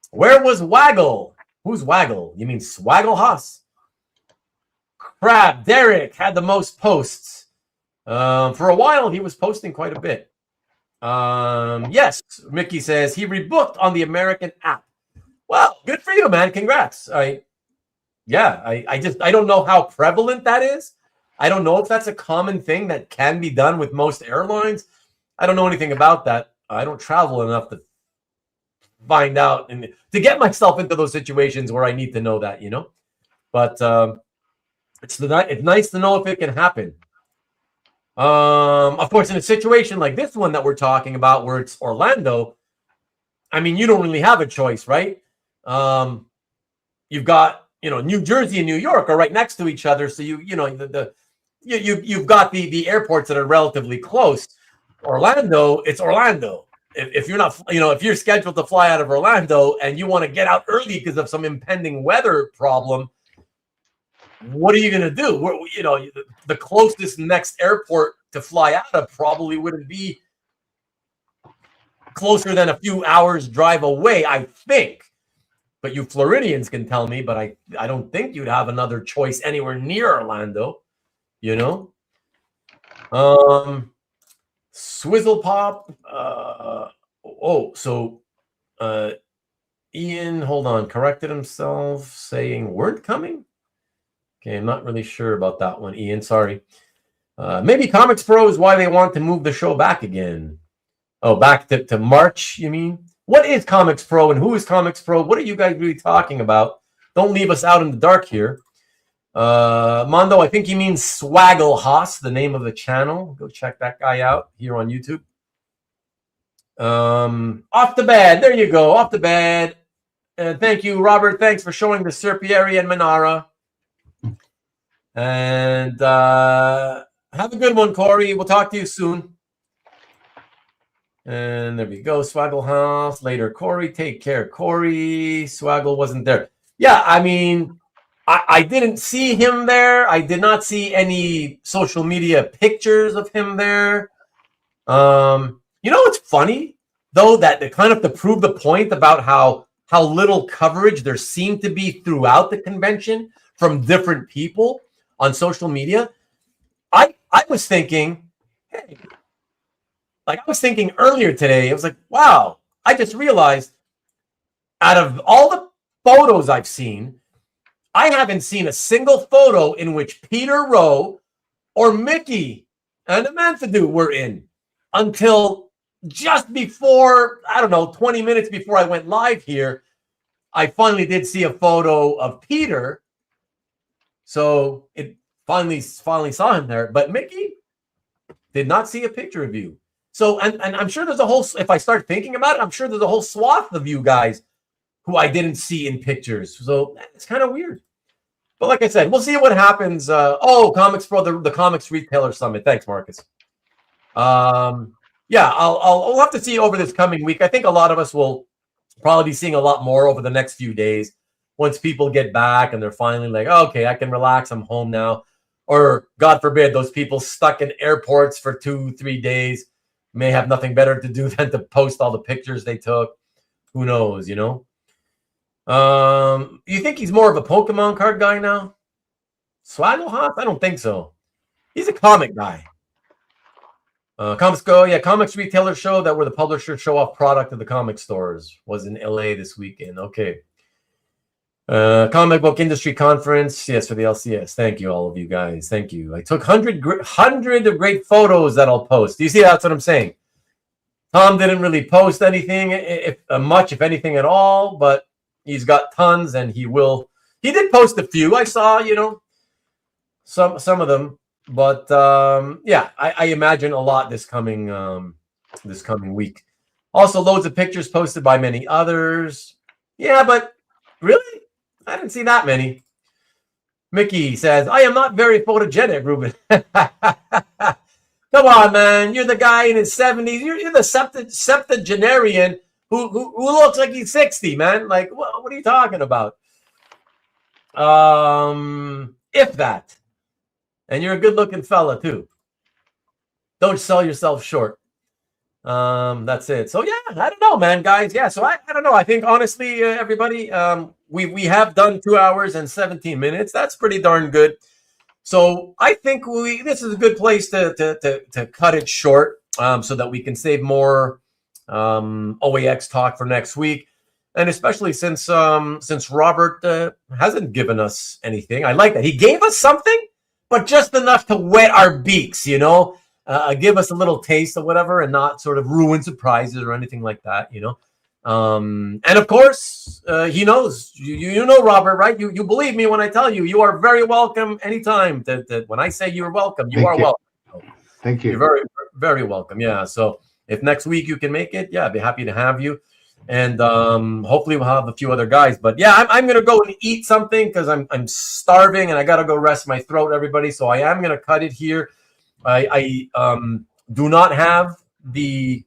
Where was Waggle? Who's Waggle? You mean Swaggle Haas? Crab Derek had the most posts. For a while, he was posting quite a bit. Yes, Mickey says he rebooked on the American app. Well, good for you, man. Congrats. I don't know how prevalent that is. I don't know if that's a common thing that can be done with most airlines. I don't know anything about that. I don't travel enough to find out and to get myself into those situations where I need to know that, But it's nice to know if it can happen. Of course, in a situation like this one that we're talking about, where it's Orlando, I mean, you don't really have a choice, right? You've got, New Jersey and New York are right next to each other, so you've got the airports that are relatively close. Orlando, it's Orlando. If you're not, if you're scheduled to fly out of Orlando and you want to get out early because of some impending weather problem, what are you going to do? The closest next airport to fly out of probably wouldn't be closer than a few hours drive away, I think. But you Floridians can tell me, but I don't think you'd have another choice anywhere near Orlando, Swizzle Pop. Ian, hold on, corrected himself saying weren't coming. Okay, I'm not really sure about that one, Ian. Sorry. Maybe Comics Pro is why they want to move the show back again. Oh, back to March, you mean? What is Comics Pro and who is Comics Pro? What are you guys really talking about? Don't leave us out in the dark here. Mondo, I think he means Swaggle Haas, the name of the channel. Go check that guy out here on YouTube. Off the bed. There you go. Off the bed. Thank you, Robert. Thanks for showing the Serpieri and Manara. And have a good one, Corey. We'll talk to you soon. And there we go. Swaggle House. Later, Corey. Take care, Corey. Swaggle wasn't there. Yeah, I mean, I didn't see him there. I did not see any social media pictures of him there. What's funny, though, that they kind of to prove the point about how little coverage there seemed to be throughout the convention from different people on social media. I was thinking, hey, I was thinking earlier today, I was like, wow, I just realized out of all the photos I've seen, I haven't seen a single photo in which Peter Rowe or Mickey and Amanthadu were in until just before, 20 minutes before I went live here. I finally did see a photo of Peter. So it finally saw him there. But Mickey did not see a picture of you. So, and I'm sure there's a whole, if I start thinking about it, I'm sure there's a whole swath of you guys who I didn't see in pictures. So it's kind of weird. But like I said, we'll see what happens. Comics Pro, the Comics Retailer Summit. Thanks, Marcus. I'll have to see over this coming week. I think a lot of us will probably be seeing a lot more over the next few days once people get back and they're finally like, okay, I can relax. I'm home now. Or God forbid, those people stuck in airports for 2-3 days may have nothing better to do than to post all the pictures they took. Who knows, You think he's more of a Pokemon card guy now? Swaggle Haas? I don't think so. He's a comic guy. Comics Retailer Show, that where the publishers show off product of the comic stores, was in LA this weekend. Okay. Comic Book Industry Conference. Yes, for the LCS. Thank you, all of you guys. Thank you. I took hundred of great photos that I'll post. Do you see? That's what I'm saying. Tom didn't really post anything, if anything at all, but he's got tons, and he will. He did post a few. I saw, some of them, but I imagine a lot this coming week. Also, loads of pictures posted by many others. Yeah, but really? I didn't see that many. Mickey says, I am not very photogenic, Ruben. Come on, man. You're the guy in his 70s. You're the septuagenarian who looks like he's 60, man. Like, what are you talking about? If that. And you're a good-looking fella, too. Don't sell yourself short. That's it. So, yeah, I don't know, man, guys. Yeah, so I don't know. I think, honestly, everybody, we have done 2 hours and 17 minutes. That's pretty darn good. So I think this is a good place to cut it short, so that we can save more OAX talk for next week, and especially since Robert hasn't given us anything. I like that he gave us something, but just enough to wet our beaks, you know, give us a little taste of whatever, and not sort of ruin surprises or anything like that, you know. And of course, he knows. You know, Robert, right? You believe me when I tell you, you are very welcome anytime. When I say you're welcome, you are welcome. Thank you. You're very, very welcome. Yeah. So if next week you can make it, yeah, I'd be happy to have you. And hopefully we'll have a few other guys. But yeah, I'm gonna go and eat something because I'm starving and I gotta go rest my throat, everybody. So I am gonna cut it here. I do not have the.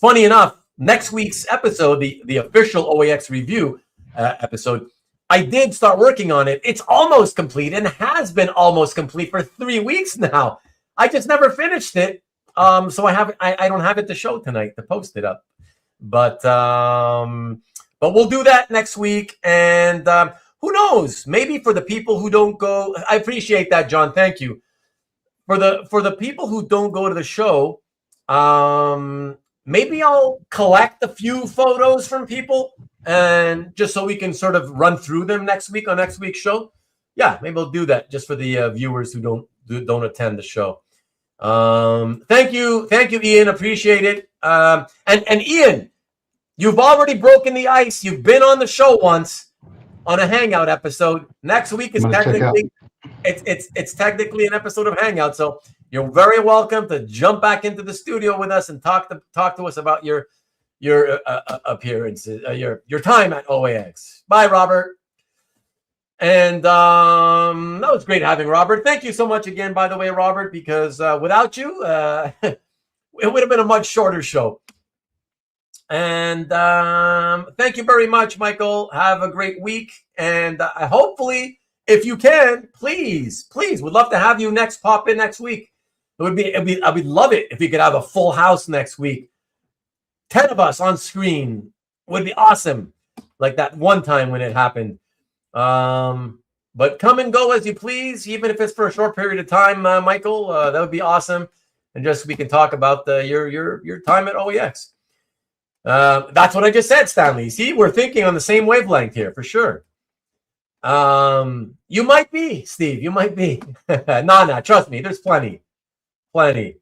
Funny enough. Next week's episode, the official OAX review episode, I did start working on it. It's almost complete and has been almost complete for 3 weeks now. I just never finished it. So I don't have it to show tonight to post it up. But we'll do that next week. And who knows? Maybe for the people who don't go, I appreciate that, John. Thank you. For the people who don't go to the show, maybe I'll collect a few photos from people, and just so we can sort of run through them next week on next week's show. Yeah, maybe I'll do that just for the viewers who don't attend the show. Thank you, Ian. Appreciate it. And Ian, you've already broken the ice. You've been on the show once on a Hangout episode. Next week is technically it's technically an episode of Hangout, so. You're very welcome to jump back into the studio with us and talk to us about your appearances, your time at OAX. Bye, Robert. And that was great having Robert. Thank you so much again, by the way, Robert, because without you, it would have been a much shorter show. And thank you very much, Michael. Have a great week, and hopefully, if you can, please, we'd love to have you pop in next week. I would love it if we could have a full house next week. 10 of us on screen would be awesome. Like that one time when it happened. But come and go as you please, even if it's for a short period of time, Michael. That would be awesome. And just we can talk about your time at OAX. That's what I just said, Stanley. See, we're thinking on the same wavelength here for sure. You might be, Steve. You might be. No, trust me. There's plenty. Yeah,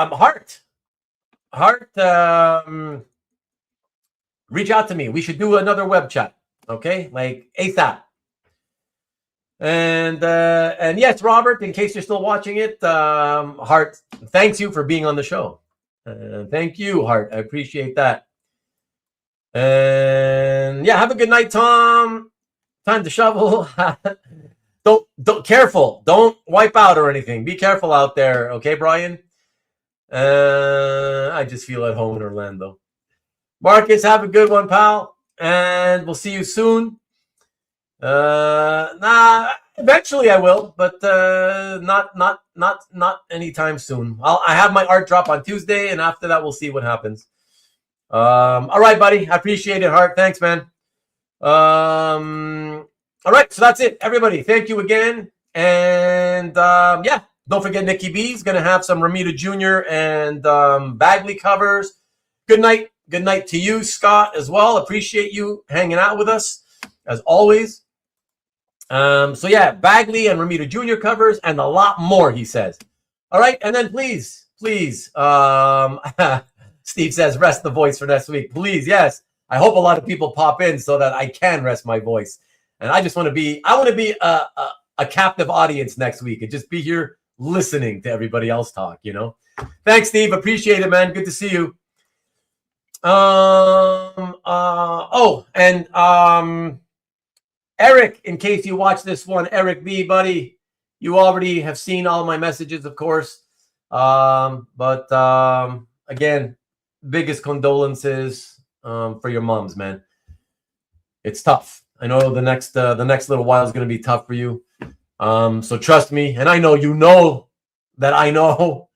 Hart, reach out to me. We should do another web chat, okay? Like ASAP. And yes, Robert, in case you're still watching it, Hart, thanks you for being on the show. Thank you, Hart. I appreciate that. And yeah, have a good night, Tom. Time to shovel. Don't careful. Don't wipe out or anything. Be careful out there, okay, Brian? I just feel at home in Orlando. Marcus, have a good one, pal, and we'll see you soon. Eventually I will, but not anytime soon. I have my art drop on Tuesday, and after that we'll see what happens. All right, buddy. I appreciate it, Hart. Thanks, man. All right, so that's it, everybody. Thank you again. And yeah, don't forget Nikki B's going to have some Ramita Jr. and Bagley covers. Good night. Good night to you, Scott, as well. Appreciate you hanging out with us, as always. So yeah, Bagley and Ramita Jr. covers and a lot more, he says. All right, and then please, Steve says, rest the voice for next week. Please, yes. I hope a lot of people pop in so that I can rest my voice. And I just want to be, a captive audience next week and just be here listening to everybody else talk, you know. Thanks, Steve. Appreciate it, man. Good to see you. Eric, in case you watch this one, Eric B, buddy, you already have seen all my messages, of course. Again, biggest condolences for your moms, man. It's tough. I know the next little while is going to be tough for you. So trust me, and I know you know that I know.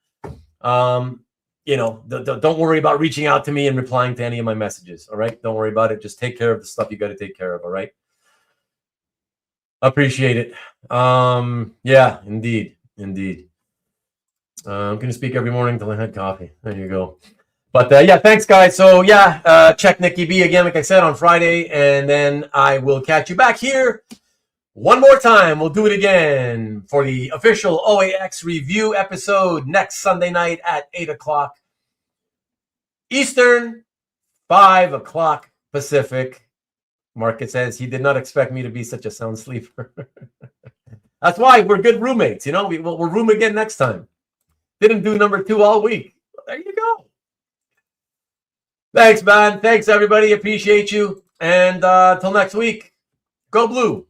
You know, don't worry about reaching out to me and replying to any of my messages. All right, don't worry about it. Just take care of the stuff you got to take care of. All right. Appreciate it. Yeah, indeed. I'm going to speak every morning till I had coffee. There you go. But yeah, thanks, guys. So yeah, check Nikki B again, like I said, on Friday, and then I will catch you back here one more time. We'll do it again for the official OAX review episode next Sunday night at 8 o'clock Eastern, 5 o'clock Pacific. Market says he did not expect me to be such a sound sleeper. That's why we're good roommates. You know, we'll room again next time. Didn't do number 2 all week. There you go. Thanks, man. Thanks, everybody. Appreciate you. And till next week, go blue.